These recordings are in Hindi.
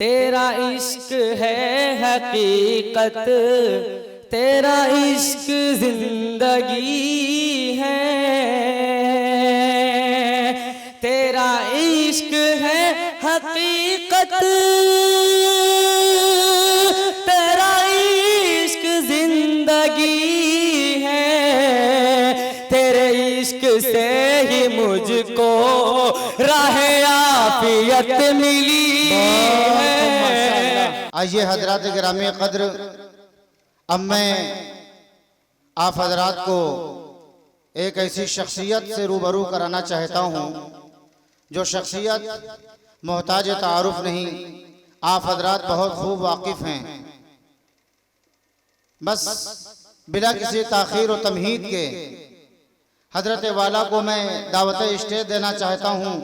तेरा इश्क है हकीकत, तेरा इश्क जिंदगी है, तेरा इश्क है हकीकत, तेरा इश्क जिंदगी है, तेरे इश्क से ही मुझको राहे आफियत मिली है। आइए हजरात गिरामी कद्र, अब मैं आप हजरात को एक ऐसी शख्सियत से रूबरू कराना चाहता हूँ जो शख्सियत मोहताज तारुफ नहीं, आप हजरात बहुत खूब वाकिफ़ हैं। बस बिला किसी ताख़ीर और तमहीद के हजरत वाला को मैं दावत स्टेज देना चाहता हूँ,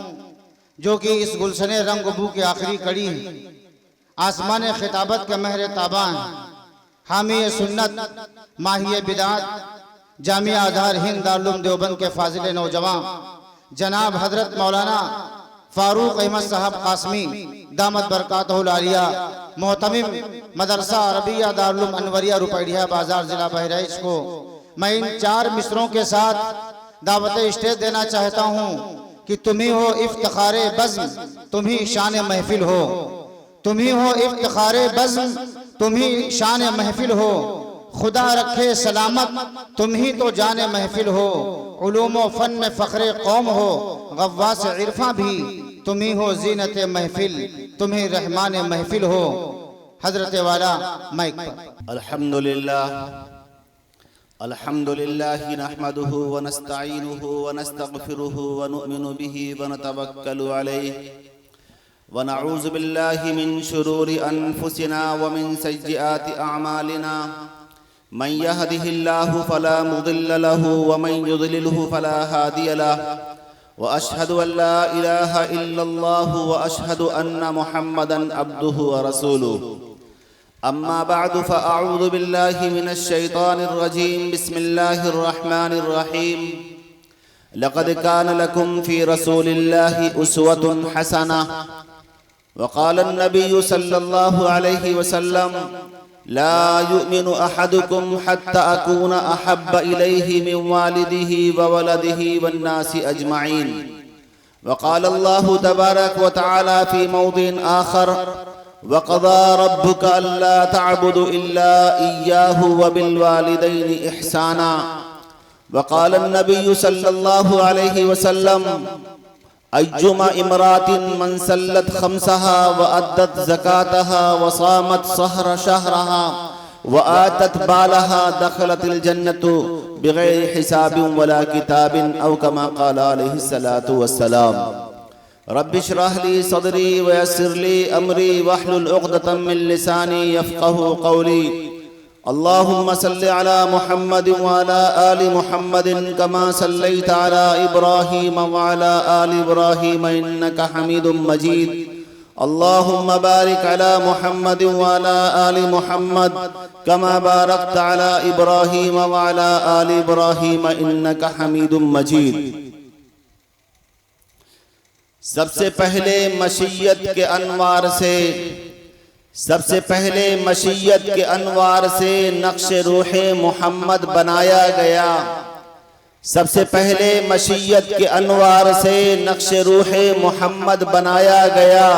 जो कि इस गुलशने रंग बू की आखिरी कड़ी है। आसमान खिताबत के महर ताबान, हामी सुन्नत, माहिए बिदात, जामिया आधार हिंद दारुल देवबंद के फाजिल नौजवान जनाब हजरत मौलाना फारूक अहमद साहब कासमी दामत बरकातहुल आलिया, मोहतमिम मदरसा अरबिया दारुल अनवरिया रुपैया बाजार जिला बहराइच को मैं इन 4 मिसरों के साथ दावत स्टेज देना चाहता हूँ कि तुम ही हो इफ्तिखारे बज़्म, तुम ही शान महफिल हो, तुम ही हो इफ्तिखारे बज़्म, तुम ही शान महफिल हो, खुदा रखे सलामत तुम ही तो जाने महफिल हो, उलूम व फन में फ़ख्रे कौम हो, गव्वास इरफा भी तुम ही हो, जीनत महफिल तुम ही रहमान महफिल हो। हजरत वाला माइक पर। अल्हम्दुलिल्लाह अल्हम्दुलिल्लाह नहमदुहु व नस्तईनुहु व नस्तगफिरुहु व नु'मिनु बिही व नतवक्कलु अलैहि व नऊज़ु बिल्लाहि मिन शुरूरि अनफुसिना व मिन सय्यिआति अअमालिना मन यहदिहिल्लाहु फला मुदिल्ल लहु व मन युद्लिलहु फला हादिय लहु व अशहदु अन ला इलाहा इल्लल्लाहु व अशहदु अन्न मुहम्मदन अब्दुहु व रसूलुहु। अम्मा बअदु फ़अऊज़ु बिल्लाहि मिनश शैतानिर रजीम। बिस्मिल्लाहिर रहमानिर रहीम। लक़द कान लकुम फ़ी रसूलिल्लाहि उस्वतुन हसनह व क़ाल अन्नबिय्यु सल्लल्लाहु अलैहि वसल्लम ला युमिनु अहदुकुम हत्ता अकूना अहब्ब इलैहि मिन वालिदिही व वलदिही वन्नासि अजमईन। व क़ाल अल्लाहु तबारक व तआला फ़ी मौदिन आखर वक़ज़ा रब्बुका अल्ला तअबुदु इल्ला इय्याहु व बिल वालिदैनि इहसाना। व क़ाल अन्नबिय्यु सल्लल्लाहु अलैहि वसल्लम अय्युमा इमरातिन मन सल्लत खम्सहा व अद्दत ज़कातहा व सामत सहर शहरहा व आतत बालहा दखलतिल जन्नतु बिगैरि हिसाबिन वला किताबिन औ कमा क़ाल अलैहिस्सलातु वस्सलाम। रब्बि इश्रह ली सदरी व यस्सिर ली अमरी वहलुल उक़दतम मिन लिसानी यफ़क़हू क़ौली। अल्लाहुम्मा सल्लि अला मुहम्मद व अला आलि मुहम्मदिन कमा सल्लैत अला इब्राहीम व अला आलि इब्राहीम इन्नका हमीदुम मजीद। अल्लाहुम्मा बारिक अला मुहम्मद व अला आलि मुहम्मद कमा बारकत अला इब्राहीम व अला आलि इब्राहीम इन्नका हमीदुम मजीद। सबसे पहले मशीयत के अनवार से, सबसे पहले मशीयत के अनवार से नक्श रूहे मोहम्मद बनाया गया। सबसे पहले मशीयत के अनवार से नक्श रूहे मोहम्मद बनाया गया।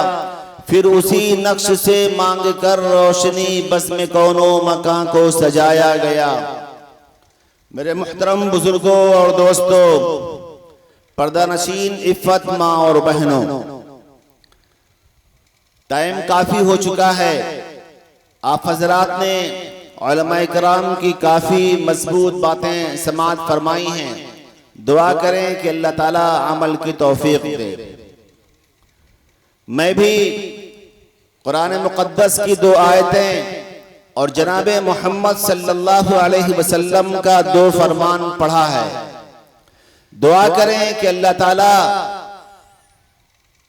फिर उसी नक्श से मांग कर रोशनी बस्म कौनो मकान को सजाया गया। मेरे मुहतरम बुजुर्गों और दोस्तों, पर्दा नशीन इफ़्फ़त माँ और बहनों, टाइम काफ़ी हो चुका है। आप हजरात ने उलमाए किराम की काफ़ी मजबूत बातें समाअत फरमाई हैं। दुआ करें कि अल्लाह ताला अमल की तौफीक दे। मैं भी कुरान मुक़द्दस की 2 आयतें और जनाब मोहम्मद सल्लल्लाहु अलैहि वसल्लम का 2 फरमान पढ़ा है। दुआ करें कि अल्लाह ताला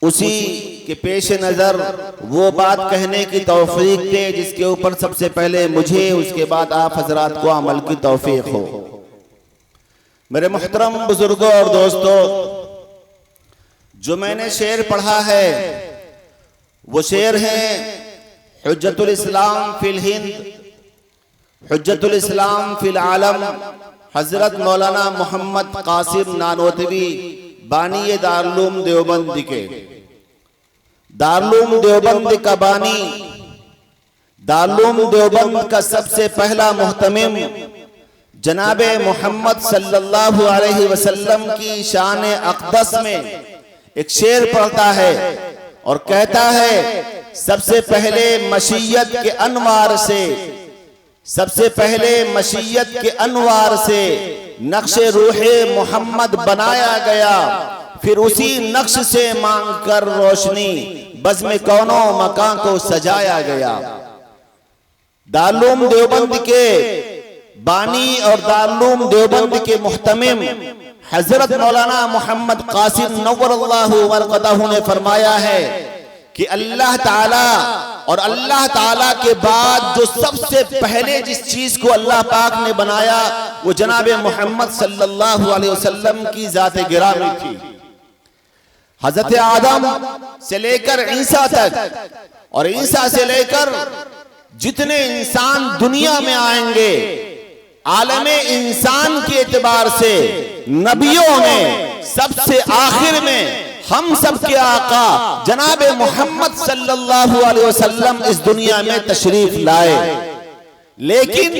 उसी के पेश नज़र वो बात कहने की तौफीक दे जिसके ऊपर सबसे पहले मुझे, उसके बाद आप हजरात को अमल की तौफीक हो। मेरे मुहतरम बुजुर्गों और दोस्तों, जो मैंने शेर पढ़ा है वो शेर हैं हुज्जतुल इस्लाम फिल हिंद, हुज्जतुल इस्लाम फिल आलम, हजरत मौलाना मोहम्मद कासिम नानोतवी बानी दारुल देवबंद के, दारुल देवबंद का बानी, दारुल देवबंद का सबसे पहला मुहतमिम जनाबे मोहम्मद सल्लल्लाहु अलैहि वसल्लम की शान अक़दस में एक शेर पढ़ता है और कहता है, सबसे पहले मशीयत के अनवार से, सबसे पहले मशीयत के अनवार से नक्शे रूहे मोहम्मद बनाया गया, फिर उसी नक्श से मांग कर रोशनी बज़्म कौनो मकान को सजाया गया। दारुल देवबंद के बानी और दारुल देवबंद के मुहतमिम हजरत मौलाना मोहम्मद कासिम नव्वरल्लाहु बरकतहू ने फरमाया है कि अल्लाह ताला और अल्लाह ताला के बाद जो सबसे पहले जिस चीज को अल्लाह पाक ने बनाया वो जनाबे मोहम्मद सल्लल्लाहु अलैहि वसल्लम की जात गिरामी थी। हजरत आदम से लेकर ईसा तक और ईसा से लेकर जितने इंसान दुनिया में आएंगे, आलमे इंसान के एतबार से नबियों में सबसे आखिर में हम सब के आका जनाबे मोहम्मद सल्लल्लाहु अलैहि वसल्लम इस दुनिया में तशरीफ लाए, लेकिन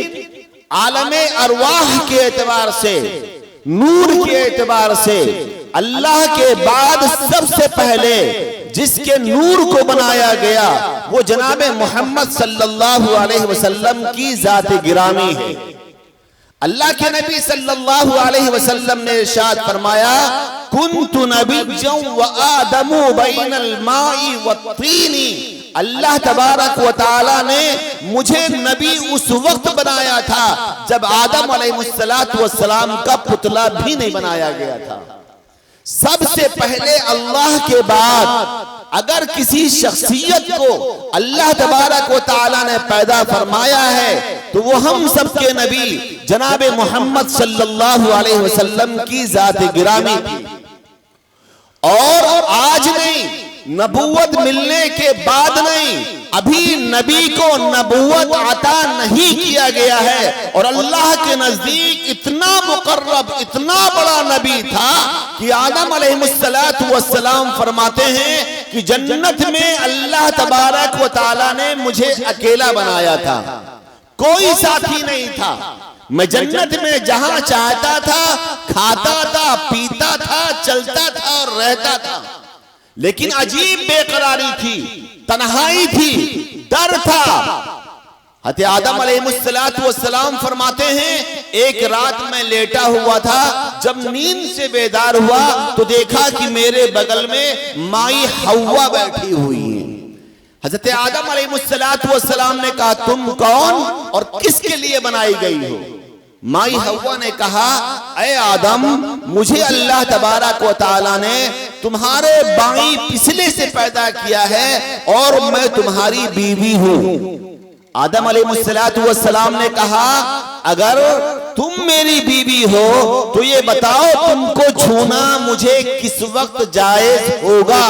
आलमे अरवाह के एतबार से, नूर के एतबार से अल्लाह के बाद सबसे पहले जिसके नूर को बनाया गया वो जनाबे मोहम्मद सल्लल्लाहु अलैहि वसल्लम की जात गिरामी है। अल्लाह के नबी सल्लल्लाहु अलैहि वसल्लम ने इरशाद फरमाया, कुन्तु नबिय्यन व आदमु बैनल माई वत्तीनी। अल्लाह तबारक व तआला ने मुझे नबी उस वक्त बनाया था जब आदम अलैहिस्सलातु वस्सलाम का पुतला भी नहीं बनाया गया था। सबसे पहले अल्लाह के बाद अगर किसी शख्सियत को अल्लाह तबारक व तआला ने पैदा फरमाया है तो वो हम सबके नबी जनाबे मोहम्मद सल्लल्लाहु अलैहि वसल्लम की जात गिरामी थी। और आज नहीं, नबूवत मिलने के बाद नहीं, अभी नबी को नबूवत अता नहीं किया गया है और अल्लाह के नजदीक इतना मुकर्रब, इतना बड़ा नबी था कि आदम अलैहिस्सलातु वस्सलाम फरमाते हैं कि जन्नत में अल्लाह तबारक व तआला ने मुझे अकेला बनाया था, कोई साथी नहीं था। मैं जन्नत में जहां चाहता था खाता था, पीता था, चलता था और रहता था, लेकिन अजीब बेकरारी थी, तन्हाई थी, डर था। हज़रत आदम अलैहिस्सलातु वस्सलाम फरमाते हैं, एक रात मैं लेटा हुआ था, जब नींद से बेदार हुआ तो देखा कि मेरे बगल में माई हव्वा बैठी हुई है। हज़रत आदम अलैहिस्सलातु वस्सलाम ने कहा, तुम कौन और किसके लिए बनाई गई हो? माई हव्वा ने कहा, ऐ आदम, मुझे अल्लाह तबारक व तआला ने तुम्हारे बाई पिछले से पैदा किया है और मैं तुम्हारी बीवी हूं। आदम अलैहिस्सलातु वस्सलाम ने कहा, अगर तुम मेरी बीवी हो तो ये बताओ तुमको छूना मुझे किस वक्त जायज होगा,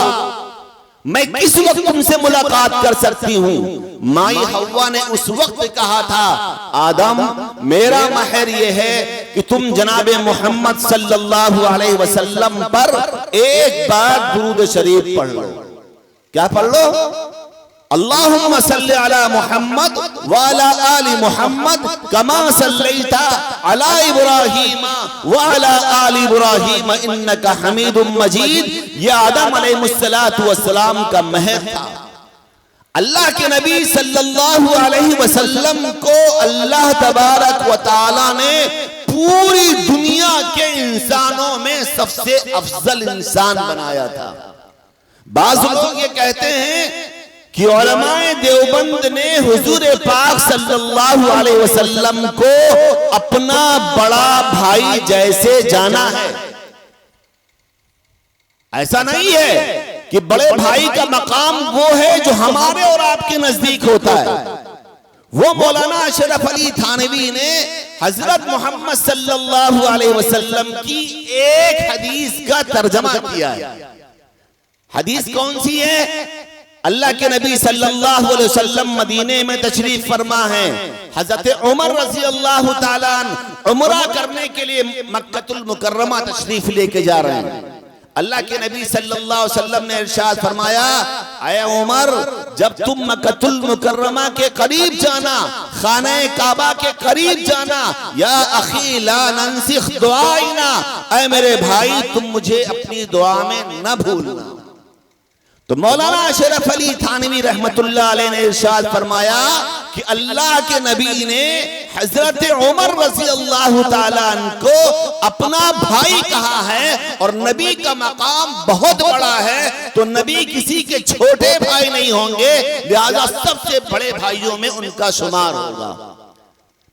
मैं किस वक्त तुमसे मुलाकात कर सकती हूँ? माई हव्वा ने उस वक्त कहा था, आदम, मेरा महर ये है कि तुम जनाबे मोहम्मद सल्लल्लाहु अलैहि वसल्लम पर एक बार दुरूद शरीफ पढ़ लो। क्या पढ़ लो? अल्लाहुम्मा सल्ली अला मुहम्मद व अला आलि मुहम्मद कमा सल्लैता अला इब्राहीम व अला आलि इब्राहीम इन्नका हमीदुम मजीद। ये आदम अलैहिस्सलातु वस्सलाम का महर था। अल्लाह के नबी सल्लल्लाहु अलैहि वसल्लम को अल्लाह तबारक व तआला ने पूरी दुनिया के इंसानों में सबसे अफजल इंसान बनाया था। बाज़ लोग ये कहते हैं कि उलमाए देवबंद ने हुजूर पाक सल्लल्लाहु अलैहि वसल्लम को अपना बड़ा भाई जैसे जाना है। ऐसा नहीं है कि बड़े भाई का मकाम वो है जो हमारे और आपके नजदीक होता है। वो मौलाना अशरफ अली थानवी ने हजरत मोहम्मद सल्लल्लाहु अलैहि वसल्लम की एक हदीस का तर्जमा किया है। हदीस कौन सी है? अल्लाह के नबी सल्लल्लाहु अलैहि वसल्लम मदीने में तशरीफ फरमा है। हजरत उमर रज़ी अल्लाह ताला अन्हु उम्रा करने के लिए मक्कतुल मुकर्रमा तशरीफ लेके जा रहे हैं। अल्लाह के नबी सल्लल्लाहु अलैहि वसल्लम ने इरशाद फरमाया, आया उमर, जब तुम मक्कतुल मुकर्रमा के करीब जाना, खाने काबा के करीब जाना, या अखी ला नंसिख दुआइना, ऐ मेरे भाई तुम मुझे अपनी दुआ में न भूलना। तो मौलाना अशरफ अली थानवी रहमतुल्लाह अलैह ने इरशाद फरमाया कि अल्लाह के नबी ने हजरत उमर रज़ी अल्लाह ताला अन्हु को अपना भाई कहा है और नबी का मकाम बहुत बड़ा है, तो नबी किसी के छोटे भाई नहीं होंगे, लिहाजा सबसे बड़े भाइयों में उनका शुमार होगा।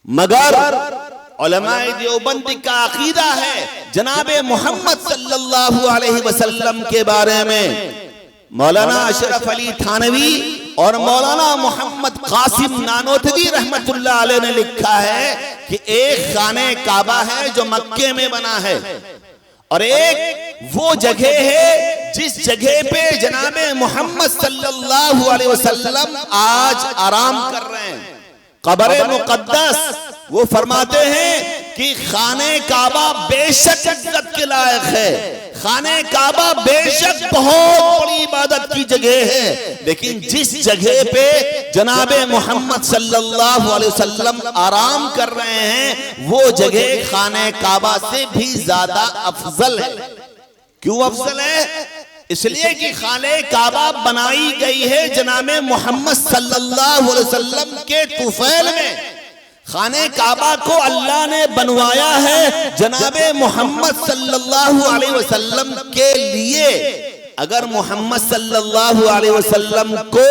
मगर उलमाए देवबंद का अकीदा है जनाबे मोहम्मद सल्लल्लाहु अलैहि वसल्लम के बारे में मौलाना अशरफ अली थानवी और मौलाना मोहम्मद कासिम नानोतवी रहमतुल्लाह अलैह ने लिखा है कि एक खाने काबा है जो मक्के में बना है और एक वो जगह है जिस जगह पे जनाबे मोहम्मद सल्लल्लाहु अलैहि वसल्लम आज आराम कर रहे हैं, कब्र मुक़द्दस। वो फरमाते हैं कि खाने काबा बेशक इज्जत के लायक है, खाने काबा बेशक बहुत बड़ी इबादत की जगह है, लेकिन जिस जगह पे जनाबे मोहम्मद सल्लल्लाहु अलैहि वसल्लम आराम कर रहे हैं वो जगह खाने काबा से भी ज्यादा अफजल है। क्यों अफजल है? इसलिए कि खाने काबा बनाई गई है जनाबे मोहम्मद सल्लल्लाहु अलैहि वसल्लम के तुफैल में। खाने काबा को अल्लाह ने बनवाया है जनाबे मोहम्मद सल्लल्लाहु अलैहि वसल्लम के लिए। अगर मोहम्मद सल्लल्लाहु अलैहि वसल्लम को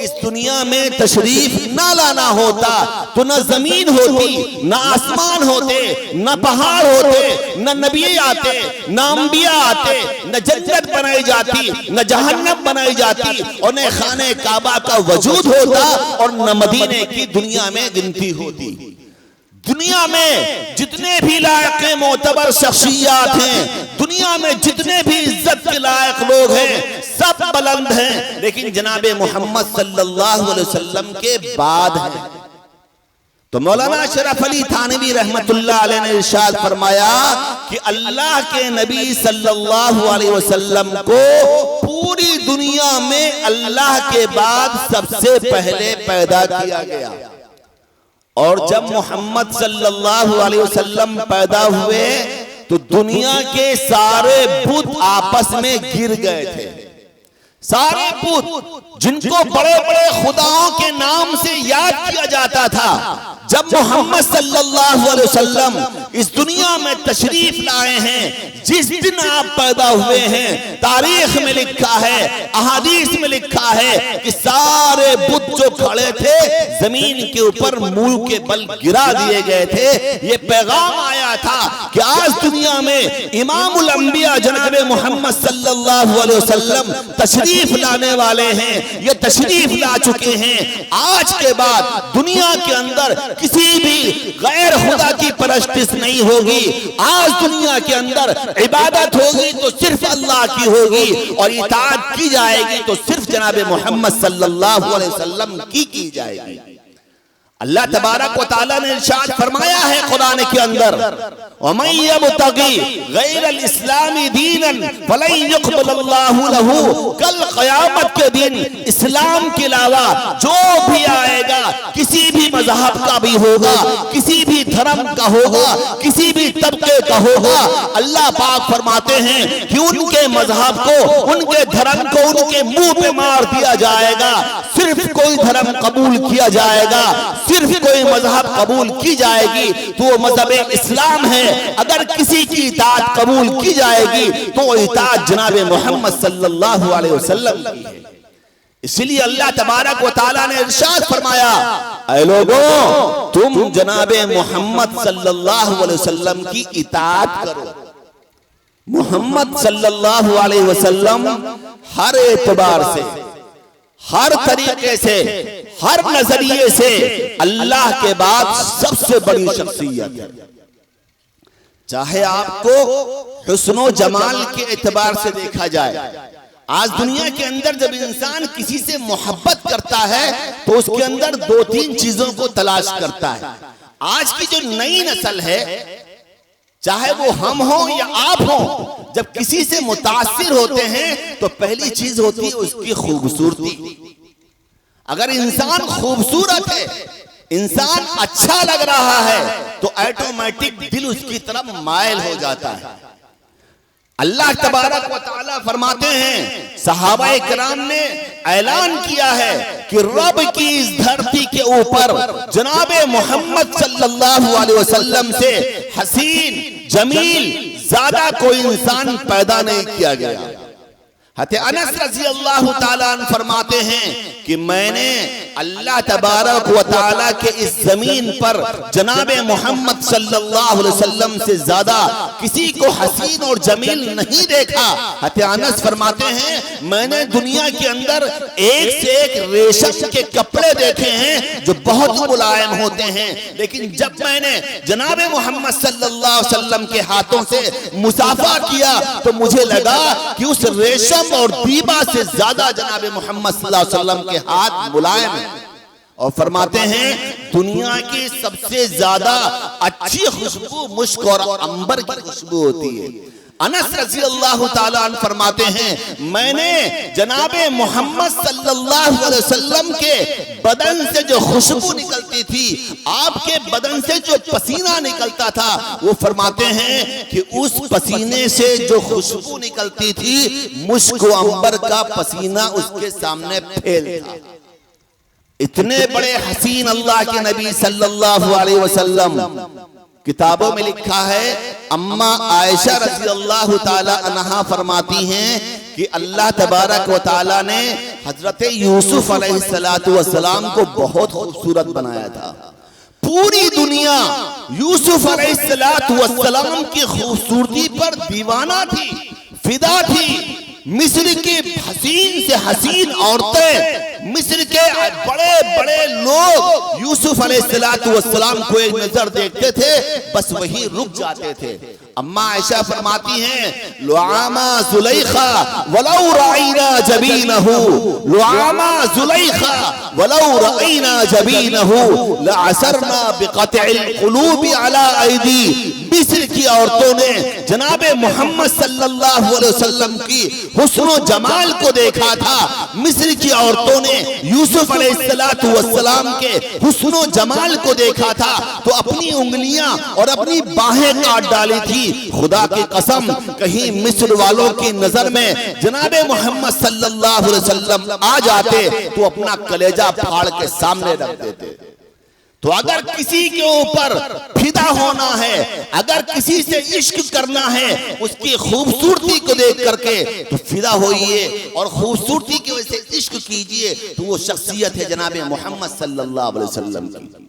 इस दुनिया में तशरीफ ना लाना होता तो न जमीन होती, न आसमान होते, न पहाड़ होते, न नबी आते, न अंबिया आते, न जन्नत बनाई जाती, न जहन्नम बनाई जाती, और न खाने काबा का वजूद होता और न मदीने की दुनिया में गिनती होती। दुनिया में जितने भी लायक मोतबर शख्सियात हैं, दुनिया में जितने भी इज्जत के लायक लोग हैं, सब बुलंद हैं, लेकिन जनाबे मोहम्मद सल्लल्लाहु अलैहि वसल्लम के बाद हैं। तो मौलाना अशरफ अली थानवी रहमतुल्लाह अलैह ने इरशाद फरमाया कि अल्लाह के नबी सल्लल्लाहु अलैहि वसल्लम को पूरी दुनिया में अल्लाह के बाद सबसे पहले पैदा किया गया, और जब मोहम्मद सल्लल्लाहु अलैहि वसल्लम पैदा हुए तो दुनिया के सारे बुत आपस में गिर गए थे। सारे बुत जिनको बड़े बड़े खुदाओं के नाम से याद किया जाता था, जब मोहम्मद सल्लल्लाहु अलैहि वसल्लम इस दुनिया में तशरीफ लाए हैं, जिस दिन आप पैदा हुए हैं, तारीख में लिखा है, अहादीस में लिखा है कि सारे बुत जो खड़े थे जमीन के ऊपर मुंह के बल गिरा दिए गए थे। ये पैगाम आया था कि आज दुनिया में इमामुल अंबिया जनाबे मोहम्मद सल्लल्लाहु अलैहि वसल्लम तशरीफ लाने वाले हैं, ये तशरीफ ला चुके हैं। आज के बाद दुनिया के अंदर किसी भी गैर खुदा की परस्तिश नहीं होगी। आज दुनिया के अंदर इबादत होगी तो सिर्फ अल्लाह की होगी, और इताअत की जाएगी तो सिर्फ जनाबे मोहम्मद सल्लल्लाहु अलैहि वसल्लम की जाएगी। अल्लाह तबारक व तआला ने इरशाद फरमाया है कुरान के अंदर, वमन यब्तगी गैरल इस्लामी दीनन फलन युक़बलल्लाहु लहू। कल क़यामत के दिन इस्लाम के अलावा जो भी आएगा, किसी भी मजहब का भी होगा, किसी भी धर्म का होगा, किसी भी तबके का होगा, अल्लाह पाक फरमाते हैं कि उनके मजहब को, उनके धर्म को उनके मुंह पे मार दिया जाएगा। सिर्फ कोई धर्म कबूल किया जाएगा, सिर्फ कोई मजहब कबूल की जाएगी तो वो मजहब इस्लाम है। अगर किसी की इताअत कबूल की जाएगी तो वो इताअत जनाबे मोहम्मद सल्लल्लाहु अलैहि वसल्लम की है। इसलिए अल्लाह तबारक व तआला ने इरशाद फरमाया, ऐ लोगों तुम जनाबे मोहम्मद सल्लल्लाहु अलैहि वसल्लम की इताअत करो। मोहम्मद सल्लल्लाहु अलैहि वसल्लम हर एतबार से, हर तरीके से, हर नजरिए से अल्लाह के बाद सबसे बड़ी शख्सियत है। चाहे आपको हुस्नो जमाल के एतबार से देखा जाए, आज दुनिया के अंदर जब इंसान किसी से मोहब्बत करता है तो उसके अंदर दो तीन चीजों को तलाश करता है। आज की जो नई नस्ल है, चाहे वो हम हो या आप हो, जब किसी से मुतासिर होते हैं तो पहली चीज होती है उसकी खूबसूरती। अगर इंसान खूबसूरत है, इंसान अच्छा लग रहा है, तो ऑटोमेटिक दिल उसकी तरफ मायल हो जाता है। अल्लाह तबारक व तआला फरमाते हैं, सहाबाए किराम ने ऐलान किया है कि रब की इस धरती के ऊपर जनाबे मोहम्मद सल्लल्लाहु अलैहि वसल्लम से हसीन जमील ज्यादा कोई इंसान पैदा नहीं किया गया। हज़रत अनस रज़ी अल्लाह ताला अन्हु फरमाते हैं कि मैंने अल्लाह तबारक व तआला के इस जमीन पर जनाबे मोहम्मद सल्लल्लाहु अलैहि वसल्लम से ज्यादा किसी को हसीन और जमील नहीं देखा। हज़रत अनस फरमाते हैं, मैंने दुनिया के अंदर एक से एक रेशम के कपड़े देखे हैं जो बहुत मुलायम होते हैं, लेकिन जब मैंने जनाबे मोहम्मद सल्लल्लाहु अलैहि वसल्लम के हाथों से मुसाफा किया तो मुझे लगा कि उस रेशम और दीबा से ज्यादा जनाबे मोहम्मद सल्लल्लाहु अलैहि वसल्लम के हाथ मुलायम है। और फरमाते हैं, दुनिया की सबसे ज्यादा अच्छी खुशबू मुश्क और अंबर की खुशबू होती है। अनस रज़ी अल्लाह ताला अन्हु फरमाते हैं, मैंने जनाबे मोहम्मद सल्लल्लाहु अलैहि वसल्लम के बदन से जो खुशबू निकलती थी, आपके बदन से जो पसीना निकलता था, वो फरमाते हैं कि उस पसीने से जो खुशबू निकलती थी, मुश्क व अंबर का पसीना उसके सामने फैल था। इतने बड़े हसीन अल्लाह के नबी सल्लल्लाहु अलैहि वसल्लम। किताबों में लिखा है, अम्मा आयशा रज़ी अल्लाह ताला अन्हा फरमाती हैं कि अल्लाह तबारक व ताला ने हजरत यूसुफ अलैहिस्सलातु वस्सलाम को बहुत खूबसूरत बनाया था। पूरी दुनिया यूसुफ अलैहिस्सलातु वस्सलाम की खूबसूरती पर दीवाना थी, फिदा थी। मिस्र की हसीन से हसीन औरतें, मिस्र के बड़े बड़े लोग यूसुफ अलैहिस्सलातु वस्सलाम को एक नजर देखते थे, बस वही रुक जाते थे। अम्मा आयशा फरमाती हैं, लुआमा जुलैखा वलौ राइना जबीनहु, लुआमा जुलैखा वलौ राइना जबीनहु लअसरना बिक़त्इल क़ुलूबि अला ऐदी। मिस्र की औरतों ने जनाबे मोहम्मद सल्लल्लाहु अलैहि वसल्लम की हुस्न जमाल को देखा था। मिस्र की औरतों ने यूसुफ अलैहिस्सलातु वस्सलाम के हुस्न जमाल को देखा था तो अपनी उंगलियां और अपनी बाहें काट डाली थी। खुदा की कसम, कहीं मिस्र वालों की नजर में जनाबे मोहम्मद सल्लल्लाहु अलैहि वसल्लम आ जाते तो अपना कलेजा फाड़ के सामने रख देते। तो अगर किसी के ऊपर फिदा होना है, अगर किसी से इश्क करना है, उसकी खूबसूरती को देख करके तो फिदा होइए और खूबसूरती की वजह से इश्क कीजिए, तो वो शख्सियत है जनाबे मोहम्मद सल्लल्लाहु अलैहि वसल्लम की।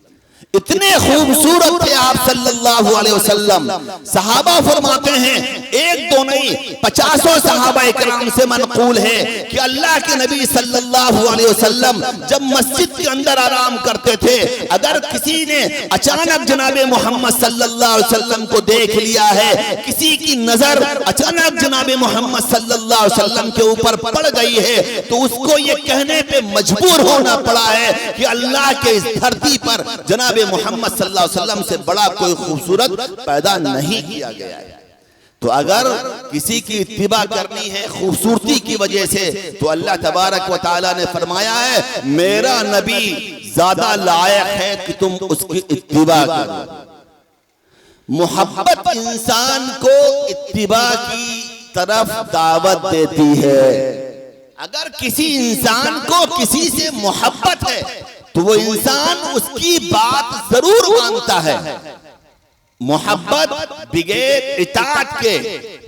इतने खूबसूरत थे आप सल्लल्लाहु अलैहि वसल्लम। सहाबा फरमाते हैं, एक दो नहीं 50 सहाबा इकराम से मनक़ूल है कि अल्लाह के नबी सल्लल्लाहु अलैहि वसल्लम जब मस्जिद के अंदर आराम करते थे, अगर किसी ने अचानक जनाबे मोहम्मद सल्लल्लाहु अलैहि वसल्लम को देख लिया है, किसी की नजर अचानक जनाबे मोहम्मद सल्लल्लाहु अलैहि वसल्लम के ऊपर पड़ गई है, तो उसको ये कहने पे मजबूर होना पड़ा है कि अल्लाह के इस धरती पर जनाबे मोहम्मद सल्लल्लाहु अलैहि वसल्लम से बड़ा कोई खूबसूरत पैदा नहीं किया गया है। तो अगर किसी की इत्तिबा करनी है खूबसूरती की वजह से, तो अल्लाह तबारक व तआला ने फरमाया है, मेरा नबी ज्यादा लायक है कि तुम उसकी इत्तिबा करो। मोहब्बत इंसान को इत्तिबा की तरफ दावत देती है। अगर किसी इंसान को किसी से मोहब्बत है तो वो इंसान उसकी बात जरूर मानता है। मोहब्बत बिगैर इताअत के,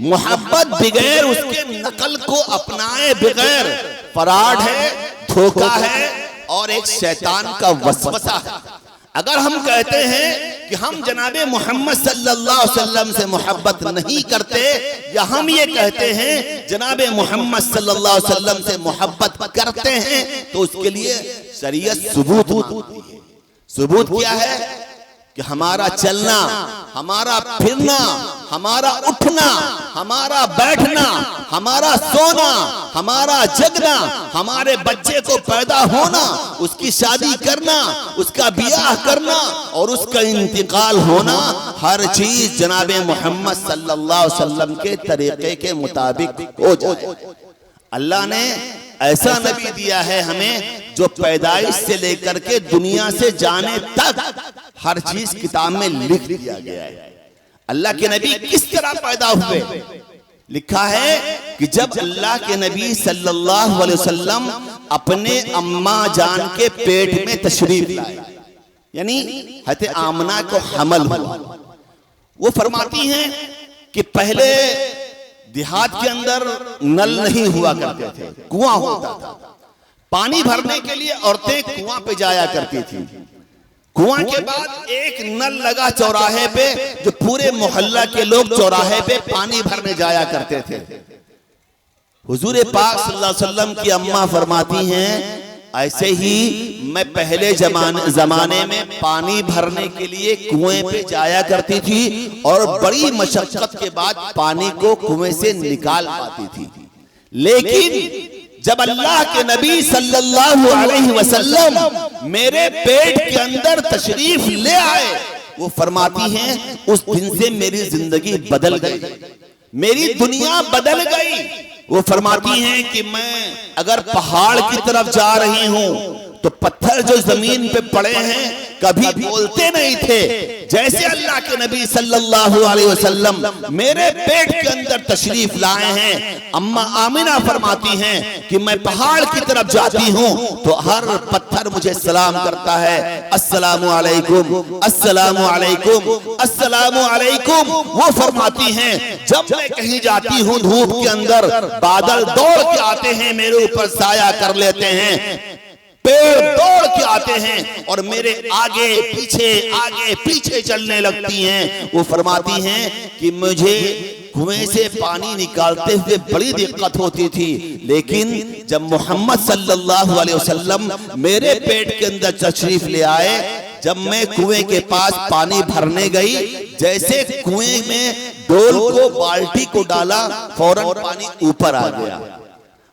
मोहब्बत बिगैर उसके नकल को अपनाए बगैर फराड है, धोखा है और एक शैतान का वसवसा है। अगर हम कहते हैं कि हम जनाबे मोहम्मद सल्लल्लाहु अलैहि वसल्लम से मोहब्बत नहीं करते, या हम ये कहते हैं जनाबे मोहम्मद सल्लल्लाहु अलैहि वसल्लम से मोहब्बत करते हैं, तो उसके लिए शरीयत सबूत मांगती है। सबूत क्या है? कि हमारा चलना, हमारा फिरना, हमारा उठना, हमारा बैठना, हमारा सोना, हमारा जगना, हमारे बच्चे को पैदा होना, उसकी शादी करना, उसका ब्याह करना और उसका इंतकाल होना, हर चीज जनाबे मोहम्मद सल्लल्लाहु अलैहि वसल्लम के तरीके के मुताबिक हो जाए। अल्लाह ने ऐसा नबी दिया है हमें जो पैदाइश से लेकर के दुनिया से जाने तक हर चीज किताब में लिख दिया गया है। अल्लाह के नबी किस तरह पैदा हुए, लिखा है कि जब अल्लाह के नबी सल्लल्लाहु अलैहि वसल्लम अपने अम्मा जान के पेट में तशरीफ लाए, यानी हज़रत आमना को हमल हुआ। वो फरमाती हैं कि पहले देहात के अंदर नल नहीं हुआ करते थे, कुआं होता था। पानी भरने के लिए औरतें कुआं पे जाया करती थी। कुआं के बाद एक नल लगा चौराहे पे, जो पूरे मोहल्ला के लोग चौराहे पे पानी भरने जाया करते थे। हुजूर पाक सल्लल्लाहु अलैहि वसल्लम की अम्मा फरमाती हैं, ऐसे ही मैं पहले जमाने में पानी भरने के लिए कुएं पे जाया करती थी और बड़ी मशक्कत के बाद पानी को कुएं से निकाल पाती थी। लेकिन जब अल्लाह के नबी सल्लल्लाहु अलैहि वसल्लम मेरे पेट के अंदर तशरीफ ले आए, वो फरमाती हैं उस दिन से मेरी जिंदगी बदल गई, मेरी दुनिया बदल गई। वो फरमाती हैं कि मैं अगर पहाड़ की तरफ जा रही हूं तो पत्थर जो जमीन पे पड़े हैं कभी बोलते नहीं थे। जैसे अल्लाह के नबी सल्लल्लाहु अलैहि वसल्लम मेरे पेट के अंदर तशरीफ लाए हैं, अम्मा आमिना फरमाती हैं कि मैं पहाड़ की तरफ जाती हूं तो हर पत्थर मुझे सलाम करता है, अस्सलामु अलैकुम, अस्सलामु अलैकुम, अस्सलामु अलैकुम। वो फरमाती हैं जब मैं कहीं जाती हूं धूप के अंदर, बादल दौड़ के आते हैं, मेरे ऊपर साया कर लेते हैं, पेड़ दौड़ के आते हैं और मेरे आगे पीछे चलने लगती हैं। वो फरमाती हैं कि मुझे कुएं से पानी निकालते हुए बड़ी दिक्कत होती थी, लेकिन जब मोहम्मद सल्लल्लाहु अलैहि वसल्लम मेरे पेट के अंदर तशरीफ ले आए, जब मैं कुएं के पास पानी भरने गई, जैसे कुएं में डोल को बाल्टी को डाला, फौरन पानी ऊपर आ गया।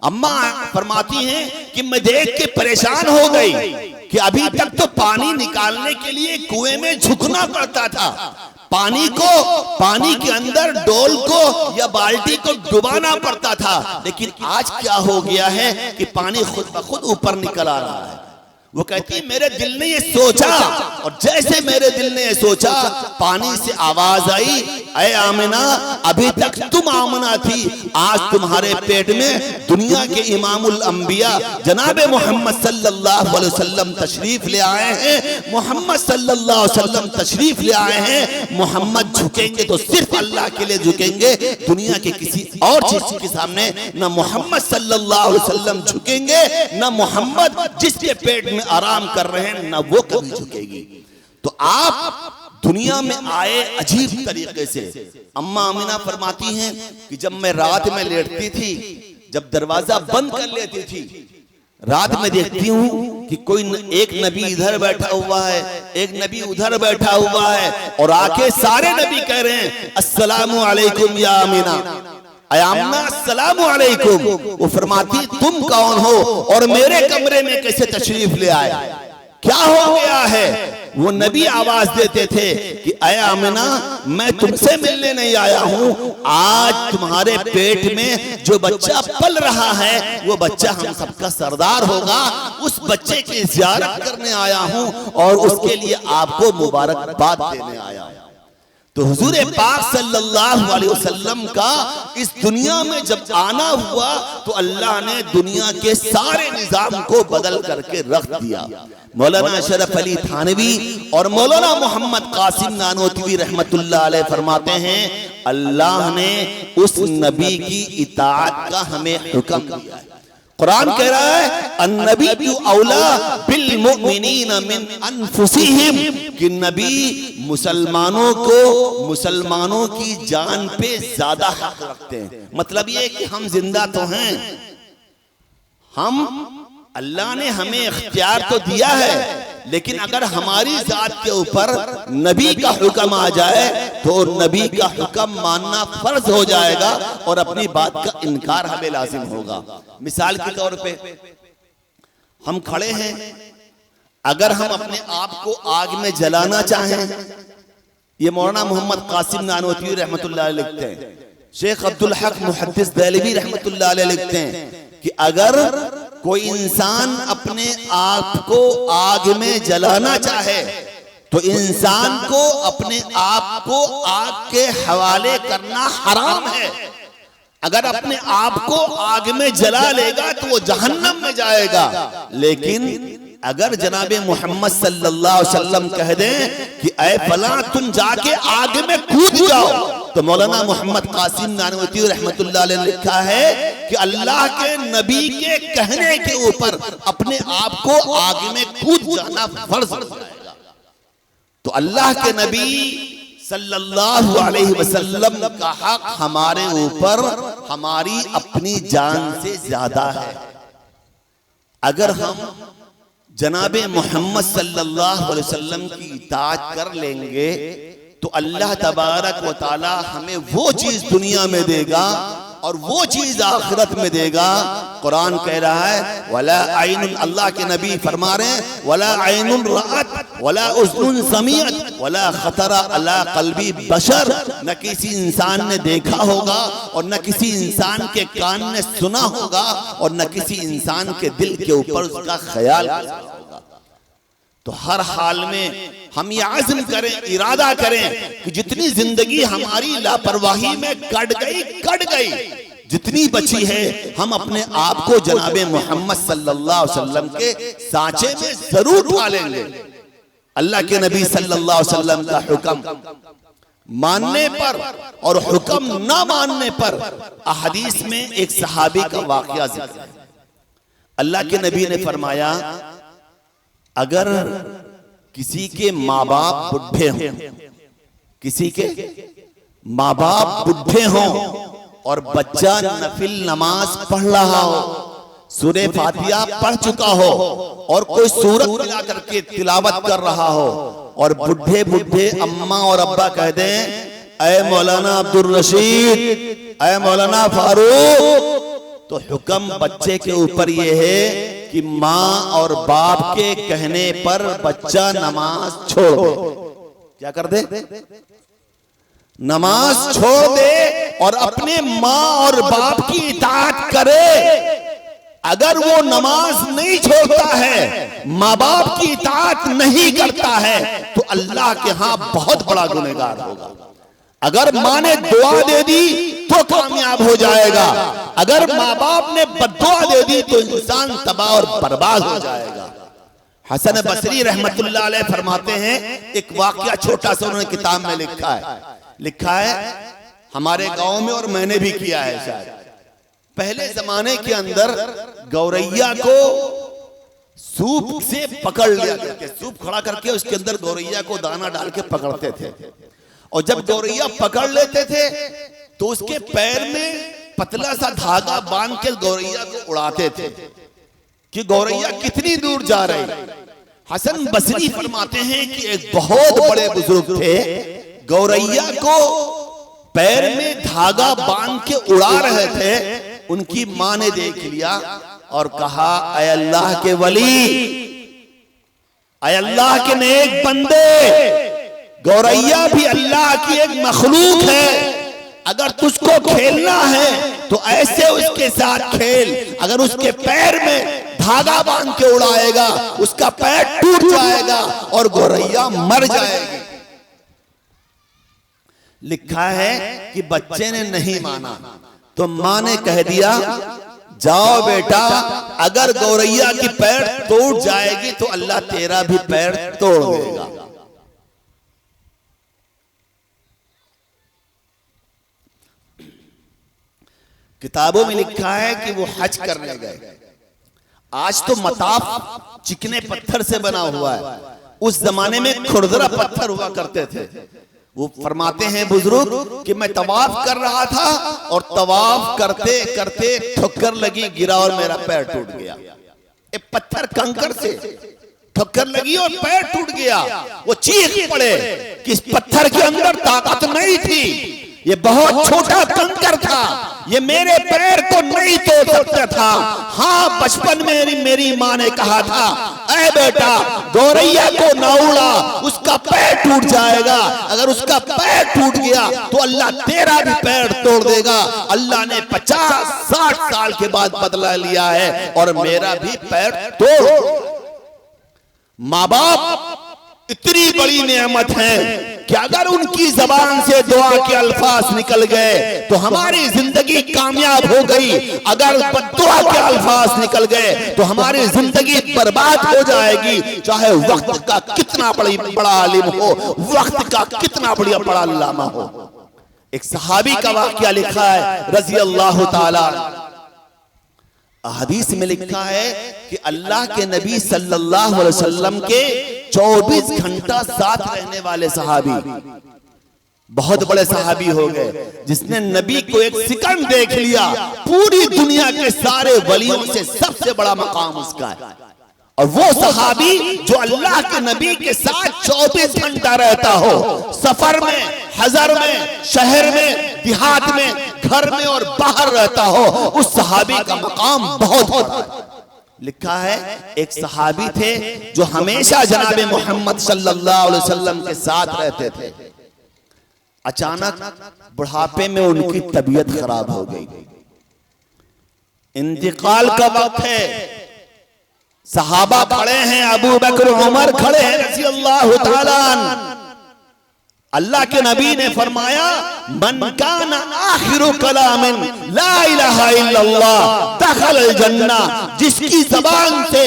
अम्मा फरमाती हैं कि मैं देख के परेशान हो गई कि अभी तक तो पानी निकालने के लिए कुएं में झुकना पड़ता था, पानी के अंदर डोल को या बाल्टी को डुबाना पड़ता था, लेकिन आज क्या हो गया है कि पानी खुद ब खुद ऊपर निकल आ रहा है। वो कहती मेरे दिल ने ये सोचा, और जैसे मेरे दिल ने ये सोचा पानी से आवाज आई, ऐ आमिना, अभी तक तुम आमिना थी, आज तुम्हारे पेट में दुनिया के इमामुल अंबिया जनाबे मोहम्मद सल्लल्लाहु अलैहि वसल्लम तशरीफ ले आए हैं। मोहम्मद सल्लल्लाहु अलैहि वसल्लम तशरीफ ले आए हैं। मोहम्मद झुकेंगे तो सिर्फ अल्लाह के लिए झुकेंगे, दुनिया के किसी और चीज के सामने न मोहम्मद सल्लल्लाहु अलैहि वसल्लम झुकेंगे, न मोहम्मद जिसके पेट में आराम कर रहे हैं न वो कभी झुकेगी। तो आप दुनिया में आए अजीब तरीके से। अम्मा आमिना फरमाती हैं कि जब मैं रात में लेटती थी, जब दरवाजा बंद कर लेती थी, रात में देखती हूँ कि कोई एक नबी इधर बैठा हुआ है, एक नबी उधर बैठा हुआ है, और आके सारे नबी कह रहे हैं अस्सलामु अलैकुम या आमिना, आमिना अस्सलामु अलैकुम। वो फरमाती तुम कौन हो और मेरे कमरे में कैसे तशरीफ ले आए, क्या हो गया है? वो नबी आवाज देते थे कि ऐ आमिना, मैं तुमसे मिलने नहीं आया हूं, आज तुम्हारे पेट में जो बच्चा पल रहा है वो बच्चा हम सबका सरदार होगा, उस बच्चे की ज़ियारत करने आया हूं और उसके लिए आपको मुबारकबाद देने आया हूं। तो हुजूर पाक सल्लल्लाहु अलैहि वसल्लम का इस दुनिया में जब आना हुआ तो अल्लाह ने दुनिया के सारे निजाम को बदल करके रख दिया। मौलाना अशरफ अली थानवी और मौलाना मोहम्मद कासिम नानोतवी रहमतुल्लाह अलैह फरमाते हैं अल्लाह ने उस नबी की इताअत का हमें हुक्म दिया है। कुरान कह रहा है अन्नबी औला बिल मुमिनीना मिन अनफुसिहिम, कि नबी मुसलमानों की जान पे ज्यादा हक रखते हैं। मतलब ये कि हम जिंदा तो हैं, हम अल्लाह ने हमें इख्तियार तो दिया है, लेकिन अगर हमारी जात के ऊपर नबी का हुक्म आ जाए तो नबी का हुक्म मानना फर्ज हो जाएगा और अपनी बात का इनकार हमें लाजिम होगा। मिसाल के तौर पे हम खड़े हैं, अगर हम अपने आप को आग में जलाना चाहें, ये मौलाना मोहम्मद कासिम नानवती रहमतुल्लाह अलैह लिखते हैं, शेख अब्दुल हक मुहद्दिस देहलवी रहमतुल्लाह अलैह लिखते हैं कि अगर कोई इंसान अपने आप को आग में जलाना चाहे तो इंसान को अपने आप को आग के हवाले करना हराम है। अगर अपने आप को आग में जला लेगा तो वो जहन्नम में जाएगा। लेकिन अगर जनाबे मोहम्मद सल्लल्लाहु अलैहि वसल्लम कह दें कि ऐ फला तुम जाके आग में कूद जाओ, तो मौलाना मोहम्मद कासिम नानवती रहमतुल्लाह अलैह ने लिखा है कि अल्लाह के नबी के कहने के ऊपर अपने आप को आग में कूद जाना फर्ज हो जाएगा। तो अल्लाह के नबी सल्लल्लाहु अलैहि वसल्लम का हक हमारे ऊपर हमारी अपनी जान से ज्यादा है। अगर हम जनाबे मोहम्मद सल्लल्लाहु अलैहि वसल्लम की इताअत कर लेंगे तो अल्लाह तबारक व तआला हमें वो चीज दुनिया में देगा और वो चीज आखिरत में देगा। कुरान कह रहा है वला आइनुन, अल्लाह के नबी फरमा रहे हैं वला आइनुन रअत वला उज़्नुन समिअत वला खतरा अला क़ल्बी बशर, न किसी इंसान ने देखा होगा और न किसी इंसान के कान ने सुना होगा और न किसी इंसान के दिल के ऊपर उसका ख्याल होगा। तो हर हाल में हम ये आज़म करें, इरादा करें कि जितनी जिंदगी हमारी लापरवाही में कट गई, जितनी बची है हम अपने आप को जनाबे मोहम्मद सल्लल्लाहु अलैहि वसल्लम के सांचे में जरूर उठा लेंगे। अल्लाह के नबी सल्लल्लाहु अलैहि वसल्लम का हुक्म मानने पर और हुक्म ना मानने पर अहदीस में एक सहाबी का वाकया जिक्र है। अल्लाह के नबी ने फरमाया अगर किसी के माँ बाप बुढ़े हों, किसी के माँ बाप बुढ़े हों और बच्चा नफिल नमाज पढ़ रहा हो, सूरे फातिहा पढ़ चुका हो और कोई सूरत मिला करके तिलावत कर रहा हो और बुढ़े बुढ़े अम्मा और अब्बा कह दें ऐ मौलाना अब्दुल रशीद, ऐ मौलाना फारूक, तो हुक्म बच्चे के ऊपर ये है कि माँ और बाप के कहने पर बच्चा नमाज छोड़ दे। क्या कर दे? नमाज छोड़ दे और अपने माँ और बाप की इताअत करे। अगर वो नमाज नहीं छोड़ता है, माँ बाप की इताअत नहीं करता है, तो अल्लाह के यहां बहुत बड़ा गुनहगार होगा। अगर माँ ने दुआ दे दी तो कामयाब हो जाएगा, अगर माँ बाप ने बद्दुआ दे दी तो इंसान तबाह और बर्बाद हो जाएगा। हसन बसरी रहमतुल्लाह अलैह फरमाते हैं, एक वाकया छोटा सा उन्होंने किताब में लिखा है हमारे गांव में और मैंने भी किया है शायद। पहले जमाने के अंदर गौरैया को सूप से पकड़ लिया करके, सूप खड़ा करके उसके अंदर गौरैया को दाना डाल के पकड़ते थे और जब गौरैया पकड़ लेते थे तो उसके पैर में पतला सा धागा बांध के गौरैया को उड़ाते थे कि गौरैया कितनी दूर जा रही। हसन बसरी फरमाते हैं कि एक बहुत बड़े बुजुर्ग थे, गौरैया को पैर में धागा बांध के उड़ा रहे थे। उनकी मां ने देख लिया और कहा ऐ अल्लाह के वली, ऐ अल्लाह के नेक बंदे, गौरैया भी अल्लाह की एक मखलूक है, अगर तुझको खेलना है तो ऐसे उसके साथ खेल। अगर उसके पैर में धागा बांध के उड़ाएगा उसका पैर टूट जाएगा और गौरैया मर जाएगी। लिखा है कि बच्चे ने नहीं माना तो मां ने कह दिया जाओ बेटा, अगर गौरैया की पैर टूट जाएगी तो अल्लाह तेरा भी पैर तोड़ देगा। किताबों में लिखा है कि वो हज करने गए। आज तो मताफ चिकने पत्थर से बना हुआ है, उस जमाने में खुरदरा पत्थर हुआ करते थे। वो फरमाते हैं बुजुर्ग कि मैं तवाफ कर रहा था और तवाफ करते करते ठोकर लगी, गिरा और मेरा पैर टूट गया। एक पत्थर कंकर से ठक्कर लगी और पैर टूट गया। वो चीख पड़े कि इस पत्थर के अंदर ताकत नहीं थी, ये बहुत छोटा कंकर था, ये मेरे पैर को नहीं तोड़ सकता था। हाँ, बचपन में मेरी माँ ने कहा था, ऐ बेटा गौरैया को ना उड़ा, उसका पैर टूट जाएगा। अगर उसका पैर टूट गया तो अल्लाह तेरा भी पैर तोड़ देगा। अल्लाह ने 50-60 साल के बाद बदला लिया है और मेरा भी पैर तोड़। माँ बाप इतनी बड़ी नेमत है कि अगर उनकी जबान से दुआ के अल्फाज निकल गए तो हमारी जिंदगी कामयाब हो गई। अगर बद्दुआ के अल्फाज निकल गए तो हमारी जिंदगी बर्बाद हो जाएगी। चाहे वक्त का कितना बड़ा आलिम हो, वक्त का कितना बड़ा अल्लामा हो। एक सहाबी का वाकया लिखा है रजी अल्लाह ताला। हदीस में लिखा है कि अल्लाह के नबी सल्लल्लाहु अलैहि वसल्लम के 24 घंटा साथ रहने वाले सहाबी, बहुत बड़े सहाबी हो गए, जिसने नबी को एक सेकंड देख लिया, पूरी दुनिया के सारे वलियों से सबसे बड़ा मकाम उसका है। और वो सहाबी जो अल्लाह के नबी के साथ 24 घंटा रहता हो, सफर में, हजर में, शहर में, देहात में, घर में और बाहर रहता हो, उस सहाबी का मकाम बहुत होता है। लिखा है एक सहाबी थे जो हमेशा जनाब मोहम्मद सल्लल्लाहु अलैहि वसल्लम के साथ रहते थे। अचानक बुढ़ापे में उनकी तबीयत खराब हो गई, इंतकाल का वक्त है। सहाबा खड़े हैं, अबू बकर उमर खड़े हैं रज़ी अल्लाह ताला अन्हु। अल्लाह के नबी ने फरमाया, मन काना आखिरु कलामिन ला इलाहा इल्लल्लाह दखल जन्ना। जिसकी जबान से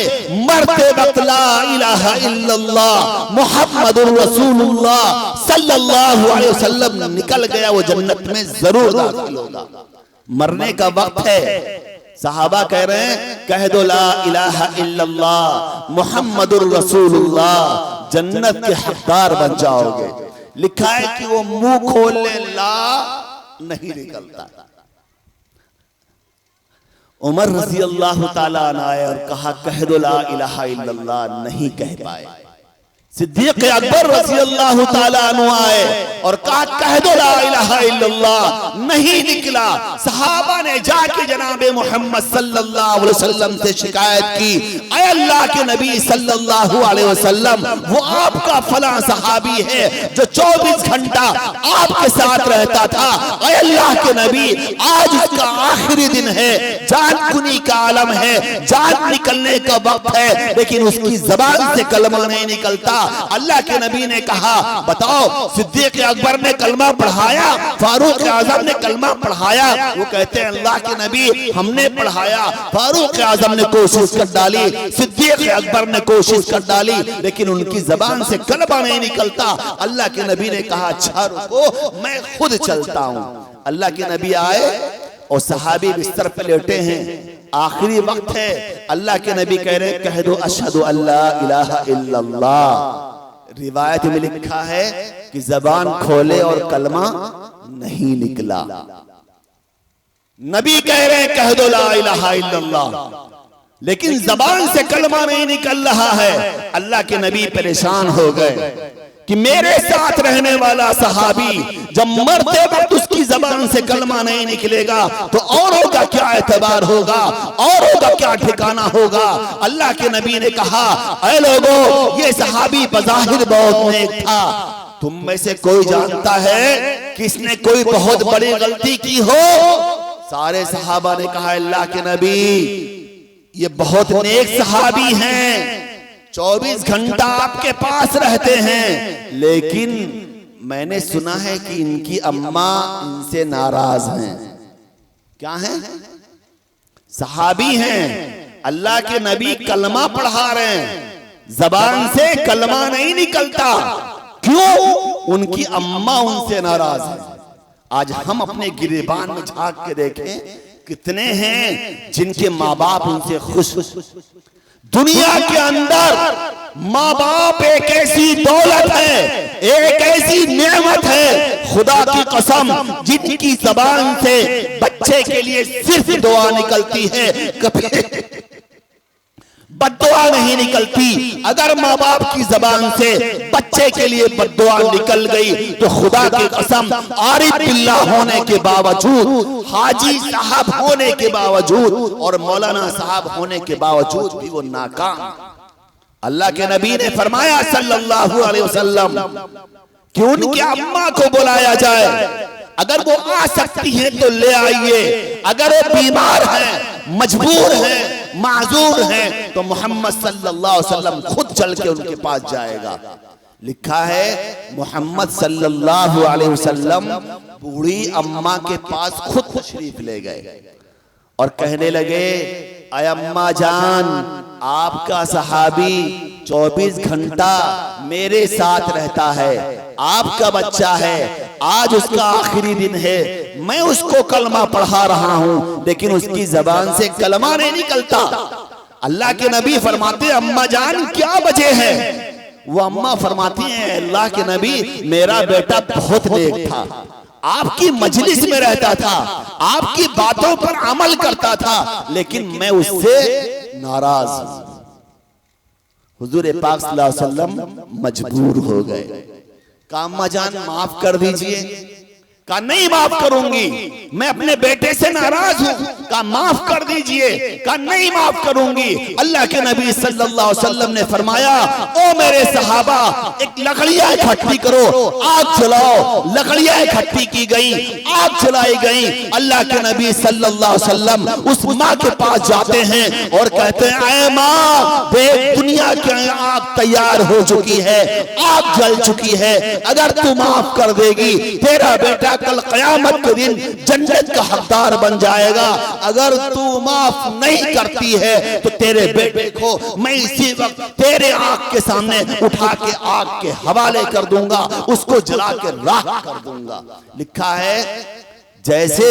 मरते वक्त ला इलाहा इल्लल्लाह मुहम्मदुर रसूलुल्लाह सल्लल्लाहु अलैहि वसल्लम निकल गया, वो जन्नत में जरूर दाखिल होगा। मरने का वक्त है, सहाबा कह रहे हैं, कह दो ला इलाहा इल्लल्लाह मुहम्मदुर रसूलुल्लाह, जन्नत के हकदार बन जाओगे। लिखा है कि वो मुंह खोलने ला नहीं निकलता। उमर रज़ी अल्लाह ताला अन्हु आए और कहा, कह दो ला इलाहा इल्लल्लाह, नहीं कह पाए। सिद्दीक़ अकबर रज़ी अल्लाह ताला अन्हु आए और कहा, कह दो ला इलाहा इल्लल्लाह, नहीं निकला। सहाबा ने जाके जनाबे मोहम्मद सल्लल्लाहु अलैहि वसल्लम से शिकायत की, ऐ अल्लाह के नबी सल्लल्लाहु अलैहि वसल्लम, वो आपका फला सहाबी है जो 24 घंटा आपके साथ रहता था। ऐ अल्लाह के नबी, आज उसका आखिरी दिन है, जान कुनी का आलम है, जान निकलने का वक्त है, लेकिन उसकी जबान से कलमा नहीं निकलता। अल्लाह के नबी ने कहा, बताओ सिद्दीक़ अकबर ने कलमा पढ़ाया, फारूक आजम ने कलमा पढ़ाया? वो कहते हैं, अल्लाह के नबी हमने पढ़ाया, फारूक आजम ने कोशिश कर डाली, सिद्दीक़ अकबर ने कोशिश कर डाली, लेकिन उनकी जबान से कलमा नहीं निकलता। अल्लाह के नबी ने कहा, अच्छा रुको, मैं खुद चलता हूं। अल्लाह के नबी आए और सहाबी बिस्तर पे लेटे हैं, आखिरी वक्त है। अल्लाह के नबी कह रहे हैं, कह दो अशहदु अल्ला इलाहा इल्लल्लाह। रिवायत में लिखा है कि जबान खोले और कलमा नहीं निकला। नबी कह रहे हैं, कह दो ला इलाहा इल्लल्लाह, लेकिन जबान से कलमा नहीं निकल रहा है। अल्लाह के नबी परेशान हो गए कि मेरे साथ रहने वाला सहाबी जब मरते वक्त उसकी जबान से कलमा नहीं निकलेगा तो औरों का क्या एतबार होगा, औरों का क्या ठिकाना होगा। अल्लाह के नबी ने कहा, ऐ लोगों, ये सहाबी बज़ाहिर बहुत नेक था, तुम में से कोई जानता है कि इसने कोई बहुत बड़ी गलती की हो? सारे सहाबा ने कहा, अल्लाह के नबी, ये बहुत नेक सहाबी हैं, 24 घंटा आपके पास रहते हैं, लेकिन मैंने सुना है कि इनकी अम्मा इनसे नाराज हैं। क्या हैं? सहाबी हैं, अल्लाह के नबी कलमा पढ़ा रहे हैं, जबान से कलमा नहीं निकलता। क्यों? उनकी अम्मा उनसे नाराज है। आज हम अपने गिरेबान में झांक के देखें, कितने हैं जिनके माँ बाप उनसे खुश। दुनिया के अंदर माँ बाप एक ऐसी दौलत है, एक ऐसी नेमत है, खुदा की कसम, जिनकी जबान से बच्चे के लिए सिर्फ दुआ निकलती है। कभी बद्दुआ नहीं निकलती। अगर माँ बाप की जबान से बच्चे के लिए बद्दुआ निकल गई तो खुदा की कसम, आरिफ बिल्लाह होने के बावजूद, हाजी साहब होने के बावजूद और मौलाना साहब होने के बावजूद भी वो नाकाम। अल्लाह के नबी ने फरमाया सल्लल्लाहु अलैहि वसल्लम कि उनके अम्मा को बुलाया जाए, अगर वो आ सकती हैं तो ले आइए, अगर वो बीमार हैं, मजबूर हैं, माजूर हैं, तो मोहम्मद सल्लल्लाहु अलैहि वसल्लम खुद चल के उनके पास जाएगा। लिखा है मोहम्मद सल्लल्लाहु अलैहि वसल्लम बूढ़ी अम्मा के पास खुद तशरीफ ले गए और कहने लगे, अय अम्मा जान, आपका सहाबी 24 घंटा मेरे साथ रहता है, आपका बच्चा है, आज उसका आखिरी दिन है, मैं उसको कलमा पढ़ा रहा हूं, लेकिन उसकी जबान से कलमा नहीं निकलता। अल्लाह के नबी फरमाते, अम्मा जान क्या वजह है? वो अम्मा फरमाती हैं, अल्लाह के नबी, मेरा बेटा बहुत नेक था, आपकी मजलिस में रहता था, आपकी बातों पर अमल करता था, लेकिन मैं उससे नाराज हूं। हुजूर पाक सल्लल्लाहु अलैहि वसल्लम मजबूर हो गए। कहा अम्मा जान माफ कर दीजिए। कहा नहीं माफ करूंगी, मैं अपने बेटे से नाराज हूं। कहा माफ कर दीजिए। कहा नहीं माफ करूंगी। अल्लाह के नबी सल्लल्लाहु अलैहि वसल्लम ने फरमाया, ओ मेरे सहाबा, एक लकड़ियां इकट्ठी करो, आग जलाओ। लकड़ियां इकट्ठी की गई, आग जलाई गई। अल्लाह के नबी सल्लल्लाहु अलैहि वसल्लम उस माँ के पास जाते हैं और कहते हैं, ऐ माँ, देख दुनिया की आग तैयार हो चुकी है, आग जल चुकी है, अगर तू माफ कर देगी तेरा बेटा कल क़यामत के दिन जन्नत का हकदार बन जाएगा। अगर तू माफ नहीं करती है तो तेरे बेटे को मैं इसी वक्त तेरे आंख के सामने उठा के आग के हवाले कर दूंगा, उसको जला के राख कर दूंगा। लिखा है जैसे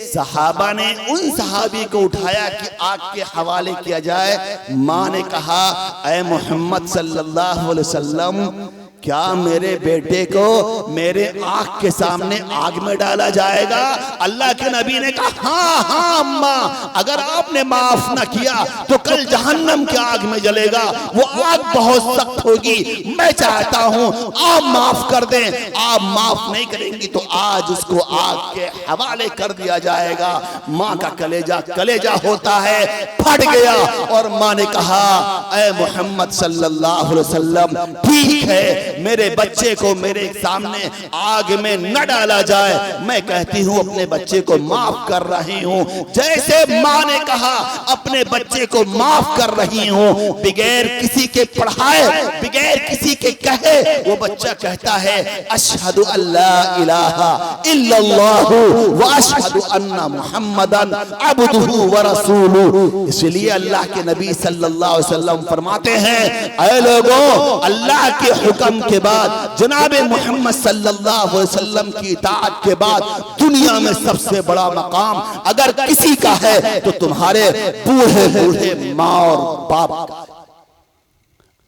सहाबा ने उन सहाबी को उठाया कि आग के हवाले किया जाए, माँ ने कहा, ऐ मोहम्मद सल्लल्लाहु अलैहि वसल्लम, क्या मेरे बेटे को मेरे आंख के सामने आग में डाला जाएगा? अल्लाह के नबी ने कहा, हाँ हाँ अम्मा, अगर आपने माफ ना किया तो कल जहन्नम की आग में जलेगा, वो आग बहुत सख्त होगी। मैं चाहता हूं आप माफ कर दें। आप माफ नहीं करेंगी तो आज उसको आग के हवाले कर दिया जाएगा। माँ का कलेजा कलेजा होता है, फट गया और माँ ने कहा, ऐ मोहम्मद सल्लल्लाहु अलैहि वसल्लम, ठीक है, मेरे बच्चे को मेरे सामने आग में न डाला जाए, मैं कहती हूँ अपने बच्चे को माफ कर रही हूँ। जैसे माँ ने कहा अपने बच्चे को माफ कर रही हूँ, बगैर किसी के पढ़ाए, बगैर किसी के कहे, वो बच्चा कहता है, अशहदु अल्ला इलाहा इल्लल्लाहु व अशहदु अन्ना मुहम्मदन अब्दुहु व रसूलुहु। इसलिए अल्लाह के नबी सल्लल्लाहु अलैहि वसल्लम फरमाते हैं, ऐ लोगों, अल्लाह के हुक्म के बाद, जनाबे मोहम्मद सल्लल्लाहु अलैहि वसल्लम की इताअत के बाद दुनिया में सबसे बड़ा मकाम अगर किसी का है तो तुम्हारे बूढ़े बूढ़े माँ और बाप का।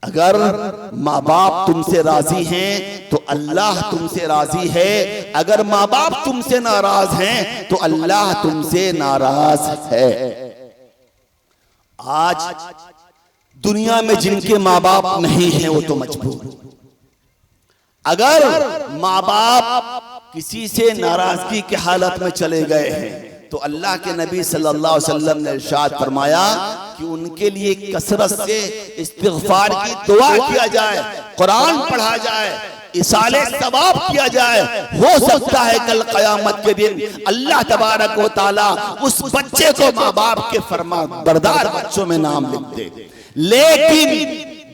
अगर माँ बाप तुमसे राजी हैं तो अल्लाह तुमसे राजी है, अगर माँ बाप तुमसे नाराज हैं तो अल्लाह तुमसे नाराज है। आज दुनिया में जिनके माँ बाप नहीं हैं वो तो मजबूर। अगर माँ बाप किसी से नाराजगी की हालत में चले गए हैं तो अल्लाह के नबी सल्लल्लाहु अलैहि वसल्लम ने इरशाद फरमाया कि उनके लिए कसरत से इस्तिग़फ़ार की दुआ किया जाए, कुरान पढ़ा जाए, इसाले सवाब किया जाए। हो सकता है कल क़यामत के दिन अल्लाह तबारक व तआला उस बच्चे को माँ बाप के फरमा बरदार बच्चों में नाम लिख दे। लेकिन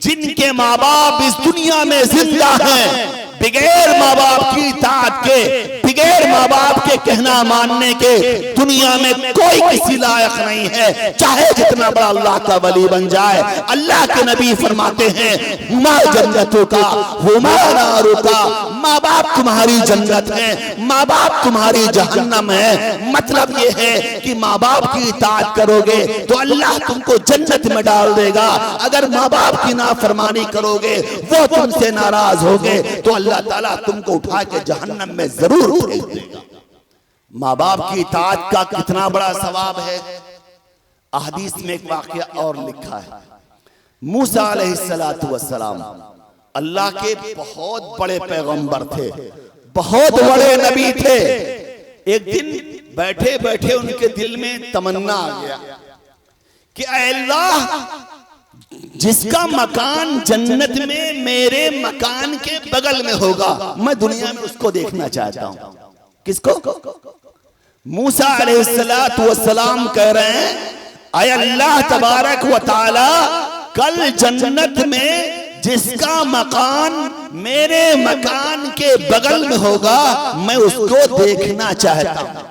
जिनके माँ बाप इस दुनिया में जिंदा हैं, बगैर माँ बाप की इताअत के, बगैर माँ बाप के कहना मानने के दुनिया में कोई किसी लायक नहीं है, चाहे जितना बड़ा अल्लाह का वली बन जाए। अल्लाह के नबी फरमाते हैं, हुमा जन्नतों का हुमा नारों का, माँ बाप तुम्हारी जन्नत है, माँ बाप तुम्हारी जहन्नम है। मतलब ये है कि माँ बाप की इताअत करोगे तो अल्लाह तुमको जन्नत में डाल देगा, अगर माँ बाप की नाफरमानी करोगे, वो तुमसे नाराज होगे तो अल्लाह ताला तुमको उठा के जहन्नम में जरूर फेंक देगा। माँ बाप की इताअत का कितना बड़ा सवाब है। अहदीस में एक वाकया और लिखा है, मूसा अलैहिस्सलातु वस्सलाम अल्लाह के बहुत बड़े पैगंबर थे, बहुत बड़े नबी थे। एक दिन बैठे बैठे उनके दिल में तमन्ना आ गया कि अल्लाह, जिसका मकान जन्नत में मेरे मकान के बगल में होगा, मैं दुनिया में उसको देखना चाहता हूं। किसको? मूसा अलैहिस्सलातु वस्सलाम कह रहे हैं, अय अल्लाह तबारक व तआला, कल जन्नत में जिसका मकान मेरे मकान के बगल में होगा, मैं उसको देखना चाहता हूं।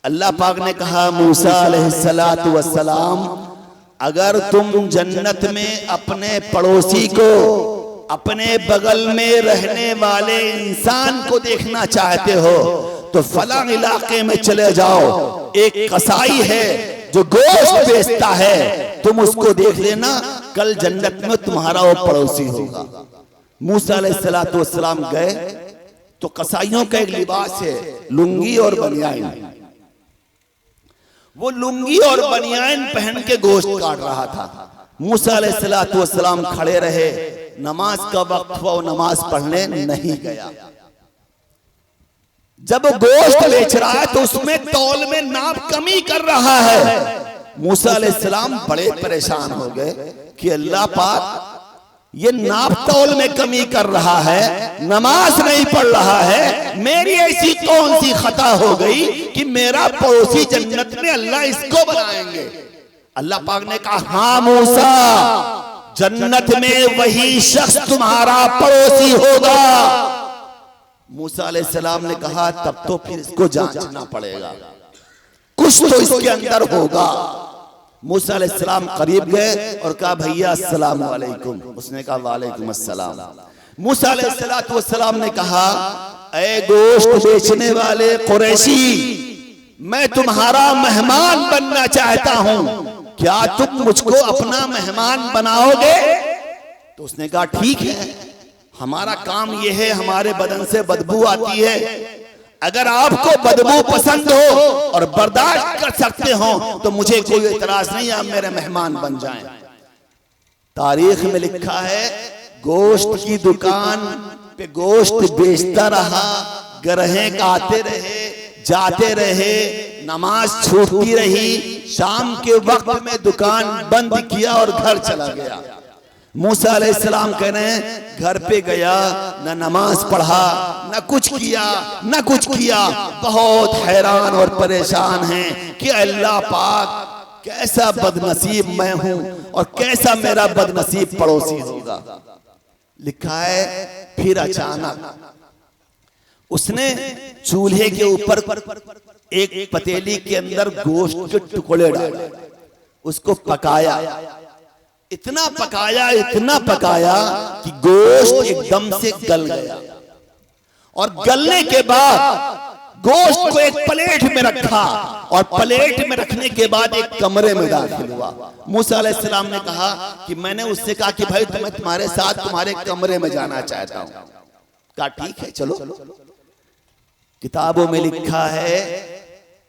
अल्लाह पाक ने कहा, मूसा अलैहिस्सलातु वस्सलाम, अगर तुम जन्नत में अपने पड़ोसी को, अपने बगल में रहने वाले इंसान को देखना चाहते हो तो फलां इलाके में चले जाओ, एक कसाई है जो गोश्त बेचता है, तुम उसको देख लेना, कल जन्नत में तुम्हारा वो पड़ोसी होगा। मूसा अलैहिस्सलातु वस्सलाम गए तो कसाईयों का एक लिबास है, लुंगी और बनियान। वो लुंगी और बनियान पहन के गोश्त काट रहा था। मूसा अलैहिस्सलातु वस्सलाम खड़े रहे, नमाज का वक्त हुआ, वो नमाज पढ़ने नहीं गया। जब गोश्त बेच रहा है तो उसमें तौल में नाप कमी कर रहा है। मूसा अलैहिस्सलाम बड़े परेशान हो गए कि अल्लाह पाक, ये नाप तौल में कमी कर रहा है, नमाज नहीं पढ़ रहा है, मेरी ऐसी कौन सी खता हो गई कि मेरा पड़ोसी जन्नत में अल्लाह इसको बनाएंगे। अल्लाह पाक ने कहा, हाँ मूसा, जन्नत में वही शख्स तुम्हारा पड़ोसी होगा। मूसा अलैहिस्सलाम ने कहा, तब तो फिर इसको जांचना पड़ेगा, कुछ तो इसके अंदर होगा। मूसा अलैहिस्सलाम करीब गए और कहा, भैया अस्सलाम वालेकुम। उसने कहा, वालेकुम अस्सलाम। मूसा अलैहिस्सलातु वस्सलाम ने कहा, ऐ गोश्त बेचने वाले कुरैशी, मैं तुम्हारा मेहमान बनना चाहता हूं, क्या तुम मुझको अपना मेहमान बनाओगे? तो उसने कहा, ठीक है, हमारा काम यह है, हमारे बदन से बदबू आती है, अगर आपको बदबू पसंद हो और बर्दाश्त कर सकते हो तो मुझे कोई इतराज नहीं, आप मेरे मेहमान बन जाएं। तारीख में लिखा है, गोश्त की दुकान पे गोश्त बेचता रहा, ग्राहक आते रहे, जाते रहे, नमाज छूटती रही, शाम के वक्त में दुकान बंद किया और घर चला गया। मूसा अलैहिस्सलाम कह रहे हैं, घर पे गया, न नमाज पढ़ा, न कुछ किया, न कुछ किया, बहुत हैरान और परेशान हैं कि अल्लाह पाक, कैसा बदनसीब मैं हूं और कैसा मेरा बदनसीब पड़ोसी होगा। लिखा है, फिर अचानक उसने चूल्हे के ऊपर एक पतीली के अंदर गोश्त के टुकड़े डाले, उसको पकाया, इतना पकाया कि गोश्त एकदम से गल गया। और गलने के बाद गोश्त को एक प्लेट में रखा और प्लेट में रखने के बाद एक कमरे में दाखिल हुआ। मूसा अलैहिस्सलाम ने कहा कि मैंने उससे कहा कि भाई मैं तुम्हारे साथ तुम्हारे कमरे में जाना चाहता हूं। कहा ठीक है चलो। किताबों में लिखा है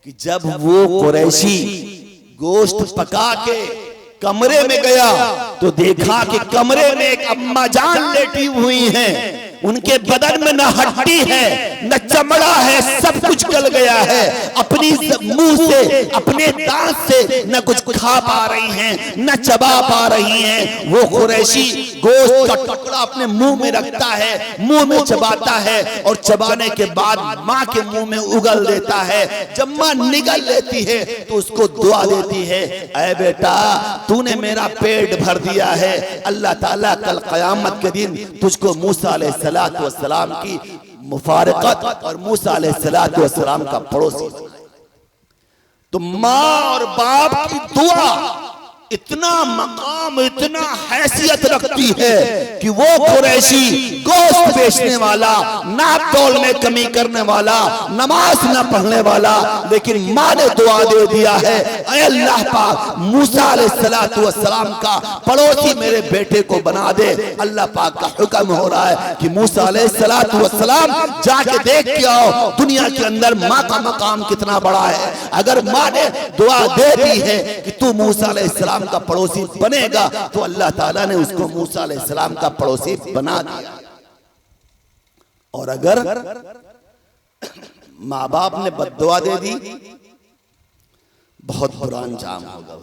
कि जब वो कुरैशी गोश्त पका के कमरे में गया तो देखा कि कमरे में एक अम्मा जान लेटी हुई हैं, उनके बदन में न हड्डी है न चमड़ा है, सब कुछ गल गया है, अपनी मुंह से अपने दांत से न कुछ खा पा रही हैं न चबा पा रही हैं। वो कुरैशी गोश्त का टुकड़ा अपने मुंह में रखता है, मुंह में चबाता है और चबाने के बाद माँ के मुंह में उगल देता है। जब माँ निगल लेती है तो उसको दुआ देती है, ऐ बेटा तूने मेरा पेट भर दिया है, अल्लाह ताला कल क़यामत के दिन तुझको मूसा अलैहिस्सलातु वस्सलाम की मुफारकत और मूसा अलैहिस्सलातु वस्सलाम का पड़ोसी। तो माँ और बाप की दुआ इतना मकाम इतना हैसियत रखती है कि वो कुरैशी गोश्त बेचने वाला, नाप तौल में कमी करने वाला, नमाज न पढ़ने वाला, लेकिन माँ ने दुआ दे दिया है, ऐ अल्लाह पाक मूसा अलैहिस्सलातु वस्सलाम का पड़ोसी मेरे बेटे को बना दे। अल्लाह पाक का हुक्म हो रहा है कि मूसा अलैहिस्सलातु वस्सलाम जाके देख के आओ दुनिया के अंदर माँ का मकाम कितना बड़ा है। अगर माँ ने दुआ दे दी है कि तू मूसा अलैहिस्सलाम अलैहिस्सलाम का पड़ोसी बनेगा, तो अल्लाह ताला ने उसको मूसा अलैहिस्सलाम का पड़ोसी बना दिया। और अगर माँ बाप ने बद्दुआ दे दी, बहुत बुरा अंजाम होगा।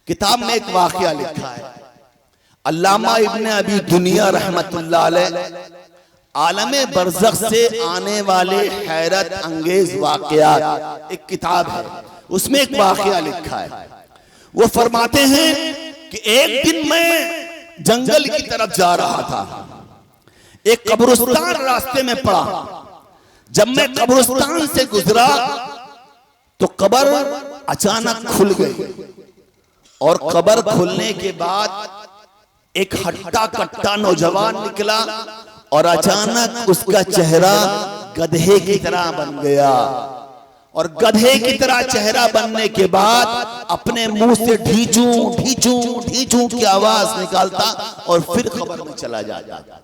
किताब में एक वाकया लिखा है, अल्लामा इब्ने अबी दुनिया रहमतुल्लाह अलैह आलमे बरज़ख से आने वाले हैरत अंगेज वाकयात एक किताब है, उसमें एक वाकया लिखा है। वो फरमाते हैं कि एक दिन मैं जंगल की तरफ जा रहा था, एक कब्रिस्तान रास्ते में पड़ा। जब मैं कब्रिस्तान से गुजरा तो कब्र अचानक खुल गई, और कब्र खुलने के बाद एक हट्टा कट्टा नौजवान निकला, और अचानक उसका चेहरा गधे की तरह बन गया। और गधे की तरह चेहरा बनने के बाद अपने मुंह से ढीचू ढीचू ढीचू की आवाज निकालता और फिर कब्र में चला जाता।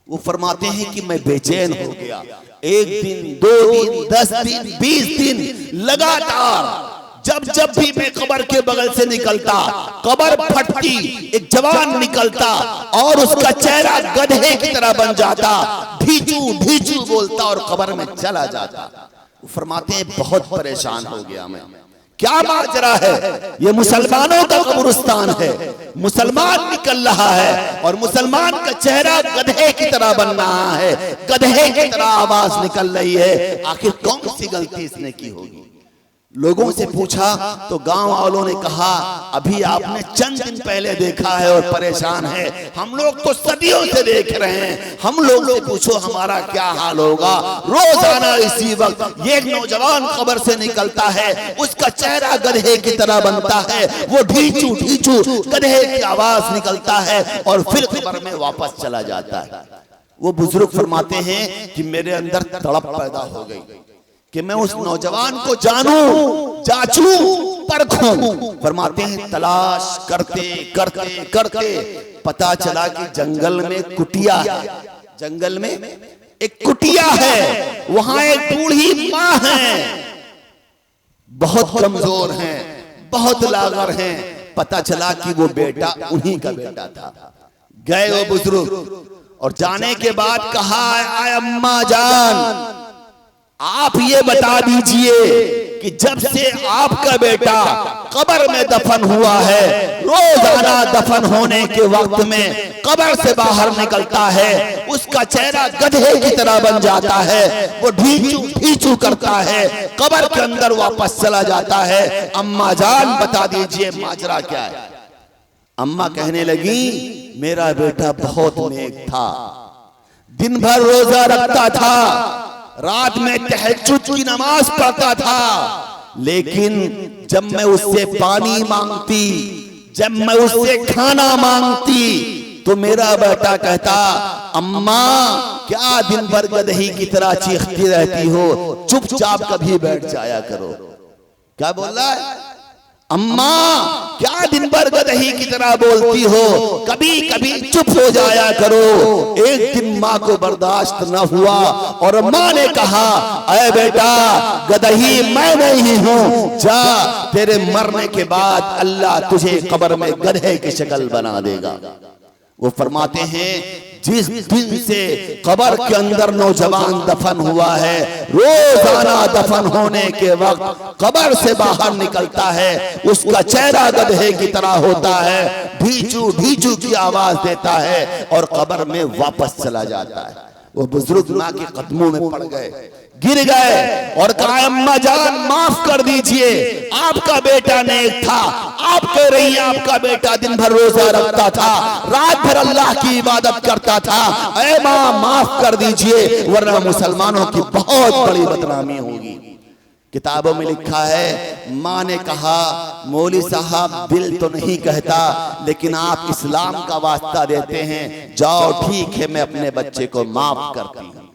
वो फरमाते हैं कि मैं बेचैन हो गया। एक दिन, 2 दिन, 10 दिन, 20 दिन लगातार जब भी मैं कब्र के बगल से निकलता, कब्र फटती, एक जवान निकलता और उसका चेहरा गधे की तरह बन जाता, ढीचू ढीचू बोलता और कब्र में चला जाता। वो फरमाते हैं बहुत परेशान हो गया मैं, क्या माजरा है? ये मुसलमानों का कब्रिस्तान है, मुसलमान निकल रहा है और मुसलमान का चेहरा गधे की तरह बन रहा है, गधे की तरह आवाज निकल रही है। आखिर कौन सी गलती इसने की होगी? लोगों से पूछा तो गांव वालों ने कहा अभी आपने चंद दिन पहले देखा है और परेशान है, हम लोग तो सदियों से देख रहे हैं, हम लोग से पूछो हमारा क्या हाल होगा। रोजाना इसी वक्त ये नौजवान कब्र से निकलता है, उसका चेहरा गधे की तरह बनता है, वो ढीचू ढीचू गधे की आवाज निकलता है और फिर कब्र में वापस चला जाता है। वो बुजुर्ग फरमाते हैं कि मेरे अंदर तड़प पैदा हो गई कि मैं उस नौजवान को जानूं, जांचूं, परखूं। फरमाते हैं तलाश करते करते करते पता चला कि जंगल में कुटिया है, जंगल में एक कुटिया है, वहां एक बूढ़ी माँ है, बहुत कमजोर हैं, बहुत लागर हैं। पता चला कि वो बेटा उन्हीं का बेटा था। गए वो बुजुर्ग और जाने के बाद कहा आय अम्मा जान, आप ये बता दीजिए कि जब से आपका बेटा कब्र में दफन हुआ है, रोजाना दफन होने के वक्त में कब्र से बाहर निकलता है, उसका चेहरा गधे की तरह बन जाता है, वो ढीचू ढीचू करता है, कब्र के अंदर वापस चला जाता है। अम्मा जान बता दीजिए माजरा क्या है? अम्मा कहने लगी मेरा बेटा बहुत नेक था, दिन भर रोजा रखता था, रात में तहज्जुद की नमाज पढ़ता था, लेकिन जब मैं उससे पानी मांगती, जब मैं उससे खाना मांगती तो मेरा बेटा कहता अम्मा क्या दिन भर गधे की तरह चीखती रहती हो, चुपचाप कभी बैठ जाया करो। क्या बोल रहा है? अम्मा क्या दिन भर गधे की तरह बोलती हो, कभी कभी चुप हो जाया करो। एक दिन माँ को बर्दाश्त न हुआ और माँ ने कहा अरे बेटा गधही मैं नहीं हूँ, जा तेरे मरने के बाद अल्लाह तुझे कब्र में गधे की शक्ल बना देगा। वो फरमाते हैं जिस दिन से कब्र के अंदर नौजवान दफन हुआ है, रोजाना दफन होने के वक्त कब्र से बाहर निकलता है, उसका चेहरा गधे की तरह होता है, ढीचू ढीचू की आवाज देता है और कब्र में वापस चला जाता है। वो बुजुर्ग माँ के कदमों में पड़ गए, गिर गए और कहा अम्मा जान माफ कर दीजिए, आपका बेटा नेक था, आप कह रही हैं आपका बेटा दिन भर रोजा रखता था, रात भर अल्लाह की इबादत करता था, ऐ माँ माफ कर दीजिए वरना मुसलमानों की बहुत बड़ी बदनामी होगी। किताबों में लिखा है माँ ने कहा मौली साहब दिल तो नहीं कहता, लेकिन आप इस्लाम का वास्ता देते हैं, जाओ ठीक है मैं अपने बच्चे को माफ करती हूँ।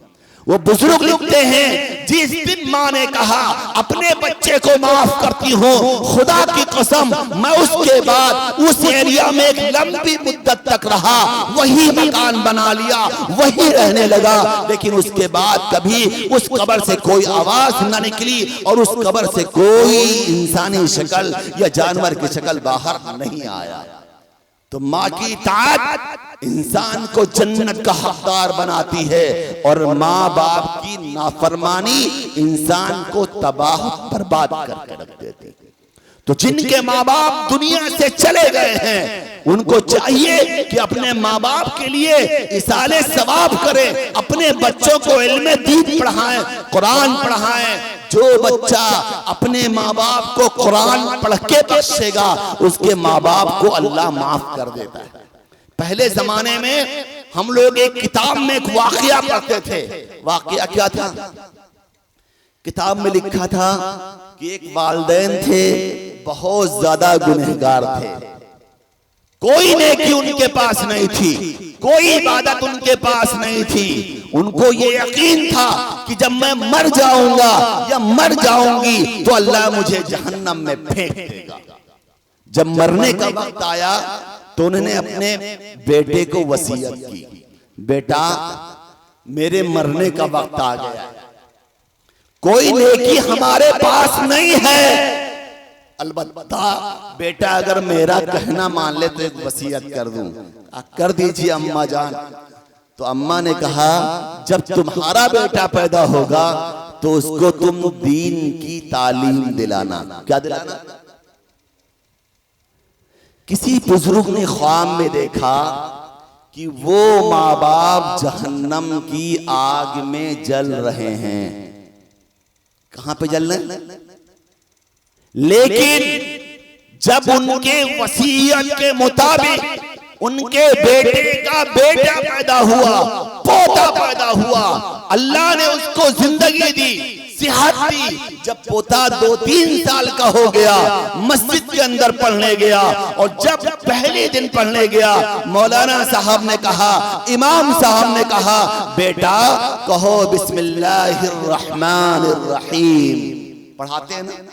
वो बुजुर्ग लिखते हैं जिस दिन माँ ने कहा अपने बच्चे को माफ करती हूँ, खुदा की कसम मैं उसके बाद उस एरिया में एक लंबी मुद्दत तक रहा, वही मकान बना लिया, वही रहने लगा। लेकिन उसके बाद कभी उस कब्र से कोई आवाज न निकली और उस कब्र से कोई इंसानी शक्ल या जानवर की शक्ल बाहर नहीं आया। तो माँ की इताअत इंसान को जन्नत का हकदार बनाती है और माँ बाप की नाफरमानी इंसान को तबाह बर्बाद करके रख देती है। तो जिनके माँ बाप दुनिया से चले गए हैं उनको चाहिए कि अपने माँ बाप के लिए इसाले सवाब करें, अपने बच्चों को इल्म दीन पढ़ाएं, कुरान पढ़ाएं। जो बच्चा अपने माँ बाप को कुरान पढ़ के बख्शेगा उसके माँ बाप को अल्लाह माफ कर देता है। पहले जमाने में हम लोग एक किताब में एक वाकया पढ़ते थे। वाकया क्या था? किताब में लिखा था कि एक वालिदैन थे, बहुत ज्यादा गुनहगार थे, कोई नेकी उनके पास नहीं थी, कोई इबादत उनके पास नहीं थी। उनको ये यकीन था कि जब मैं मर जाऊंगा या मर जाऊंगी तो अल्लाह मुझे जहन्नम में फेंक देगा। जब मरने का वक्त आया तो उन्होंने अपने बेटे को वसीयत की, बेटा मेरे मरने का वक्त आ गया, कोई नेकी हमारे पास नहीं है, अलबत्ता बेटा अगर मेरा कहना मान ले तो एक वसीयत कर दूं। कर दीजिए अम्मा जान। तो अम्मा ने कहा जब तुम्हारा बेटा पैदा होगा तो उसको तुम दीन की तालीम दिलाना। क्या दिलाना? किसी बुजुर्ग ने ख्वाब में देखा कि वो माँ बाप जहन्नम की आग में जल रहे हैं। कहां पे जल रहे हैं? लेकिन जब उनके वसीयत के मुताबिक उनके बेटे का बेटा पैदा हुआ, पोता पैदा हुआ, अल्लाह ने उसको जिंदगी दी, सेहत दी। जब पोता 2-3 साल का हो गया, मस्जिद के अंदर पढ़ने गया और जब पहले दिन पढ़ने गया मौलाना साहब ने कहा, इमाम साहब ने कहा बेटा कहो बिस्मिल्लाहिर रहमानिर रहीम। पढ़ाते हैं ना,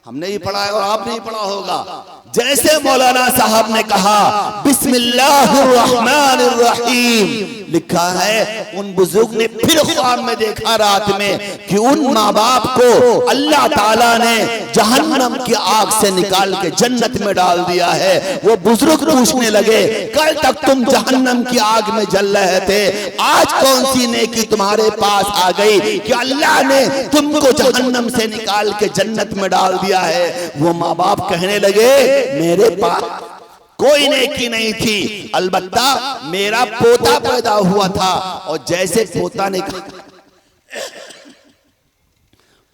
हमने ही पढ़ा है और आपने ही पढ़ा होगा। जैसे मौलाना साहब ने कहा बिस्मिल्लाहिर रहमानिर रहीम लिखा है, उन बुजुर्ग ने फिर ख्वाब में देखा रात में कि उन माँ बाप को अल्लाह ताला ने जहन्नम की आग से निकाल के जन्नत में डाल दिया है। वो बुजुर्ग पूछने लगे कल तक तुम जहन्नम की आग में जल रहे थे, आज कौन सी नेकी तुम्हारे पास आ गई कि अल्लाह ने तुमको जहन्नम से निकाल के जन्नत में डाल दिया है? वो माँ बाप कहने लगे मेरे पास कोई नेकी नहीं थी, अलबत्ता मेरा पोता पैदा हुआ था। और जैसे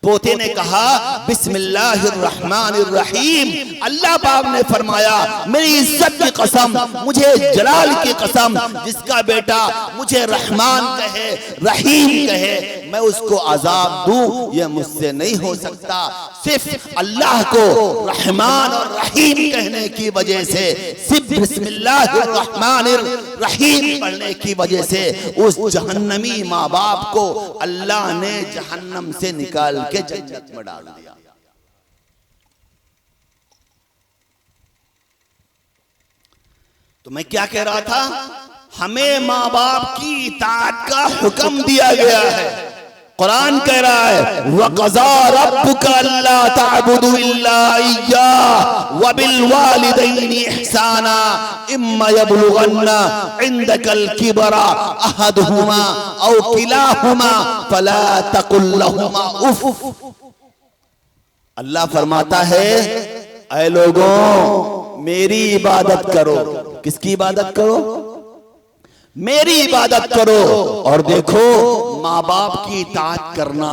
पोते ने कहा बिस्मिल्लाहिर रहमानिर रहीम, अल्लाह पाक ने फरमाया मेरी इज्जत की कसम, मुझे जलाल की कसम, जिसका बेटा मुझे रहमान कहे, रहीम कहे, मैं उसको अजाब दूं ये मुझसे नहीं हो सकता। सिर्फ अल्लाह को रहमान और रहीम कहने की वजह से, सिर्फ बिस्मिल्लाहिर रहमानिर रहीम पढ़ने की वजह से उस जहन्नमी माँ बाप को अल्लाह ने जहन्नम से निकाल के जन्नत में डाल दिया। तो मैं क्या कह रहा था, हमें माँ बाप की इताअत का हुक्म दिया गया है। कुरान कह रहा है वक़ज़ा रब्बुका अल्ला तअबुदु इल्ला इय्याहु व बिल वालिदैनि इहसाना इम्मा यबलुगन्ना इंदकल किबरा अहदुहुमा औ किलाहुमा फला तकुल लहुमा उफ। अल्लाह फरमाता है ऐ लोगों मेरी इबादत करो। किसकी इबादत करो? मेरी इबादत करो। और देखो माँ बाप की इताअत करना,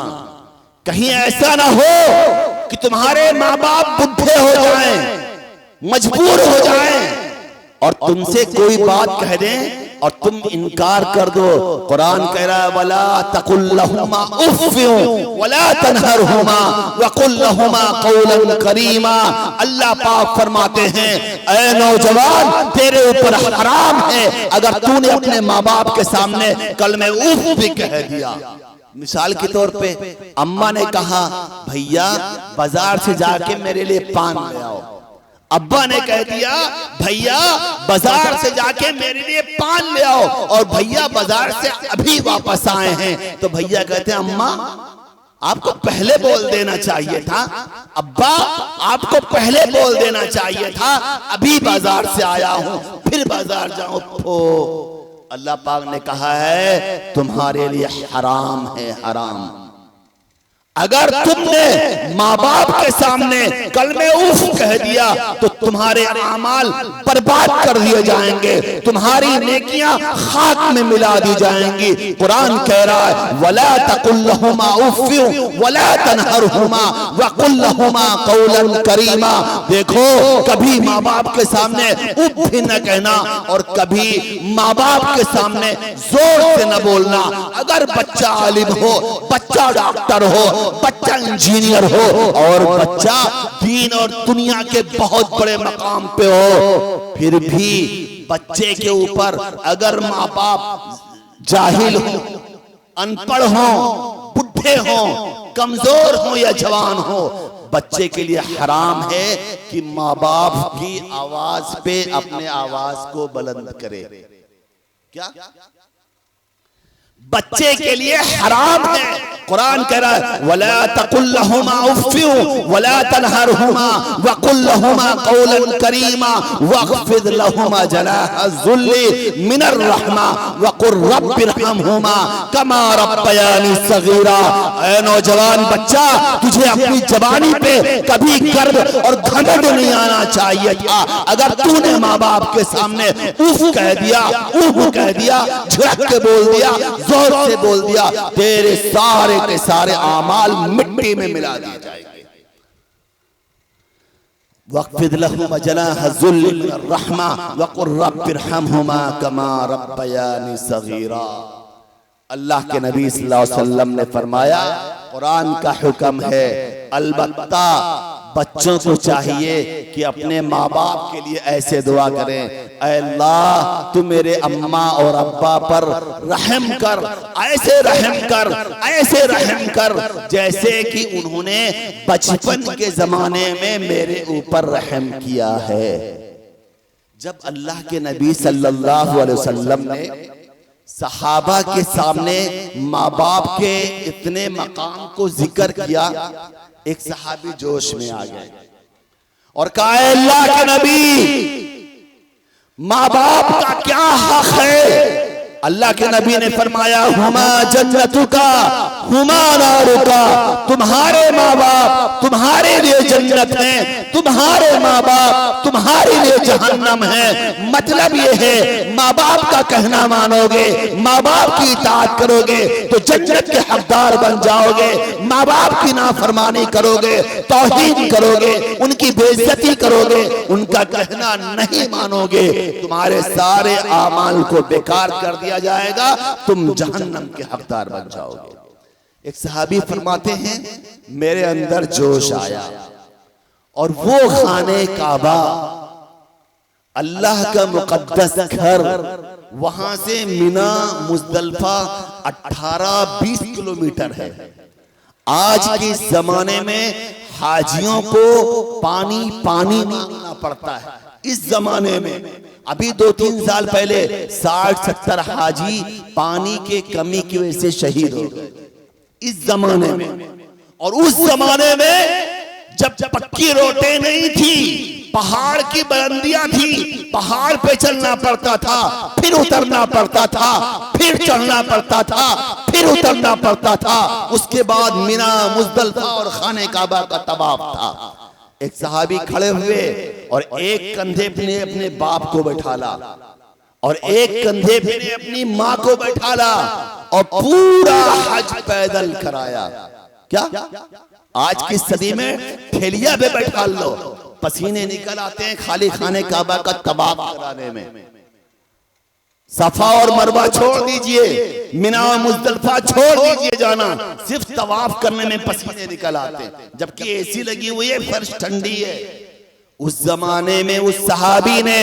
कहीं ऐसा ना हो कि तुम्हारे माँ बाप बुढ़े हो जाएं, मजबूर हो जाएं और तुमसे कोई बात कह दें और तुम इनकार कर दो। कुरान कह रहा है वला तकुल लहुमा उफ़ वला तनहरहुमा वकुल लहुमा कौलन करीमा। अल्लाह पाक फरमाते हैं ऐ नौजवान तेरे ऊपर हराम है अगर तूने अपने माँ बाप के सामने कलमे उफ़ भी कह दिया। मिसाल के तौर पे अम्मा ने कहा भैया बाजार से जाके मेरे लिए पान ले आओ, अब्बा ने कह दिया भैया बाजार से जाके मेरे लिए पान ले आओ, और भैया बाजार से अभी वापस आए हैं, तो भैया कहते हैं अम्मा आपको पहले बोल देना चाहिए था, अब्बा आपको पहले बोल देना चाहिए था, अभी बाजार से आया हूं फिर बाजार जाऊं। तो अल्लाह पाक ने कहा है तुम्हारे लिए हराम है, हराम। अगर तुमने माँ बाप के सामने कलमे उफ कह दिया तो तुम्हारे अमाल बर्बाद कर दिए जाएंगे, तुम्हारी नेकियां खाक में मिला दी जाएंगी। कुरान कह रहा है वला तकुल लहुमा उफ़्फ़िन वला तनहरहुमा वकुल लहुमा कौलन करीमा। देखो कभी माँ बाप के सामने उफ भी न कहना और कभी माँ बाप के सामने जोर से न बोलना। अगर बच्चा आलिम हो, बच्चा डॉक्टर हो, बच्चा इंजीनियर हो और बच्चा दीन और दुनिया के बहुत बड़े मकाम पे हो, फिर भी बच्चे के ऊपर अगर माँ बाप जाहिल हो, अनपढ़ हो, बुढ़े हो, कमजोर हो या जवान हो, बच्चे के लिए हराम है कि माँ बाप की आवाज पे अपने आवाज को बुलंद करे। क्या बच्चे के लिए हराम है। कुरान कह रहा है वला तकुल लहुमा उफ़्फ़िन वला तनहरहुमा वकुल लहुमा कौलन करीमा वख़्फ़िद लहुमा जनाह ज़ुल्ली मिनर रहमा वक़ुर रब्बिरहमहुमा कमा रब्बयानी सगीरा। ऐ नौजवान बच्चा, तुझे अपनी जवानी पे कभी गर्व और घमंड नहीं आना चाहिए था। अगर तूने माँ बाप के सामने उफ़ कह दिया, उफ़ कह दिया, झड़क के बोल दिया, जोर से बोल दिया, तेरे सारे के सारे आमाल मिट्टी में मिला दिए जाएंगे। वक़्फ़िद लहुमा जनाह ज़ुल्ली मिनर रहमा वक़ुर रब्बिरहमहुमा कमा रब्बयानी सगीरा। अल्लाह के नबी सल्लल्लाहु अलैहि वसल्लम ने फरमाया, कुरान का हुक्म है, अलबत्ता बच्चों को चाहिए कि अपने माँ बाप के लिए ऐसे दुआ करें, ऐ अल्लाह तू मेरे अम्मा और अब्बा पर रहम कर, ऐसे रहम कर, ऐसे रहम कर जैसे कि उन्होंने बचपन के जमाने में मेरे ऊपर रहम किया है। जब अल्लाह के नबी सल्लल्लाहु अलैहि वसल्लम ने सहाबा के सामने माँ बाप के इतने मकाम को जिक्र किया, एक सहाबी जोश में आ गए और कहा अल्लाह के नबी माँ बाप का क्या हक है? अल्लाह के नबी ने फरमाया हुमा जन्नतुका हुमा नारुका, तुम्हारे माँ बाप तुम्हारे लिए जन्नत है, तुम्हारे माँ बाप तुम्हारे लिए जहन्नम है। मतलब ये है माँ बाप का कहना मानोगे, माँ बाप की इताअत करोगे तो जन्नत के हकदार बन जाओगे। माँ बाप की नाफरमानी करोगे, तौहीन करोगे, उनकी बेइज्जती करोगे, उनका कहना नहीं मानोगे, तुम्हारे सारे आमाल को बेकार कर दिया जाएगा, तुम जहन्नम के हकदार बन जाओगे। एक सहाबी फरमाते हैं मेरे अंदर जोश आया और वो खाने काबा, अल्लाह का मुकद्दस घर, वहां से मिना मुज़दलिफा 18-20 किलोमीटर है। आज के जमाने में हाजियों को पानी पानी मांगना पड़ता है। इस जमाने में अभी 2-3 साल पहले 60-70 हाजी पानी के कमी की वजह से शहीद हो गए इस जमाने में। और उस जमाने में जब पक्की रोडें नहीं थी, पहाड़ की बुलंदियां थी, पहाड़ पे चलना पड़ता था, फिर उतरना पड़ता था, फिर चढ़ना पड़ता था, फिर उतरना पड़ता था। उसके बाद मिना मुज़दलिफा और खाने काबा का तवाफ था। एक सहाबी खड़े हुए और एक कंधे पे अपने बाप को बैठाला और एक कंधे पे अपनी माँ को बैठाला और पूरा हज पैदल कराया। क्या आज की सदी में ठेलिया पे बैठा लो, पसीने निकल आते हैं खाली खाने काबा का तवाफ कराने में। सफा और मरवा छोड़ दीजिए, मिना और मुज़दलिफा छोड़ दीजिए जाना, सिर्फ तवाफ करने में पसीने निकल आते हैं, जबकि एसी लगी हुई है, फर्श ठंडी है उस जमाने में उस सहाबी ने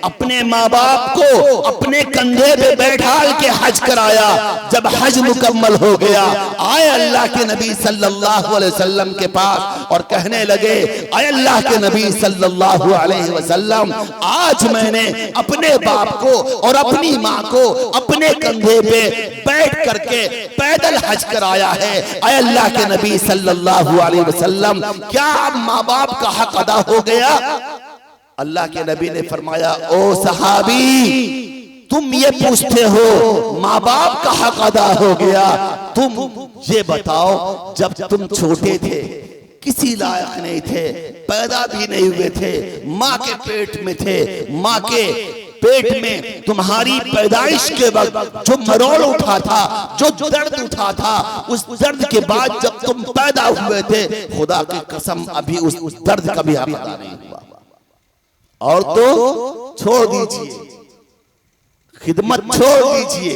अपने माँ बाप को अपने कंधे पे बैठाल के हज कराया। जब हज मुकम्मल हो गया, आए अल्लाह के नबी सल्लल्लाहु अलैहि वसल्लम के पास और कहने लगे, आए अल्लाह के नबी सल्लल्लाहु अलैहि वसल्लम, आज मैंने अपने बाप को और अपनी माँ को अपने कंधे पे बैठ करके पैदल हज कराया है। आए अल्लाह के नबी सल्लल्लाहु अलैहि वसल्लम, क्या अब माँ बाप का हक अदा हो गया? अल्लाह के नबी ने फरमाया, ओ सहाबी, तुम ये पूछते हो माँ बाप का हक अदा हो गया, तुम ये बताओ जब तुम छोटे थे, किसी लायक नहीं थे, पैदा भी नहीं हुए थे, माँ के पेट में थे, माँ के पेट में तुम्हारी पैदाइश के वक्त जो मरोड़ उठा था, जो दर्द उठा था, उस दर्द के बाद जब तुम पैदा हुए थे, खुदा की कसम अभी उस दर्द का भी हक अदा नहीं हुआ। और तो छोड़ दीजिए, खिदमत छोड़ दीजिए,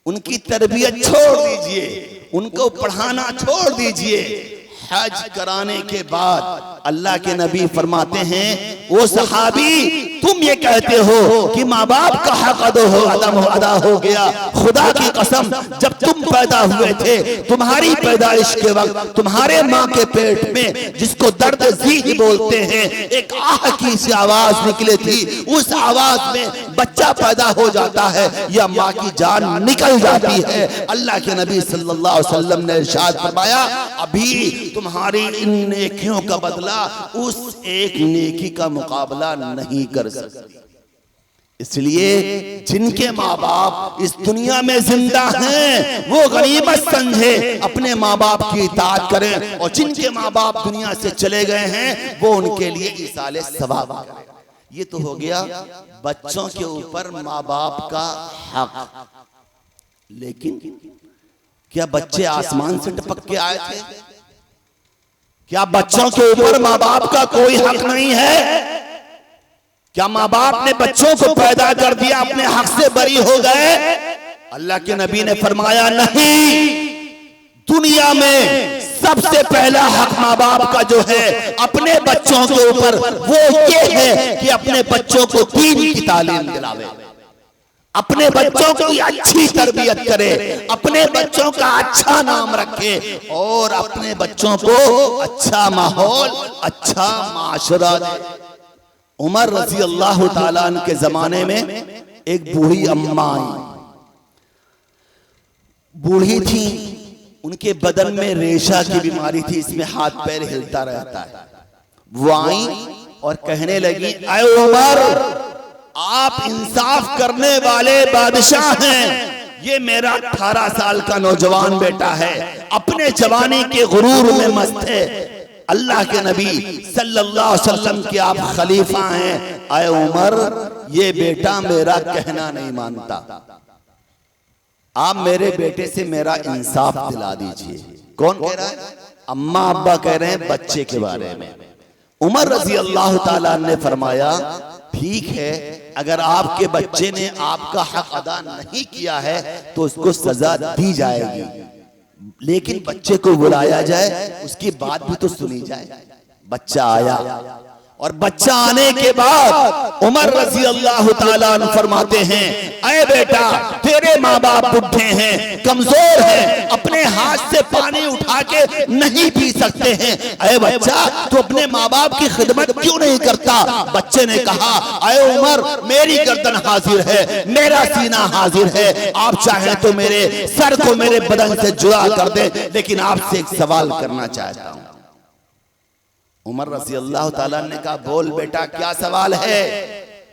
उनकी तरबियत छोड़ दीजिए, उनको पढ़ाना छोड़ दीजिए। हज कराने के बाद अल्लाह के नबी फरमाते हैं, ओ सहाबी, तुम ये कहते हो कि माँ बाप का हक अदा हो गया। खुदा की कसम, जब तुम पैदा हुए थे, तुम्हारी पैदाइश के वक्त तुम्हारे माँ के पेट में, जिसको दर्द ज़ी बोलते हैं, एक आह की सी आवाज निकली थी, उस आवाज में बच्चा पैदा हो जाता है या माँ की जान निकल जाती है। अल्लाह के नबी सल्लल्लाहु अलैहि वसल्लम ने इरशाद फरमाया, अभी तुम्हारी इन नेकियों का बदला उस एक नेकी का मुकाबला नहीं कर सकती। इसलिए जिनके माँ बाप इस दुनिया में जिंदा हैं, वो गनीमत समझे, अपने माँ बाप की इताअत करें, और जिनके माँ बाप दुनिया से चले गए हैं, वो उनके लिए इसाले सवाब करें। ये तो हो गया बच्चों के ऊपर माँ बाप का हक। लेकिन क्या बच्चे आसमान से टपक के आए थे? क्या बच्चों के ऊपर माँ बाप का कोई हक नहीं है? क्या माँ बाप ने बच्चों को पैदा कर दिया, अपने हक से बरी हो गए? अल्लाह के नबी ने फरमाया, नहीं, दुनिया में सबसे पहला हक माँ बाप का जो है अपने बच्चों के ऊपर, वो ये है कि अपने बच्चों को दीन की तालीम दिलावे, अपने बच्चों की अच्छी तरबियत करे, अपने बच्चों का अच्छा नाम रखे, और अपने बच्चों को अच्छा माहौल, अच्छा माशरा दे। उमर रजी अल्लाह ताला अन्हु के जमाने में एक बूढ़ी अम्मा आई। बूढ़ी थी, उनके बदन में रेशा की बीमारी थी, इसमें हाथ पैर हिलता रहता है। वो आई और कहने लगी, आए उमर, आप इंसाफ करने वाले बादशाह हैं। ये मेरा 18 साल का नौजवान बेटा है, अपने जवानी के गुरूर में मस्त है। अल्लाह के नबी सल्लल्लाहु अलैहि वसल्लम के आप खलीफा हैं। आए उमर, ये बेटा मेरा कहना नहीं मानता, आप मेरे बेटे से मेरा इंसाफ दिला दीजिए। कौन कह रहा है? अम्मा अब्बा कह रहे हैं बच्चे के बारे में। उमर रजी अल्लाह ताला ने फरमाया, ठीक है, अगर आपके बच्चे ने आपका हक अदा नहीं किया है तो उसको सजा दी जाएगी, लेकिन बच्चे को बुलाया जाए, उसकी बात भी तो सुनी जाए। बच्चा आया, और बच्चा आने के बाद उमर रजी अल्लाह ताला अन्हु फरमाते हैं, अरे बेटा, तेरे माँ बाप बुढ़े हैं, कमजोर हैं, अपने हाथ से पानी उठा के नहीं पी सकते हैं। अरे बच्चा, तू अपने माँ बाप की खिदमत क्यों नहीं करता? बच्चे ने कहा, अरे उमर, मेरी गर्दन हाजिर है, मेरा सीना हाजिर है, आप चाहें तो मेरे सर को मेरे बदन से जुड़ा कर दे, लेकिन आपसे एक सवाल करना चाहता हूँ। उमर रज़ी अल्लाह ताला ने कहा, बोल बेटा, क्या सवाल है?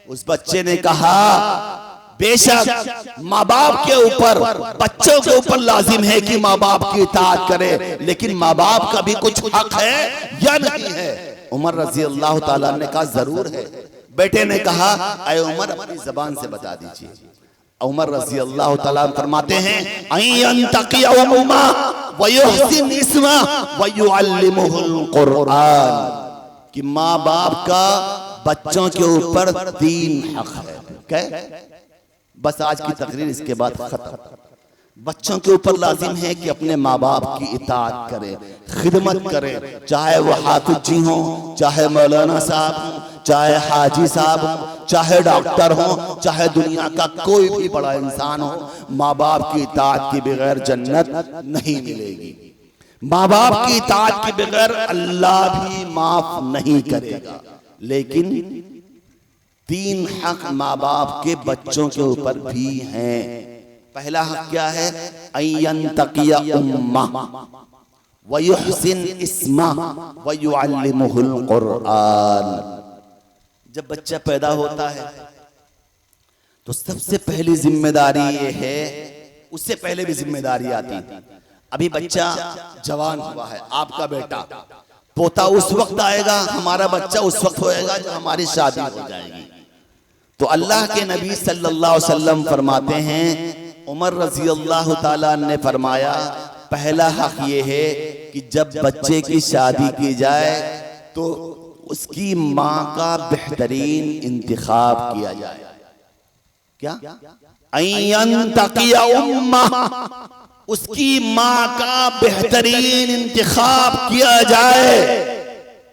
उस बच्चे ने कहा, बेशक माँ बाप के ऊपर, बच्चों के ऊपर लाजिम है कि माँ बाप की इताअत करे, लेकिन माँ बाप का भी कुछ हक है या नहीं है? उमर रज़ी अल्लाह ताला ने कहा, जरूर है। बेटे ने कहा, अय उमर, अपनी जबान से बता दीजिए। उमर रज़ी अल्लाह ताला फरमाते हैं, कि माँ बाप का बच्चों के ऊपर 3 हक है। बस आज की तकरीर इसके बाद खत्म। बच्चों के ऊपर लाजिम है कि अपने माँ बाप की इताअत करें, खिदमत करें, चाहे वो हाफिज जी हों, चाहे मौलाना साहब हों, चाहे हाजी साहब हों, चाहे डॉक्टर हों, चाहे दुनिया का कोई भी बड़ा इंसान हो। माँ बाप की इताअत के बगैर जन्नत नहीं मिलेगी। माँ बाप की इताअत के बगैर अल्लाह भी माफ नहीं करेगा। लेकिन 3 हक माँ बाप के बच्चों के ऊपर भी हैं। पहला हक क्या है? अय्यंतकिया उम्मा व युहसिन इस्मा व युअल्लिमुहुल कुरआन। जब बच्चा पैदा होता है तो सबसे पहली जिम्मेदारी ये है, उससे पहले भी जिम्मेदारी आती थी। अभी बच्चा जवान हुआ है, आपका बेटा पोता उस वक्त आएगा, हमारा बच्चा उस वक्त होएगा जब हमारी शादी हो जाएगी। तो अल्लाह के नबी सल्लल्लाहु अलैहि वसल्लम फरमाते हैं, उमर रजी अल्लाह ताला ने फरमाया, पहला हक ये है कि जब बच्चे की शादी की जाए तो उसकी माँ का बेहतरीन इंतखाब किया जाए। क्या? अय्यंतकिया उम्मा, उसकी माँ का बेहतरीन इंतखाब किया जाए।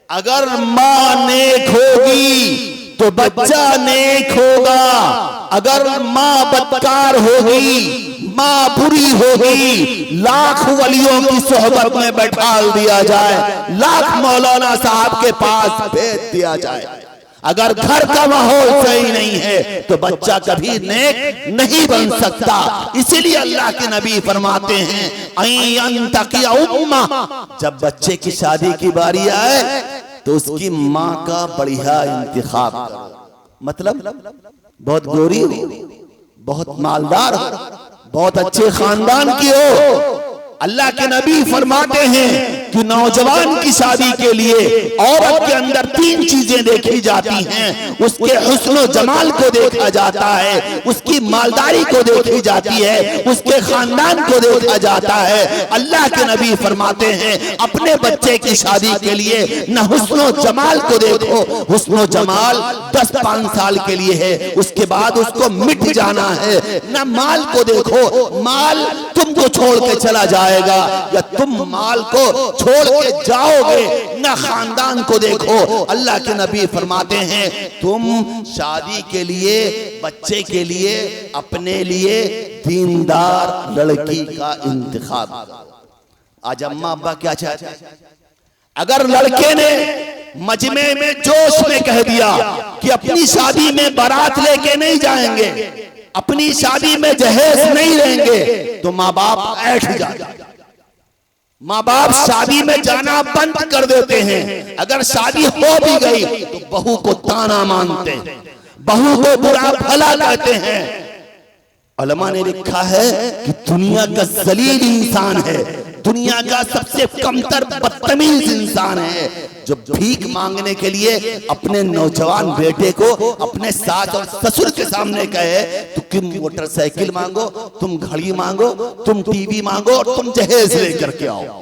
अगर माँ नेक होगी तो बच्चा नेक होगा। अगर माँ बदकार होगी, माँ बुरी होगी, लाख वलियों की सोहबत में बैठा दिया जाए, लाख मौलाना साहब के पास भेज दिया जाए, अगर घर का माहौल सही नहीं है तो बच्चा कभी नेक नहीं बन सकता। इसीलिए अल्लाह के नबी फरमाते हैं, अय्यंतकिया उम्मा, जब बच्चे की शादी की बारी आए तो उसकी माँ का बढ़िया इंतखाब करो। मतलब बहुत गोरी हो, बहुत मालदार हो, बहुत अच्छे खानदान की हो। अल्लाह के नबी फरमाते हैं कि नौजवान की शादी के लिए औरत के अंदर 3 चीजें देखी जाती हैं। उसके हुस्न जमाल को देखा जाता है, उसकी मालदारी को देखी जाती है, उसके खानदान को देखा जाता है। अल्लाह के नबी फरमाते हैं, अपने बच्चे की शादी के लिए न हुस्न जमाल को देखो, हुस्न जमाल 10-5 साल के लिए है, उसके बाद उसको मिट जाना है। न माल को देखो, माल तुमको छोड़ के चला जाएगा या तुम माल को छोड़ के जाओगे। न खानदान को देखो। अल्लाह के नबी फरमाते हैं, तुम शादी के लिए, बच्चे के लिए, अपने लिए दीनदार लड़की का इंतखाब करो। आज अम्मा अब्बा क्या चाहते हैं? अगर लड़के ने मजमे में जोश में कह दिया कि अपनी शादी में बारात लेके नहीं जाएंगे, अपनी शादी में जहेज नहीं लेंगे, तो माँ बाप ऐठ जाते, माँ बाप शादी में जाना बंद कर देते हैं। अगर शादी हो भी गई तो बहू को ताना मानते हैं, बहू को बुरा भला कहते हैं। उलमा ने लिखा है कि दुनिया का जलील इंसान है, दुनिया का सबसे कमतर बदतमीज इंसान है जो भीख मांगने के लिए अपने नौजवान बेटे को अपने सास और ससुर के सामने कहे, तुम मोटरसाइकिल मांगो, तुम घड़ी मांगो, तुम टीवी मांगो और तुम जहेज लेकर के आओ।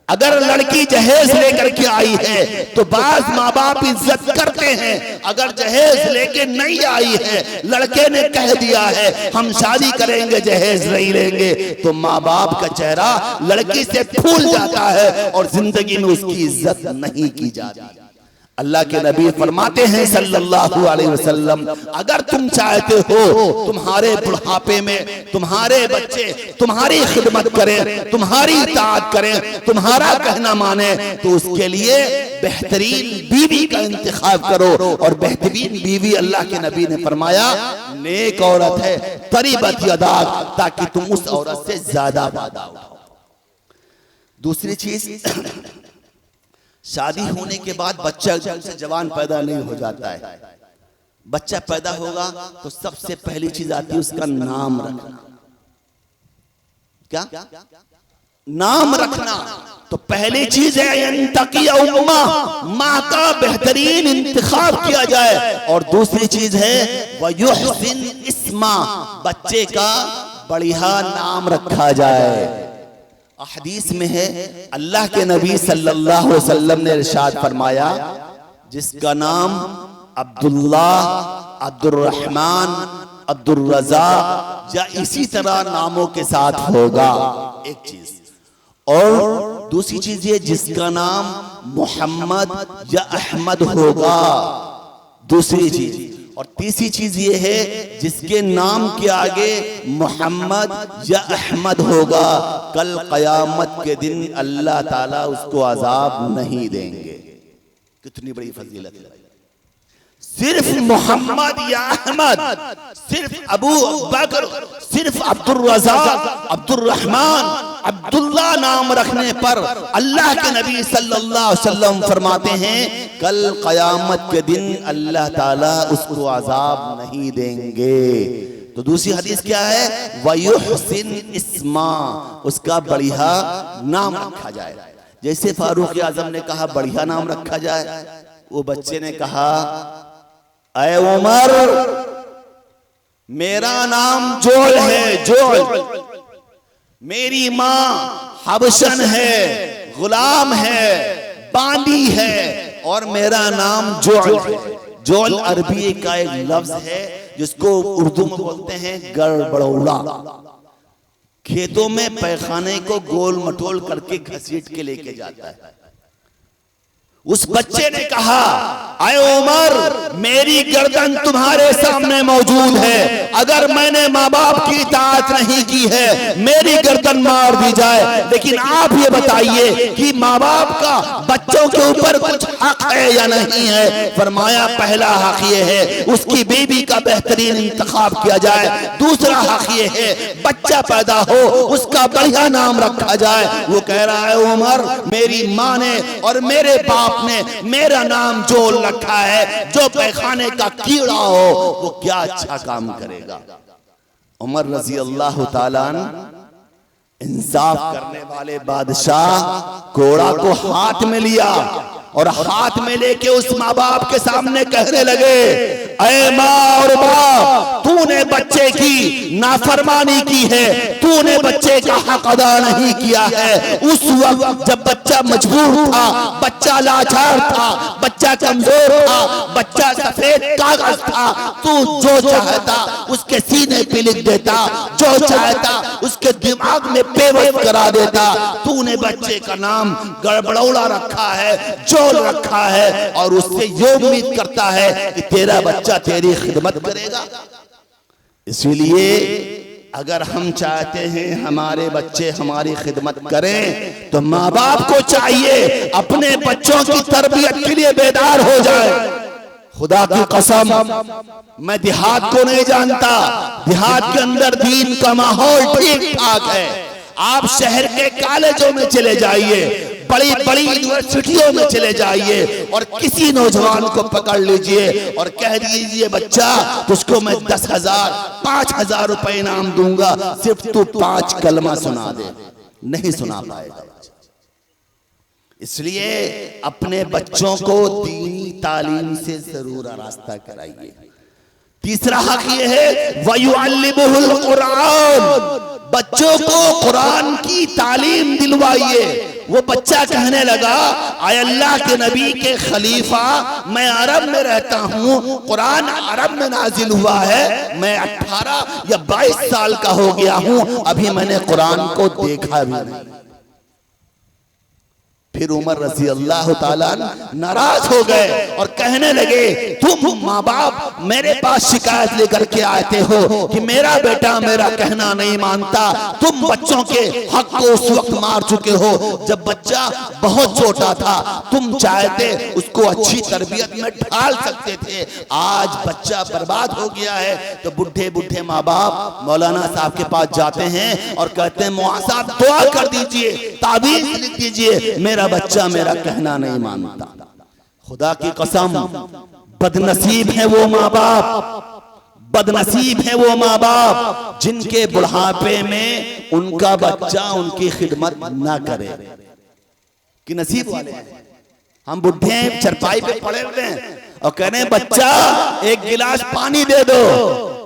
अगर लड़की जहेज लेकर के आई है तो बाज माँ बाप इज्जत करते हैं। अगर जहेज लेके नहीं आई है, लड़के ने कह दिया है हम शादी करेंगे जहेज नहीं लेंगे, तो माँ बाप का चेहरा लड़की से फूल जाता है और जिंदगी में उसकी इज्जत नहीं की जाती। अल्लाह के नबी फरमाते हैं सल्लल्लाहु अलैहि वसल्लम, अगर तुम चाहते हो तुम्हारे बुढ़ापे में तुम्हारे बच्चे तुम्हारी खिदमत करें, तुम्हारी इताअत करें, तुम्हारा कहना माने, तो उसके लिए बेहतरीन बीवी का इंतखाब करो। और बेहतरीन बीवी अल्लाह के नबी ने फरमाया नेक औरत है, तरीबत यदा, ताकि तुम उस औरत से ज्यादा फायदा उठाओ। दूसरी चीज, शादी होने के बाद बच्चा एकदम से जवान पैदा नहीं हो जाता है। बच्चा पैदा होगा तो सबसे पहली चीज आती है उसका नाम रखना। क्या? नाम रखना। तो पहली चीज है यंतकिया उम्मा, माँ का बेहतरीन इंतखाब किया जाए। और दूसरी चीज है वयुहसिन इस्मा, बच्चे का बढ़िया नाम रखा जाए। हदीस में है अल्लाह के नबी सल्लल्लाहु अलैहि वसल्लम ने इरशाद फरमाया, जिसका नाम अब्दुल्लाह, अब्दुर्रहमान, अब्दुल रज़ाक या इसी तरह नामों के साथ होगा, एक चीज। और दूसरी चीज ये जिसका नाम मोहम्मद या अहमद होगा, दूसरी चीज। और तीसरी चीज ये है जिसके नाम के आगे मोहम्मद या अहमद होगा, कल क़यामत के दिन अल्लाह ताला उसको अजाब नहीं देंगे। कितनी बड़ी फजीलत है। सिर्फ मोहम्मद या अहमद, सिर्फ अबू बकर, सिर्फ अब्दुल रज़ाक, अब्दुल रहमान, अब्दुल्ला नाम रखने पर अल्लाह के नबी सल्लल्लाहु अलैहि वसल्लम फरमाते हैं कल क़यामत के दिन अल्लाह ताला उसको अजाब नहीं देंगे। तो दूसरी हदीस क्या है? वयुहसिन इस्मा, उसका बढ़िया नाम रखा जाए। जैसे फारूक आजम ने कहा बढ़िया नाम रखा जाए, वो बच्चे ने कहा ऐ उमर मेरा नाम जोल है, जोल, मेरी माँ हबशन है, गुलाम है, बांदी है, और मेरा नाम जोल है। जोल अरबी का एक लफ्ज है जिसको उर्दू में बोलते हैं गड़बड़ौला। खेतों में पैखाने को गोल मटोल करके घसीट के लेके जाता है। उस बच्चे ने कहा आए उमर मेरी गर्दन तुम्हारे सामने मौजूद है, अगर मैंने माँ बाप की इताअत नहीं की है मेरी गर्दन मार दी जाए, लेकिन आप ये बताइए कि माँ बाप का बच्चों के ऊपर कुछ हक है या नहीं है? फरमाया पहला हक ये है उसकी बीवी का बेहतरीन इंतखाब किया जाए, दूसरा हक ये है बच्चा पैदा हो उसका बढ़िया नाम रखा जाए। वो कह रहा है उमर मेरी माँ ने और मेरे बाप ने मेरा नाम जोल रखा है, जो पैखाने का कीड़ा हो वो क्या अच्छा काम करेगा। उमर रजी अल्लाह ताला इंसाफ करने वाले बादशाह घोड़ा को हाथ में लिया और हाथ में लेके उस माँ बाप के सामने कहने लगे ऐ माँ और बाप तूने बच्चे की नाफरमानी की है, तूने बच्चे का हक अदा नहीं किया है। उस वक्त जब बच्चा मजबूर था, बच्चा लाचार था, बच्चा कमजोर था, बच्चा सफेद कागज था, तू जो चाहता उसके सीने पे लिख देता, जो चाहता उसके दिमाग में बेवस करा देता। तूने बच्चे का नाम गड़बड़ौला रखा है, जोल रखा है, और उससे ये उम्मीद करता है कि तेरा बच्चा तेरी खिदमत करेगा। इसीलिए अगर हम चाहते हैं हमारे बच्चे हमारी खिदमत करें तो माँ बाप को चाहिए अपने बच्चों की तरबियत के लिए बेदार हो जाए। खुदा की कसम मैं देहात को नहीं जानता, देहात के अंदर दीन का माहौल ठीक ठाक है। आप शहर के कॉलेजों में चले जाइए, बड़ी बड़ी यूनिवर्सिटियों में चले जाइए और किसी नौजवान को पकड़ लीजिए और कह दीजिए बच्चा तुझको मैं 10,000 5,000 रुपए इनाम दूंगा, सिर्फ तू 5 कलमा सुना दे, नहीं सुना पाएगा। इसलिए अपने बच्चों को दीनी तालीम से जरूर रास्ता कराइए। तीसरा हक ये है वयुअल्लिमुहुल कुरान, बच्चों को कुरान की तालीम दिलवाइए। वो बच्चा कहने लगा आय अल्लाह के नबी के खलीफा मैं अरब में रहता हूँ, कुरान अरब में नाजिल हुआ है, मैं 18 या 22 साल का हो गया हूँ, अभी मैंने कुरान को देखा भी नहीं। फिर उमर रजी अल्लाह ताला नाराज हो गए और कहने लगे तुम माँ बाप मेरे पास शिकायत लेकर के आते हो कि मेरा बेटा मेरा कहना नहीं मानता, तुम बच्चों के हक को उस वक्त मार चुके हो जब बच्चा बहुत छोटा था, तुम चाहते उसको अच्छी तरबियत में ढाल सकते थे, आज बच्चा बर्बाद हो गया है। तो बुढ़े बुढ़े माँ बाप मौलाना साहब के पास जाते हैं और कहते हैं मौलाना साहब दुआ कर दीजिए, ताबीज लिख दीजिए, मेरा बच्चा मेरा कहना नहीं मानता। खुदा की कसम बदनसीब है वो माँ बाप, बदनसीब है वो माँ बाप जिनके बुढ़ापे में उनका बच्चा उनकी खिदमत ना करे। कि नसीब वाले हम बुढ़े हैं चरपाई पे पड़े हुए हैं और कह रहे हैं बच्चा एक गिलास पानी दे दो,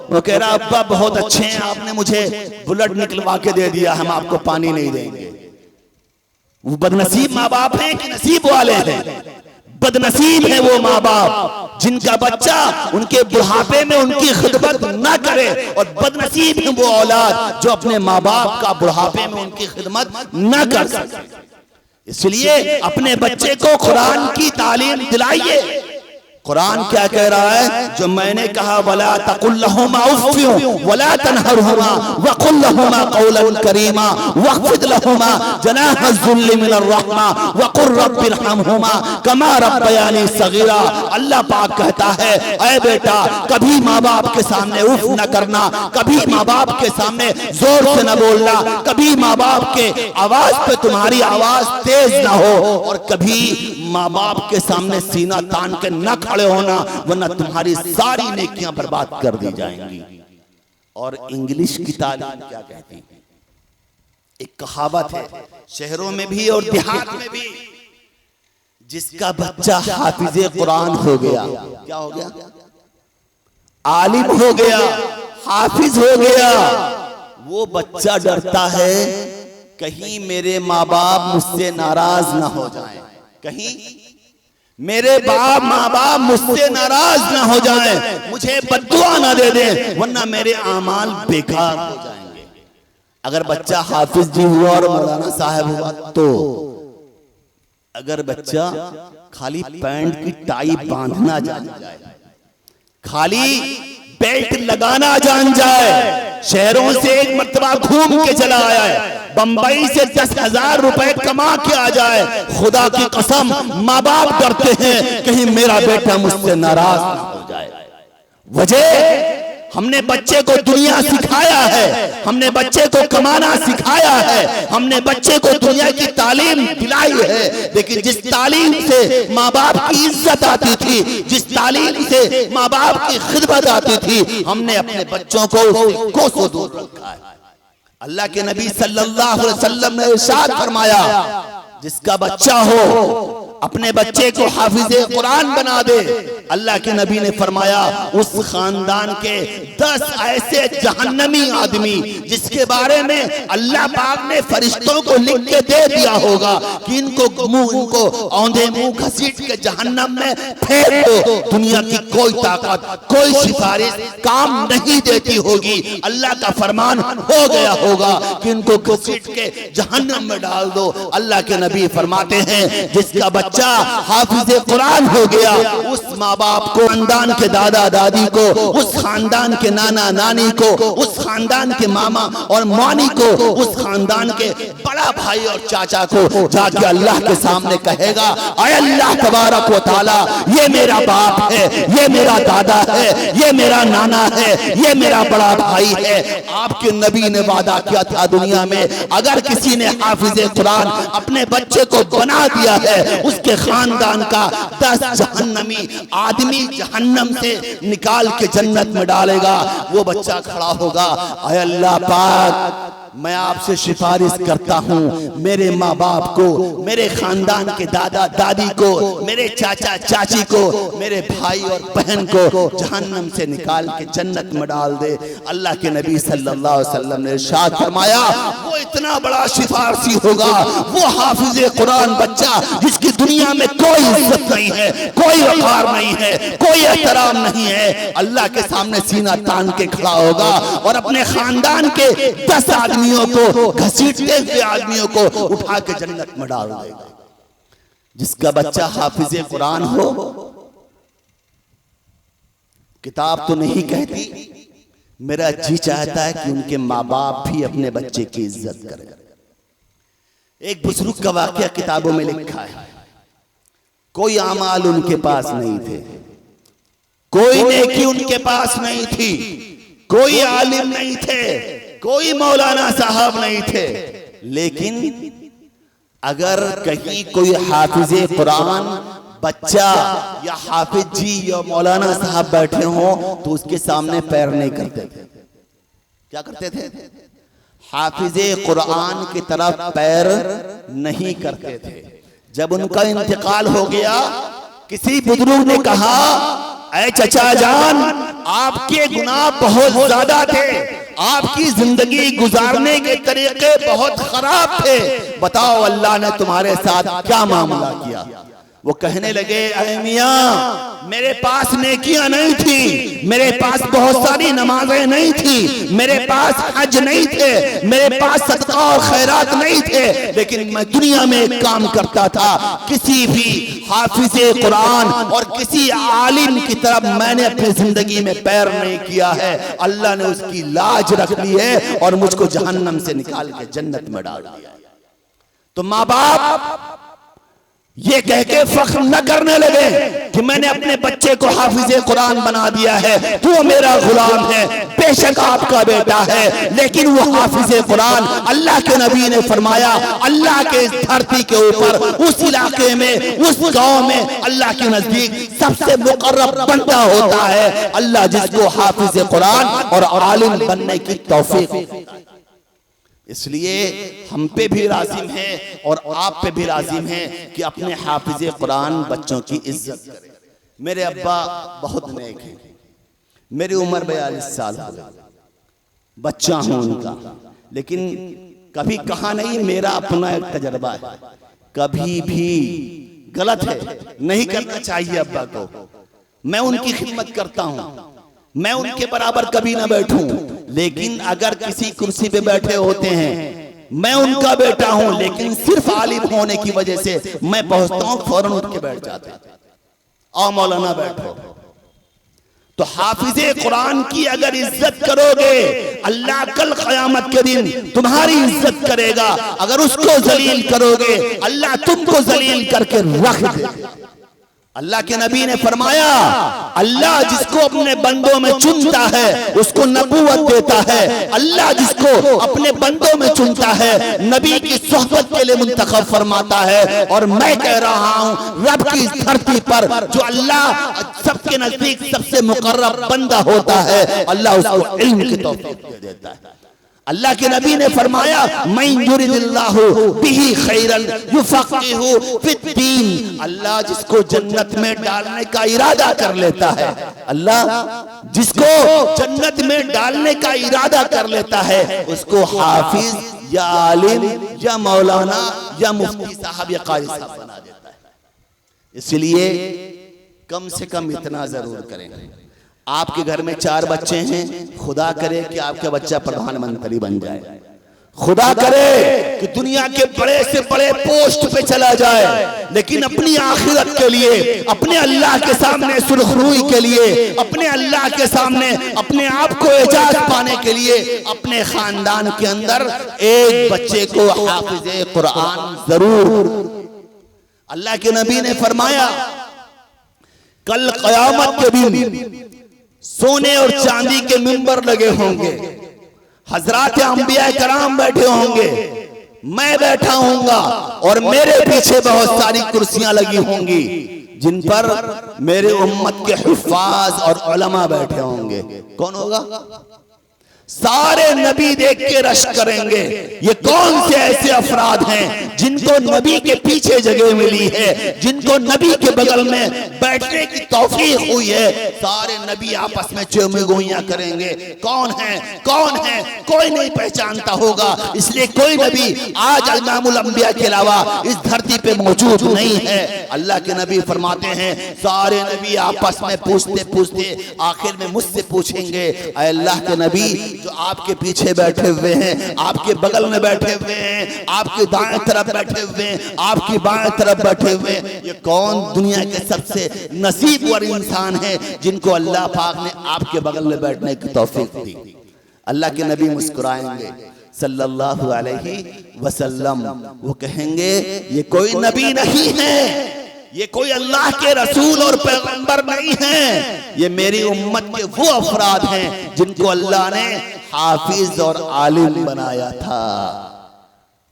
वो कह रहा अब्बा बहुत अच्छे हैं आपने मुझे बुलेट निकलवा के दे दिया, हम आपको पानी नहीं देंगे। वो बदनसीब माँ बाप हैं कि नसीब वाले हैं? बदनसीब है वो माँ बाप जिनका बच्चा उनके बुढ़ापे में उनकी खिदमत ना करे, और बदनसीब है वो औलाद जो अपने माँ बाप का बुढ़ापे में उनकी खिदमत ना कर सके। इसलिए अपने बच्चे को कुरान की तालीम दिलाइए। कुरान क्या कह रहा है? जो मैंने कहा वला तकुल लहुमा उफ़्फ़िन वला तनहरहुमा वक़ुल लहुमा क़ौलन करीमा वख़्फ़िद लहुमा जनाह ज़ुल्लि मिनर रहमा वक़ुल रब्बिरहमहुमा कमा रब्बयानी सग़ीरा। अल्लाह पाक कहता है, ऐ बेटा कभी माँ बाप के सामने उफ न करना, कभी माँ बाप के सामने जोर से न बोलना, कभी माँ बाप के आवाज पे तुम्हारी आवाज तेज ना हो, और कभी माँ बाप के सामने सीना तान के न खड़े होना, वरना तुम्हारी सारी नेकियां बर्बाद कर दी जाएंगी। और इंग्लिश की तालीम क्या कहती है? एक कहावत है शहरों में भी और देहात में भी, जिसका बच्चा हाफिज़े कुरान हो गया, क्या हो गया? आलिम हो गया, हाफिज हो गया, वो बच्चा डरता है कहीं मेरे माँ बाप मुझसे नाराज ना हो जाएं, कहीं मेरे माँ बाप मुझसे नाराज ना हो जाएं, मुझे बद्दुआ ना दे दें, वरना मेरे आमाल बेकार हो जाएंगे। अगर बच्चा हाफिज जी हुआ और मौलाना साहब हुआ तो, अगर बच्चा खाली पैंट की टाई बांधना जान जाए, खाली बेल्ट लगाना जान जाए, शहरों से एक मर्तबा घूम के चला आया है, बंबई से 10,000 रुपए कमा के आ जाए, खुदा की कसम माँ बाप डरते हैं कहीं मेरा बेटा मुझसे नाराज ना हो जाए। वजह, हमने बच्चे को दुनिया सिखाया है, हमने बच्चे को कमाना सिखाया है, हमने बच्चे को दुनिया की तालीम दिलाई है, लेकिन जिस तालीम से माँ बाप की इज्जत आती थी, जिस तालीम से माँ बाप की खिदमत आती थी, हमने अपने बच्चों को कोसों दूर रखा है। अल्लाह के नबी सल्लल्लाहु अलैहि वसल्लम ने इरशाद फरमाया, जिसका बच्चा हो अपने बच्चे को हाफिज़े कुरान बना दे, अल्लाह के नबी ने फरमाया उस खानदान के 10 ऐसे जहन्नमी आदमी जिसके बारे में अल्लाह पाक ने फरिश्तों को लिख के दे दिया होगा कि इनको औंधे मुंह घसीट के जहन्नम में फेंक दो, दुनिया की कोई ताकत कोई सिफारिश काम नहीं देती होगी, अल्लाह का फरमान हो गया होगा कि इनको घसीट के जहन्नम में डाल दो। अल्लाह के नबी फरमाते हैं जिसका बच्चा हाफिज़े कुरान हो गया, उस माँ बाप को, खानदान के दादा दादी को, उस खानदान के नाना नानी को, उस खानदान के मामा और मौनी को, उस खानदान के बड़ा भाई और चाचा को जाके अल्लाह के सामने कहेगा, ऐ अल्लाह तबारक व तआला, ये मेरा बाप है, ये मेरा दादा है, ये मेरा नाना है, ये मेरा बड़ा भाई है। आपके नबी ने वादा किया था दुनिया में अगर किसी ने हाफिज़े कुरान अपने बच्चे को बना दिया है, उसके खानदान का 10 जहन्नमी आदमी जहन्नम से निकाल के जन्नत में डालेगा। वो बच्चा खड़ा होगा, ऐ अल्लाह पाक मैं आपसे सिफारिश करता हूँ, मेरे माँ बाप को, मेरे खानदान के दादा दादी को, मेरे चाचा चाची को, मेरे भाई और बहन को जहन्नम से निकाल के जन्नत में डाल दे। अल्लाह के नबी सल्लल्लाहु अलैहि वसल्लम ने इरशाद फरमाया वो इतना बड़ा सिफारशी होगा, वो हाफिज़े कुरान बच्चा जिसकी दुनिया में कोई इज्जत नहीं है, कोई वक़ार नहीं है, कोई एहतराम नहीं है, अल्लाह के सामने सीना तान के खड़ा होगा और अपने खानदान के 10 आदमियों को, घसीटते हुए आदमियों को उठा के जन्नत में डाल देगा। जिसका बच्चा हाफिज़े कुरान हो, किताब तो नहीं कहती, मेरा जी चाहता है कि उनके माँ बाप भी अपने बच्चे की इज्जत करें। एक बुजुर्ग का वाकया किताबों में लिखा है, कोई आमाल उनके पास नहीं थे, कोई नेकी उनके पास नहीं थी, कोई आलिम नहीं थे, कोई मौलाना साहब नहीं थे, लेकिन अगर कहीं कोई हाफिज़े कुरान बच्चा या हाफिज जी या मौलाना साहब बैठे हों तो उसके सामने पैर नहीं करते थे। क्या करते थे? हाफिज़े कुरान की तरफ पैर नहीं करते थे। जब उनका इंतकाल हो गया, किसी बुजुर्ग ने कहा, ऐ चचा जान, आपके गुनाह बहुत ज्यादा थे, आपकी जिंदगी गुजारने के तरीके बहुत खराब थे, बताओ अल्लाह ने तुम्हारे साथ क्या मामला किया? वो कहने लगे, अरे मियाँ, मेरे पास नेकियां नहीं थी, मेरे पास बहुत सारी नमाजें नहीं थी, मेरे पास हज नहीं थे, मेरे पास सदका और खैरात नहीं थे, लेकिन मैं दुनिया में एक काम करता था, किसी भी हाफिज़े कुरान और किसी आलिम की तरफ मैंने अपनी जिंदगी में पैर नहीं किया है। अल्लाह ने उसकी लाज रख ली है और मुझको जहन्नम से निकाल के जन्नत में डाल दिया। तो माँ बाप ये कह के फख्र न करने लगे कि मैंने अपने बच्चे को हाफिज़े कुरान बना दिया है, वो मेरा गुलाम है, बेशक आपका बेटा है, लेकिन वो हाफिज़े कुरान, अल्लाह के नबी ने फरमाया, अल्लाह के इस धरती के ऊपर, उस इलाके में, उस गांव में अल्लाह के नजदीक सबसे मुकर्रब बंदा होता है अल्लाह जिसको हाफिज़े कुरान और आलिम बनने की तौफीक। इसलिए हम पे भी लाजिम है और आप पे भी लाजिम है कि अपने हाफिज़े कुरान बच्चों की इज्जत करें। मेरे अब्बा बहुत नेक हैं, मेरी उम्र 42 साल हो गई, बच्चा हूं उनका, लेकिन कभी कहा नहीं, मेरा अपना एक तजर्बा है, कभी भी गलत है, नहीं करना चाहिए अब्बा को। मैं उनकी खिदमत करता हूं, मैं उनके बराबर कभी ना बैठूं, लेकिन अगर किसी कुर्सी पे बैठे होते हैं, मैं उनका बेटा हूं, लेकिन सिर्फ आलिम होने की वजह से मैं पहुंचता हूं, फौरन उठ के बैठ जाते हैं, आओ मौलाना बैठो। तो हाफिज़े कुरान की अगर इज्जत करोगे, अल्लाह कल क़यामत के दिन तुम्हारी इज्जत करेगा। अगर उसको जलील करोगे, अल्लाह तुमको जलील करके रख देगा। अल्लाह के नबी ने फरमाया, अल्लाह जिसको अपने बंदों में चुनता है उसको नबूवत देता है, अल्लाह जिसको अपने बंदों में चुनता है नबी की सोहबत के लिए मुंतखब फरमाता है। और मैं कह रहा हूं, रब की इस धरती पर जो अल्लाह सबके नजदीक सबसे मुकर्रब बंदा होता है, अल्लाह उसको इल्म की तौफीक दे देता है। अल्लाह के नबी ने फरमाया, मन युरिदिल्लाहु बिही खैरन युफक्किहु फिद्दीन, अल्लाह जिसको जन्नत में डालने का इरादा कर लेता है, अल्लाह जिसको जन्नत में डालने का इरादा कर लेता है, उसको हाफिज या आलिम या मौलाना या मुफ्ती साहब या कारी साहब बना देता है। इसलिए कम से कम इतना जरूर करें। आपके घर में 4 बच्चे हैं, खुदा करे कि आपका बच्चा प्रधानमंत्री बन जाए, खुदा करे कि दुनिया के बड़े से बड़े पोस्ट पे चला जाए, लेकिन अपनी आखिरत के लिए, अपने अल्लाह के सामने सुरखरुई के लिए, अपने अल्लाह के सामने अपने आप को एजाज पाने के लिए, अपने खानदान के अंदर एक बच्चे को हाफिज़े कुरान जरूर। अल्लाह के नबी ने फरमाया, कल क़यामत के दिन सोने और चांदी के मिंबर लगे होंगे, हजरात अंबिया कराम बैठे होंगे, मैं बैठा हूंगा और मेरे पीछे बहुत सारी कुर्सियां लगी होंगी जिन पर मेरे उम्मत के हुफ्फाज और उलमा बैठे होंगे। कौन होगा? सारे नबी देख के रश करेंगे, ये कौन से ऐसे अफराद हैं जिनको नबी के पीछे जगह मिली है, जिनको नबी के बगल में बैठने की तौफीक हुई है। सारे नबी आपस में चुमगोइयां करेंगे, कौन है कौन है, कोई नहीं पहचानता होगा। इसलिए कोई नबी आज इमामुल अंबिया के अलावा इस धरती पे मौजूद नहीं है। अल्लाह के नबी फरमाते हैं, सारे नबी आपस में पूछते पूछते आखिर में मुझसे पूछेंगे, अल्लाह के नबी जो आपके पीछे बैठे हुए हैं, आपके बगल में बैठे हुए हैं, आपके दाएं तरफ बैठे हुए हैं, आपकी बाएं तरफ बैठे हुए हैं, ये कौन दुनिया के सबसे नसीबवार इंसान है जिनको अल्लाह पाक ने आपके बगल में बैठने की तौफीक दी? अल्लाह के नबी मुस्कुराएंगे सल्लल्लाहु अलैहि वसल्लम, वो कहेंगे, ये कोई नबी नहीं है, ये कोई अल्लाह के रसूल और पैगंबर नहीं है, ये मेरी उम्मत के वो अफराद हैं जिनको अल्लाह ने हाफिज और आलिम बनाया था।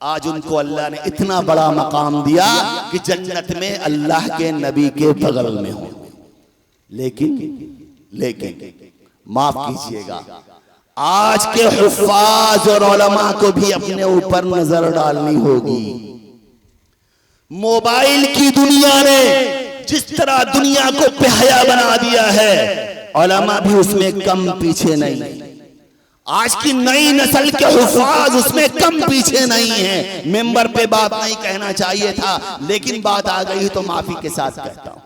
आज उनको अल्लाह ने इतना बड़ा मकाम दिया कि जन्नत में अल्लाह के नबी के बगल में हो। लेकिन माफ कीजिएगा, आज के हुफ्फाज और उलमा को भी अपने ऊपर नजर डालनी होगी। मोबाइल की दुनिया ने जिस तरह दुनिया को बेहया बना दिया है, उलमा भी उसमें कम पीछे नहीं। आज की नई नस्ल के हुफाज उसमें कम पीछे नहीं है। मेंबर पे बात नहीं कहना चाहिए था, लेकिन बात आ गई तो माफी के साथ कहता हूं।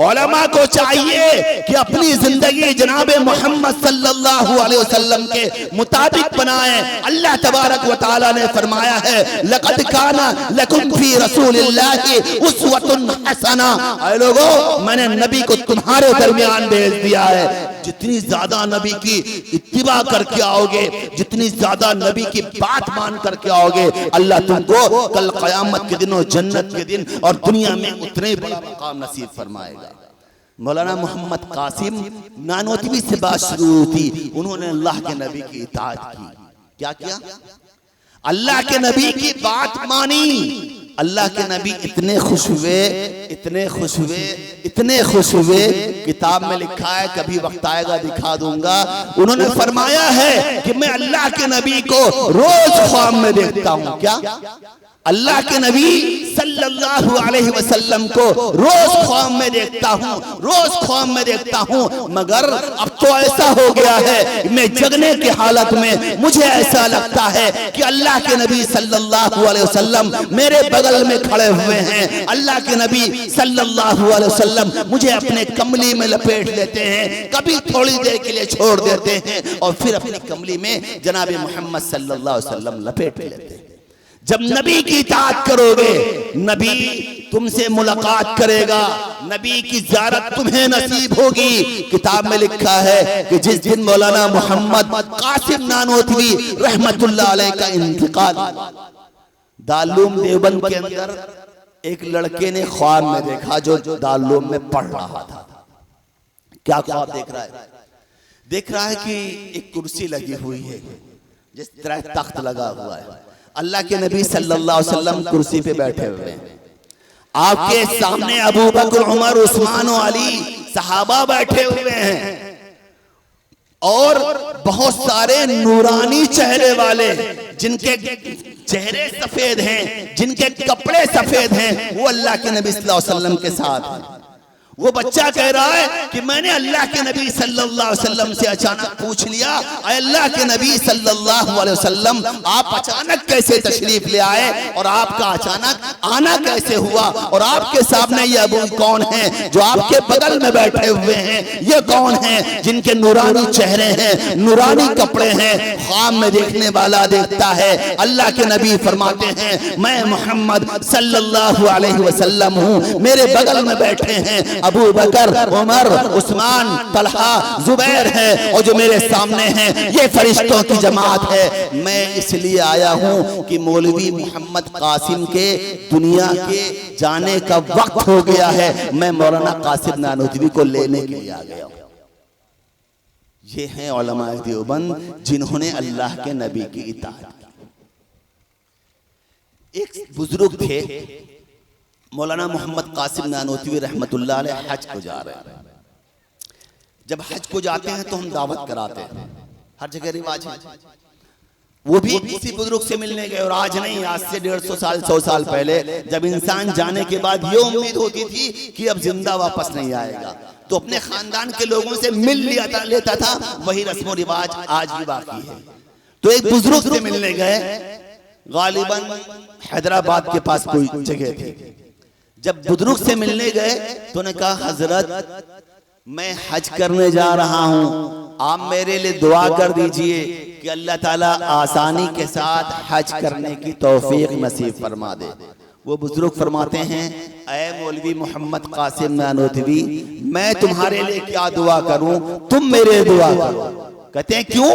उलमा को चाहिए कि अपनी जिंदगी जनाबे मोहम्मद सल्लल्लाहु अलैहि वसल्लम के मुताबिक बनाएं। अल्लाह तबारक व तआला ने फरमाया है, लक़द काना लकुम फी रसूलिल्लाहि उस्वतुन हसना। ऐ लोगों, मैंने नबी को तुम्हारे दरमियान भेज दिया है। जितनी ज्यादा नबी की इत्तिबा करके आओगे, जितनी ज्यादा नबी की बात मान करके आओगे, अल्लाह तुमको कल क़यामत के दिन और जन्नत के दिन और दुनिया में उतने बड़ा मकाम नसीब फरमाएगा। मौलाना मोहम्मद कासिम नानोतवी से बात शुरू थी। उन्होंने अल्लाह के नबी की इताअत की। क्या किया? अल्लाह के नबी की बात मानी। अल्लाह के नबी इतने खुश हुए, इतने खुश हुए, इतने खुश हुए, किताब में लिखा है, कभी वक्त आएगा दिखा दूंगा। उन्होंने फरमाया है कि मैं अल्लाह के नबी को रोज ख्वाब में देखता हूं। क्या? अल्लाह के नबी सल्लल्लाहु अलैहि वसल्लम को रोज ख्वाब में देखता हूँ, रोज ख्वाब में देखता हूँ। मगर अब तो ऐसा हो गया है, मैं जगने की हालत में मुझे ऐसा लगता है कि अल्लाह के नबी सल्लल्लाहु अलैहि वसल्लम मेरे बगल में खड़े हुए हैं। अल्लाह के नबी सल्लल्लाहु अलैहि वसल्लम मुझे अपने कमली में लपेट लेते हैं, कभी थोड़ी देर के लिए छोड़ देते हैं और फिर अपनी कमली में जनाब मोहम्मद सल्लल्लाहु अलैहि वसल्लम लपेट लेते हैं। जब नबी की इताअत करोगे, नबी तुमसे मुलाकात करेगा, नबी की ज़ियारत तुम्हें नसीब होगी। किताब में लिखा है कि जिस दिन मौलाना मोहम्मद कासिम नानोतवी रहमतुल्लाह अलैह का इंतकाल, दारूल देवबंद के अंदर एक लड़के ने ख्वाब में देखा जो दारूल में पढ़ रहा था। क्या ख्वाब देख रहा है? देख रहा है कि एक कुर्सी लगी हुई है, जिस तरह तख्त लगा हुआ है। अल्लाह के नबी सल्लल्लाहु अलैहि वसल्लम कुर्सी पे बैठे हुए हैं। आपके सामने अबू बकर, उमर, उस्मान और अली सहाबा बैठे हुए हैं और बहुत सारे नूरानी चेहरे वाले, जिनके चेहरे सफेद हैं, जिनके कपड़े सफेद हैं, वो अल्लाह के नबी सल्लल्लाहु अलैहि वसल्लम के साथ हैं। वो बच्चा कह रहा है कि मैंने अल्लाह के नबी सल्लल्लाहु अलैहि वसल्लम से अचानक पूछ लिया, अल्लाह के नबी सल्लल्लाहु अलैहि वसल्लम आप अचानक कैसे तशरीफ ले आए और आपका अचानक आना कैसे हुआ, और आपके सामने ये अबू कौन है जो आपके बगल में बैठे हुए हैं, ये कौन है जिनके नूरानी चेहरे हैं, नूरानी कपड़े हैं, ख्वाब में देखने वाला देखता है। अल्लाह के नबी फरमाते हैं मैं मोहम्मद सल्लल्लाहु अलैहि वसल्लम हूँ, मेरे बगल में बैठे हैं अबू बकर, उमर, उस्मान, तलहा, जुबैर है, और जो मेरे सामने हैं ये फरिश्तों की जमात है। मैं इसलिए आया हूं कि मौलवी मोहम्मद कासिम के दुनिया के जाने का वक्त हो गया है, मैं मौलाना कासिम नानोतवी को लेने के लिए आ गया हूं। ये हैं उलमाए देवबंद जिन्होंने अल्लाह के नबी की इताअत की। एक बुजुर्ग थे मौलाना मोहम्मद कासिम नानोतवी रहमतुल्लाह अलैह, हज को जा रहे हैं। जब हज को जाते हैं तो हम दावत कराते हैं, हर जगह रिवाज है। वो भी किसी बुजुर्ग से मिलने गए, और आज नहीं, आज से 150 साल 100 साल पहले, जब इंसान जाने के बाद ये उम्मीद होती थी कि अब जिंदा वापस नहीं आएगा, तो अपने खानदान के लोगों से मिल लेता था। वही रस्म रिवाज आज भी बाकी है। तो एक बुजुर्ग से मिलने गए, गालिबन हैदराबाद के पास कोई जगह थी। जब बुजुर्ग से मिलने गए तो उन्होंने कहा हजरत मैं हज करने जा रहा हूं, आप मेरे लिए दुआ कर दीजिए कि अल्लाह ताला आसानी के साथ हज करने की तौफीक नसीब फरमा दे। वो बुजुर्ग फरमाते हैं ऐ मौलवी मोहम्मद कासिम नानोतवी, मैं तुम्हारे लिए क्या दुआ करूं, तुम मेरे दुआ करो। कहते हैं क्यों?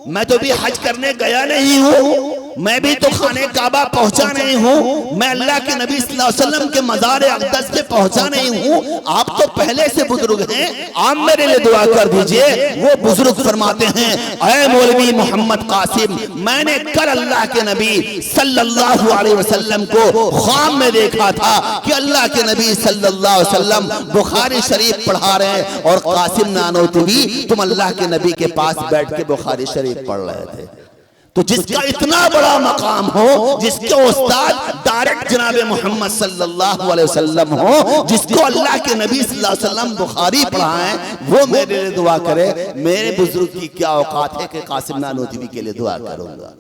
मैं तो भी हज करने गया नहीं हूं, मैं भी तो खाने काबा पहुंचा नहीं हूँ, मैं अल्लाह के नबी सल्लल्लाहु अलैहि वसल्लम के मज़ार अक़दस पे पहुंचा नहीं हूँ। आप तो पहले से बुजुर्ग हैं, आप मेरे लिए दुआ कर दीजिए। वो बुजुर्ग फरमाते हैं ऐ मौलवी मोहम्मद कासिम, मैंने कल अल्लाह के नबी सल्लल्लाहु अलैहि वसल्लम को ख्वाब में देखा था कि अल्लाह के नबी सल्लल्लाहु अलैहि वसल्लम बुखारी शरीफ पढ़ा रहे हैं और कासिम नानोतवी तुम अल्लाह के नबी के पास बैठ के बुखारी शरीफ पढ़ रहे थे। तो जिसका इतना बड़ा मकाम हो, जिसके उस्ताद डायरेक्ट जनाबे मोहम्मद सल्लल्लाहु अलैहि वसल्लम हो, जिसको अल्लाह के नबी सल्लल्लाहु अलैहि वसल्लम बुखारी पढ़ाएं, वो मेरे लिए दुआ करे। मेरे बुजुर्ग की क्या औकात है कि कासिम नानोतवी के लिए दुआ करूंगा।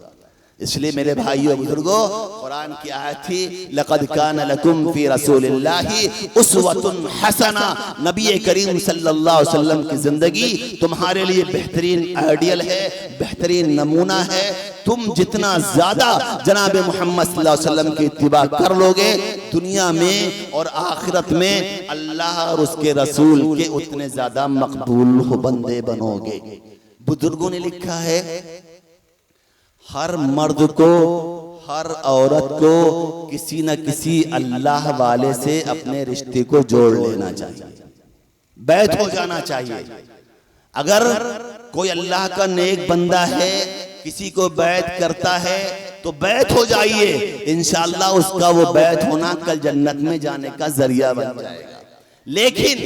इसलिए मेरे भाइयों बुजुर्गों, कुरान की आयत थी लक़द कान लकुम फी रसूलिल्लाहि उस्वतुन हसना। नबी करीम सल्लल्लाहु अलैहि वसल्लम की जिंदगी तुम्हारे लिए बेहतरीन आइडियल है, बेहतरीन नमूना है। तुम जितना ज्यादा जनाबे मोहम्मद सल्लल्लाहु अलैहि वसल्लम की इत्तिबा कर लोगे, दुनिया में और आखिरत में अल्लाह और उसके रसूल के उतने ज्यादा मकबूल हो बंदे बनोगे। बुजुर्गों ने लिखा है हर मर्द को, हर औरत को किसी न किसी अल्लाह वाले से अपने रिश्ते को जोड़ लेना चाहिए, बैत हो जाना चाहिए। अगर कोई अल्लाह का नेक बंदा है, किसी को बैत करता है तो बैत हो जाइए, इंशाअल्लाह उसका वो बैत होना कल जन्नत में जाने का जरिया बन जाएगा। लेकिन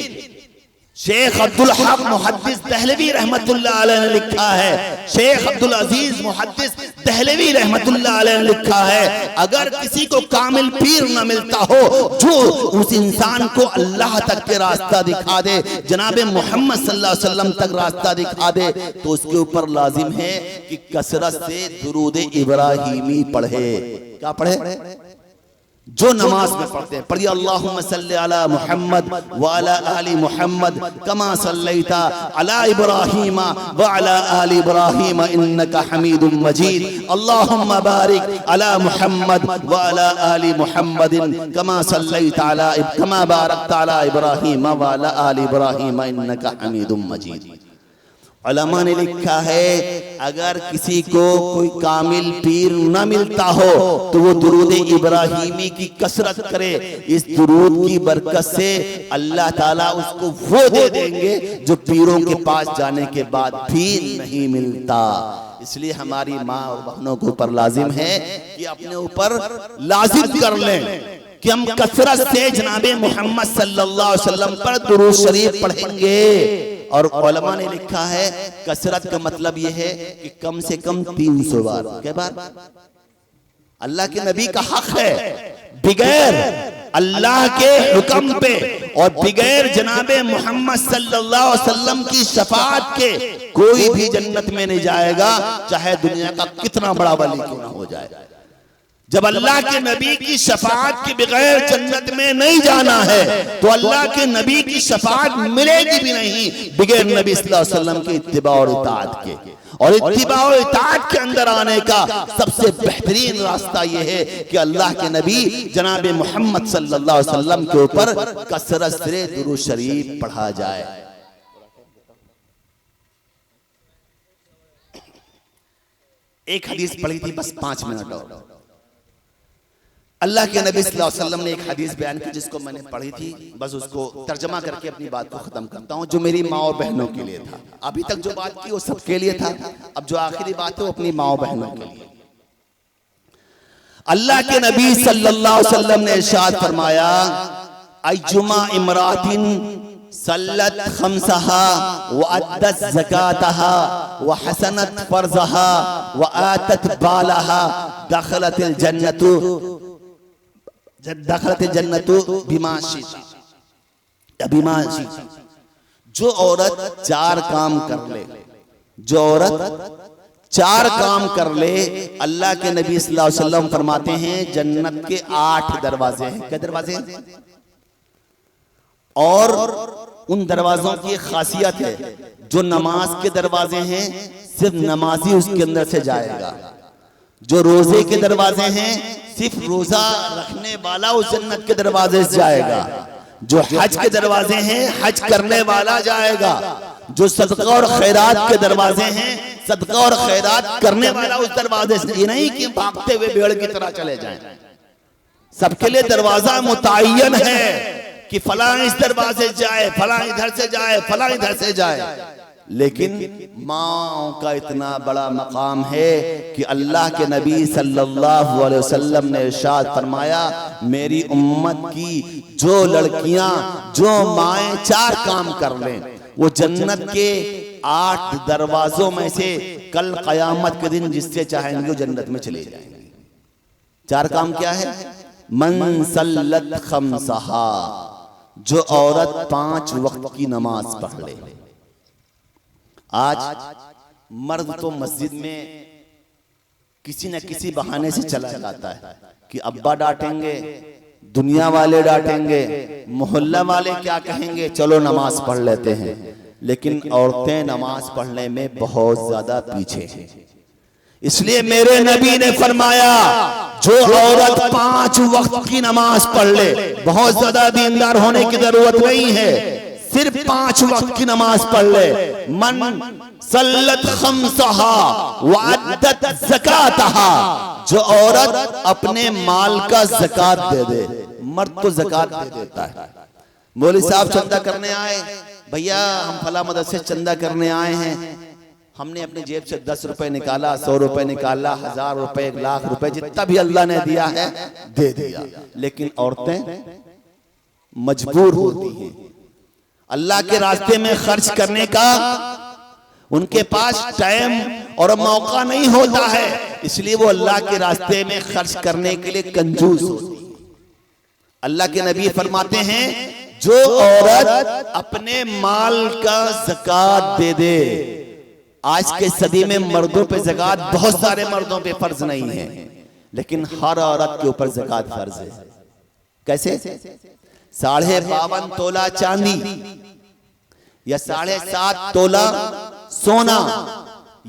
शेख अब्दुल हक मुहद्दिस दहलवी रहमतुल्लाह अलैह ने लिखा है, शेख अब्दुल अजीज मुहद्दिस दहलवी रहमतुल्लाह अलैह ने लिखा है, अगर किसी को कामिल पीर न मिलता हो जो उस इंसान को अल्लाह तक के रास्ता दिखा दे, जनाबे मोहम्मद सल्लल्लाहु अलैहि वसल्लम तक रास्ता दिखा दे, तो उसके ऊपर लाजिम है कि कसरत से दुरूद इब्राहिमी पढ़े। क्या पढ़े? जो नमाज में पढ़ते हैं, पढ़िए अल्लाहुम्मा सल्ली अला मुहम्मद व अला आलि मुहम्मद कमा सल्लैता अला इब्राहीम व अला आलि इब्राहीम इन्नका हमीदुम मजीद। अल्लाहुम्मा बारिक अला मुहम्मद व अला आलि मुहम्मदिन कमा सल्लैता अला कमा बारकता अला इब्राहीम व अला आलि इब्राहीम इन्नका हमीदुम मजीद। उलमा ने लिखा है अगर किसी को कोई कामिल पीर न मिलता हो तो वो दुरूद इब्राहिमी की कसरत करे। इस दुरूद की बरकत से अल्लाह ताला उसको वो दे देंगे जो पीरों के पास जाने के बाद भी नहीं मिलता। इसलिए हमारी माँ और बहनों के ऊपर लाजिम है कि अपने ऊपर लाजिम कर लें कि हम कसरत से जनाबे मोहम्मद सल्लल्लाहु अलैहि वसल्लम पर दुरूद शरीफ पढ़ेंगे। और उलमा ने लिखा है कसरत का मतलब यह है कि कम से कम 300 बार। क्या बार? अल्लाह के नबी का हक है, बिगैर अल्लाह के हुक्म पे और बिगैर जनाबे मोहम्मद सल्लल्लाहु अलैहि वसल्लम की शफाअत के कोई भी जन्नत में नहीं जाएगा, चाहे दुनिया का कितना बड़ा वली क्यों ना हो जाए। जब अल्लाह के नबी की शफाअत के बगैर जन्नत में नहीं जाना है तो अल्लाह के नबी की शफाअत मिलेगी भी नहीं बगैर नबी सल्लल्लाहु अलैहि वसल्लम के इत्तिबा और इताअत के। और इत्तिबा और इताअत के अंदर आने का सबसे बेहतरीन रास्ता यह है कि अल्लाह के नबी जनाब मोहम्मद सल्लल्लाहु अलैहि वसल्लम के ऊपर कसरत से दुरूद शरीफ पढ़ा जाए। एक हदीस पढ़ी थी, बस 5 मिनट और। अल्लाह के नबी सल्लल्लाहु अलैहि वसल्लम ने एक हदीस बयान की जिसको मैंने पढ़ी थी, बस उसको तर्जमा करके अपनी बात को खत्म करता हूँ, जो मेरी माँ और बहनों के लिए था। अभी तक जो बात की वो सबके लिए था, अब जो आखिरी बात है वो अपनी माँ और बहनों के लिए। अल्लाह के नबी सल्लल्लाहु अलैहि वसल्लम ने इरशाद फरमाया अय्युमा इमरातिन सल्लत खम्सहा व अद्दत ज़कातहा व हसनत फर्ज़हा व आतत बालहा दखलतिल जन्नतु बिमा शित। जो औरत 4 काम कर ले, जो औरत 4 काम कर ले, अल्लाह के नबी सल्लल्लाहु अलैहि वसल्लम फरमाते हैं जन्नत के 8 दरवाजे हैं। क्या दरवाजे हैं? और उन दरवाजों की एक खासियत है, जो नमाज के दरवाजे हैं सिर्फ नमाजी उसके अंदर से जाएगा, जो रोजे के दरवाजे हैं सिर्फ रोजा रखने वाला उस जन्नत के दरवाजे से जाएगा, जो हज के दरवाजे हैं हज करने वाला जाएगा, जो सदका और खैरात के दरवाजे हैं सदका और खैरात करने वाला उस दरवाजे से। ये नहीं कि भागते हुए भेड़ की तरह चले जाएं। सबके लिए दरवाजा मुतय्यन है कि फला इस दरवाजे से जाए, फला इधर से जाए, फला इधर से जाए। लेकिन माँ का इतना बड़ा मकाम है कि अल्लाह के नबी सल्लल्लाहु अलैहि वसल्लम ने इरशाद फरमाया मेरी उम्मत की जो लड़कियां, जो माएँ 4 काम कर लें वो जन्नत के 8 दरवाजों में से कल क़यामत के दिन जिससे चाहेंगे वो जन्नत में चले जाएंगे। 4 काम क्या है? मन सल्लत खम्सहा, जो औरत 5 वक्त की नमाज पढ़ ले। आज मर्द तो मस्जिद में किसी न किसी बहाने से चला जाता है कि अब्बा डांटेंगे, दुनिया वाले डांटेंगे, मोहल्ला वाले क्या कहेंगे, चलो नमाज पढ़ लेते हैं। लेकिन औरतें नमाज पढ़ने में बहुत ज्यादा पीछे हैं। इसलिए मेरे नबी ने फरमाया जो औरत 5 वक्त की नमाज पढ़ ले, बहुत ज्यादा दीनदार होने की जरूरत नहीं है, सिर्फ 5 वक्त की नमाज पढ़ ले। मन सल्लत खम्सहा वअद्दत ज़कातहा, जो औरत अपने माल का ज़कात दे दे। मर्द तो ज़कात दे देता है। मौलवी साहब चंदा करने आए, भैया हम फला मदद से चंदा करने आए हैं, हमने अपनी जेब से 10 रुपए निकाला, 100 रुपए निकाला, 1000 रुपए, 1 लाख रुपए, जितना भी अल्लाह ने दिया है दे दिया। लेकिन औरतें मजबूर होती हैं अल्लाह के रास्ते में खर्च करने का, उनके पास टाइम और मौका नहीं होता है, इसलिए वो अल्लाह के रास्ते में खर्च करने के लिए कंजूस होती है। अल्लाह के नबी फरमाते हैं जो औरत अपने माल का ज़कात दे दे। आज के सदी में मर्दों पे ज़कात बहुत सारे मर्दों पे फर्ज नहीं है, लेकिन हर औरत के ऊपर ज़कात फर्ज है। कैसे? 52.5 तोला चांदी या 7.5 तोला सोना,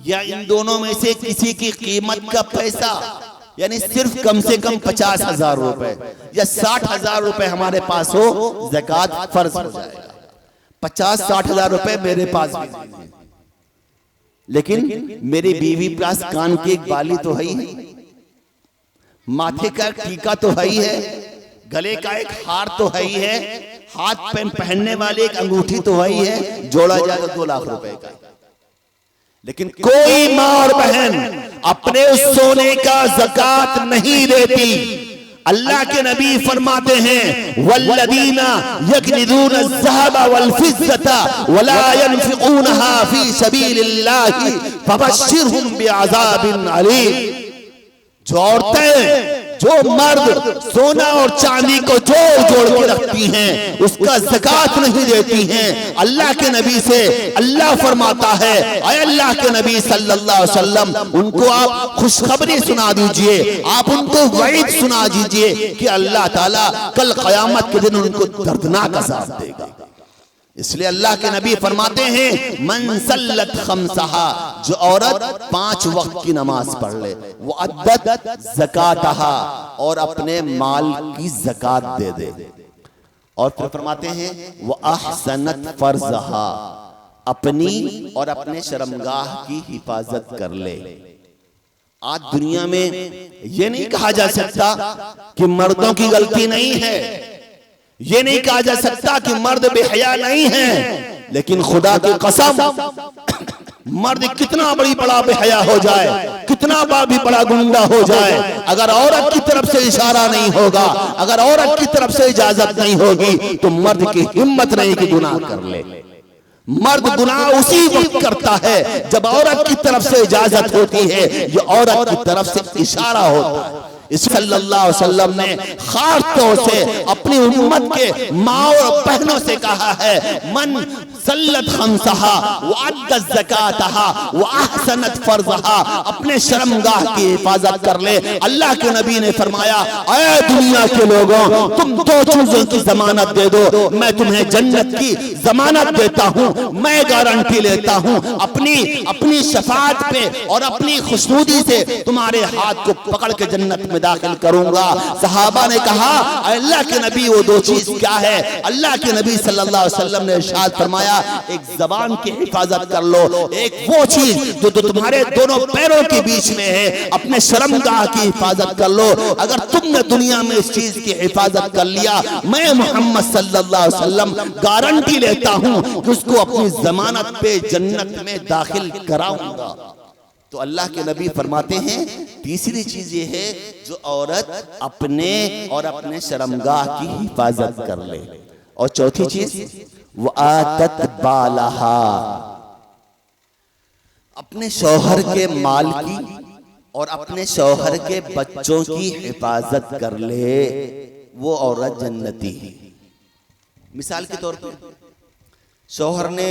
या इन दोनों में से किसी की कीमत का पैसा, यानी सिर्फ कम से कम 50,000 रुपए या 60,000 रुपए हमारे पास हो, ज़कात फर्ज हो जाएगा। 50-60,000 रुपए मेरे पास भी नहीं है, लेकिन मेरी बीवी पास कान की एक बाली तो है ही, माथे का टीका तो है ही है, गले का एक हार तो है ही है, हाथ पे पहनने वाली एक अंगूठी तो है ही है, जोड़ा जाए तो 2 लाख रुपए का। लेकिन कोई माँ और बहन अपने उस सोने का ज़कात नहीं देती। अल्लाह के नबी फरमाते हैं वल्लदीना यकनिदून अज़्ज़हब वल फिज़्ज़ता वला यनफ़िक़ूनहा फ़ी सबीलिल्लाहि फबश्शिरहुम बिअज़ाबिन अलीम। जो औरतें, जो मर्द सोना और चांदी को जोड़ जोड़ के रखती हैं, उसका ज़कात नहीं देती हैं, अल्लाह के नबी से अल्लाह फरमाता है, अय अल्लाह के नबी सल्लल्लाहु अलैहि वसल्लम, उनको आप खुशखबरी सुना दीजिए, आप उनको वईद सुना दीजिए कि अल्लाह ताला कल क़यामत के दिन उनको दर्दनाक अज़ाब देगा। इसलिए अल्लाह के नबी फरमाते हैं मन सल्लत खम्सहा, जो औरत 5 वक्त की नमाज पढ़ ले, वो अद्दत ज़कातहा, और अपने माल की ज़कात दे दे। और फिर फरमाते हैं वो अहसनत फर्जहा, अपनी और अपने शर्मगाह की हिफाजत कर ले। आज दुनिया में ये नहीं कहा जा सकता कि मर्दों की गलती नहीं है, ये नहीं कहा जा सकता कि मर्द बेहया नहीं है, लेकिन खुदा की कसम मर्द कितना बड़ा बेहया हो जाए, कितना भी बड़ा गुंडा हो जाए, अगर औरत की तरफ से इशारा नहीं होगा, अगर औरत की तरफ से इजाजत नहीं होगी, तो मर्द की हिम्मत नहीं कि गुनाह कर ले। मर्द गुनाह उसी वक्त करता है जब औरत की तरफ से इजाजत होती है, ये औरत की तरफ से इशारा होता है। इस सल्लल्लाहु अलैहि वसल्लम ने खास तौर से अपनी उम्मत के माँ और बहनों से कहा है मन सल्लत खम्सहा वअद्दत ज़कातहा व अहसनत फर्जहा, अपने शर्मगाह की हिफाजत कर ले। अल्लाह के नबी ने फरमाया ऐ दुनिया के लोगों, तुम 2 चीजों की जमानत दे दो, मैं तुम्हें जन्नत की जमानत देता हूँ, मैं गारंटी लेता हूँ, अपनी शफाअत पे और अपनी खुशनुदी से तुम्हारे हाथ को पकड़ के जन्नत में दाखिल करूंगा। सहाबा ने कहा अल्लाह के नबी वो 2 चीज क्या है? अल्लाह के नबी सल्लल्लाहु अलैहि वसल्लम ने इरशाद फरमाया एक जबान की हिफाजत कर लो, एक वो चीज जो तुम्हारे दोनों पैरों के बीच में है, अपने शर्मगाह की हिफाजत कर लो। अगर तुमने दुनिया में इस चीज की हिफाजत कर लिया, मैं मोहम्मद सल्लल्लाहु अलैहि वसल्लम गारंटी लेता हूं कि उसको अपनी जमानत पे जन्नत में दाखिल कराऊंगा। तो अल्लाह के नबी फरमाते हैं तीसरी चीज ये है जो औरत अपने और अपने शर्मगाह की हिफाजत कर ले, और चौथी चीज वो आतत बालहा, अपने शौहर के माल की और अपने शौहर के बच्चों की हिफाजत कर ले, वो औरत जन्नती है। मिसाल के तौर पर शौहर ने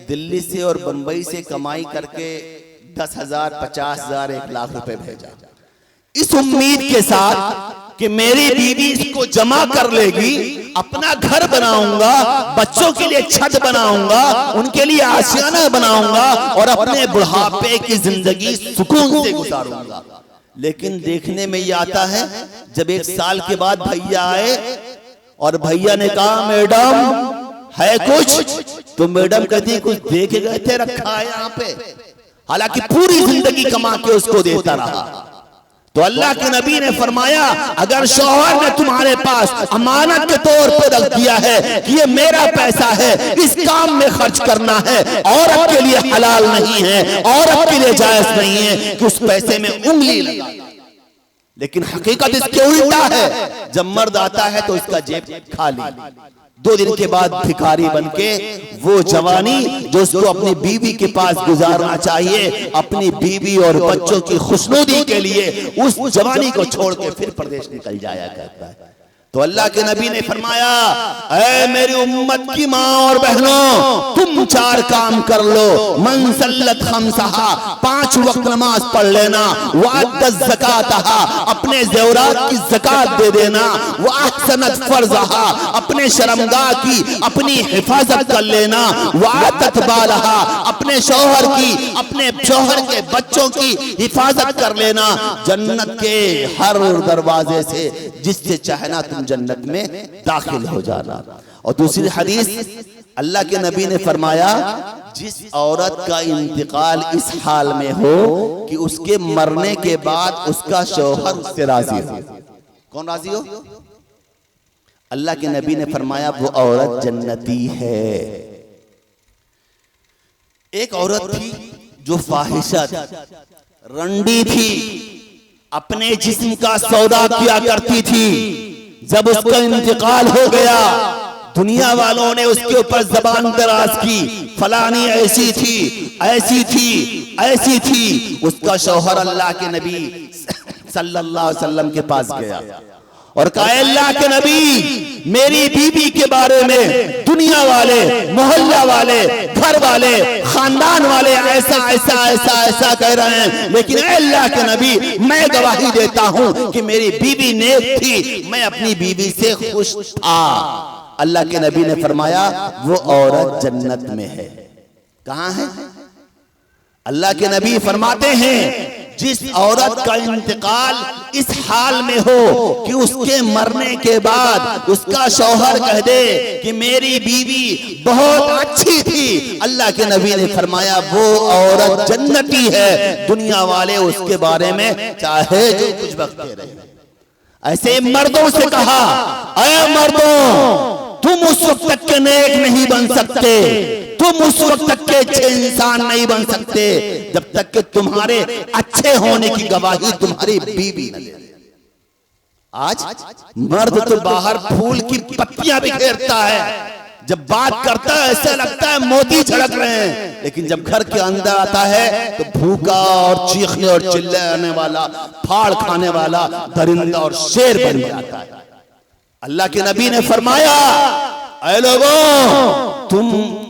दिल्ली से और बंबई से कमाई करके 10,000, 50,000, 1,00,000 रुपए भेजा, इस उम्मीद के साथ कि मेरी बीवी इसको जमा कर लेगी, अपना घर बनाऊंगा, बच्चों के लिए छत बनाऊंगा, उनके लिए आशियाना बनाऊंगा और अपने बुढ़ापे की जिंदगी सुकून से गुजारूंगा। लेकिन देखने में ये आता है जब 1 साल के बाद भैया आए और भैया ने कहा मैडम है कुछ, तो मैडम कहती कुछ दे के गए थे, रखा है यहाँ पे, हालांकि पूरी जिंदगी कमा के उसको देता रहा। तो अल्लाह के नबी ने फरमाया अगर शौहर ने तुम्हारे पास अमानत के तौर पर रख दिया है कि ये मेरा पैसा है, इस काम में खर्च करना है, औरत के लिए हलाल नहीं है, औरत के लिए जायज नहीं है कि उस पैसे में उंगली लगा। लेकिन हकीकत इसके उल्टा है, जब मर्द आता है तो उसका जेब खाली, 2 दिन के बाद भिखारी बनके वो जवानी जो उसको अपनी बीवी के पास गुजारना चाहिए, अपनी बीवी और बच्चों की खुशनुदी के लिए, उस जवानी को छोड़ के फिर प्रदेश निकल जाया करता है। तो अल्लाह के नबी ने फरमाया ऐ मेरी उम्मत की माँ और बहनों, तुम 4 काम कर लो। मन सल्लत खमसहा, 5 वक्त नमाज पढ़ लेना, वअद्दत ज़कातहा, अपने ज़ेवरात की ज़कात दे देना, वअहसनत फर्जहा, अपने शर्मगाह की अपनी हिफाजत कर लेना, वअतत बालहा, अपने शौहर की, अपने शौहर के बच्चों की हिफाजत कर लेना, जन्नत के हर दरवाजे से जिससे चाहना तुम जन्नत में दाखिल हो जाना। और दूसरी हदीस अल्लाह के नबी ने फरमाया जिस औरत का इंतकाल इस हाल में हो कि उसके मरने के बाद उसका शौहर उससे राजी हो। कौन राजी हो? अल्लाह के नबी ने फरमाया वो औरत जन्नती है। एक औरत थी जो फाहिशा रंडी थी, अपने जिस्म का सौदा किया करती थी। जब उसका इंतकाल हो गया, दुनिया वालों ने उसके ऊपर जबान दराज की, फलानी ऐसी थी, ऐसी थी, ऐसी थी। उसका शौहर अल्लाह के नबी सल्लल्लाहु अलैहि वसल्लम के पास गया और कहा अल्लाह के नबी मेरी बीवी के बारे में दुनिया वाले, मोहल्ला वाले, घर वाले, खानदान वाले ऐसा ऐसा ऐसा ऐसा कह रहे हैं, लेकिन अल्लाह के नबी मैं गवाही देता हूं कि मेरी बीवी नेक थी, मैं अपनी बीवी से खुश था। अल्लाह के नबी ने फरमाया वो औरत जन्नत में है। कहां है? अल्लाह के नबी फरमाते हैं जिस औरत का इंतकाल इस हाल में हो कि उसके मरने के बाद उसका शौहर कह दे कि मेरी बीवी बहुत अच्छी थी, अल्लाह के नबी ने फरमाया वो औरत जन्नती है। दुनिया वाले उसके बारे में चाहे जो कुछ बकते रहे। ऐसे मर्दों से कहा अरे मर्दों तुम उस वक्त तक के नेक नहीं बन सकते, तुम उस वक्त तक के अच्छे इंसान नहीं बन सकते जब तक कि तुम्हारे अच्छे होने की गवाही तुम्हारी बीवी न दे। आज मर्द तो बाहर फूल की पत्तियां बिखेरता है, जब बात करता है ऐसा लगता है मोती झड़क रहे हैं, लेकिन जब घर के अंदर आता है तो भूखा और चीखने और चिल्लाने वाला, फाड़ खाने वाला दरिंदा और शेर बन जाता है। अल्लाह के नबी ने फरमाया ऐ लोगों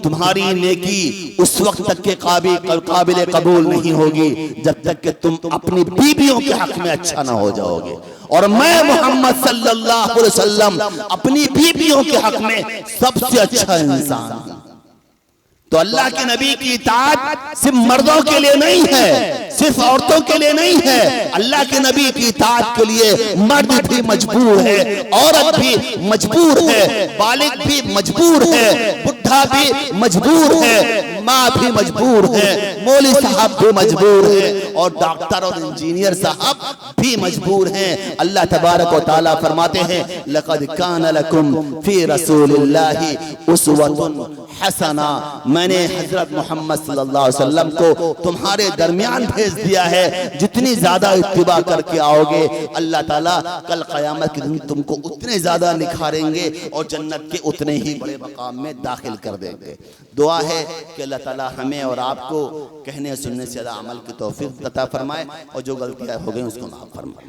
तुम्हारी नेकी उस वक्त तक के काबिल कबूल नहीं होगी जब तक कि तुम अपनी बीवियों के हक में अच्छा ना हो जाओगे, और मैं मोहम्मद सल्लल्लाहु अलैहि वसल्लम अपनी बीवियों के हक में सबसे अच्छा इंसान हूं। तो अल्लाह के नबी की इताअत सिर्फ मर्दों के लिए नहीं है, सिर्फ औरतों के लिए नहीं है। अल्लाह के नबी की इताअत के लिए मर्द भी मजबूर है, औरत भी मजबूर है, बालिग भी मजबूर है, बुढ़ा भी मजबूर है, माँ भी मजबूर है, मौलवी साहब भी मजबूर है, और डॉक्टर और इंजीनियर साहब भी मजबूर हैं। अल्लाह तबारक व तआला फरमाते हैं लक़द कान लकुम फी रसूलिल्लाहि उस्वतुन हसना, मैंने हजरत मोहम्मद सल्लल्लाहु अलैहि वसल्लम को तुम्हारे दरमियान भेज दिया है। जितनी ज्यादा इत्तिबा करके आओगे अल्लाह ताला कल क़यामत के दिन तुमको उतने ज्यादा निखारेंगे और जन्नत के उतने ही बड़े मकाम में दाखिल कर देंगे। दुआ है कि अल्लाह अल्लाह ताला हमें और आपको कहने सुनने से ज़्यादा अमल की तौफीक अता फरमाए और जो गलतियाँ हो गई उसको माफ़ फरमाए।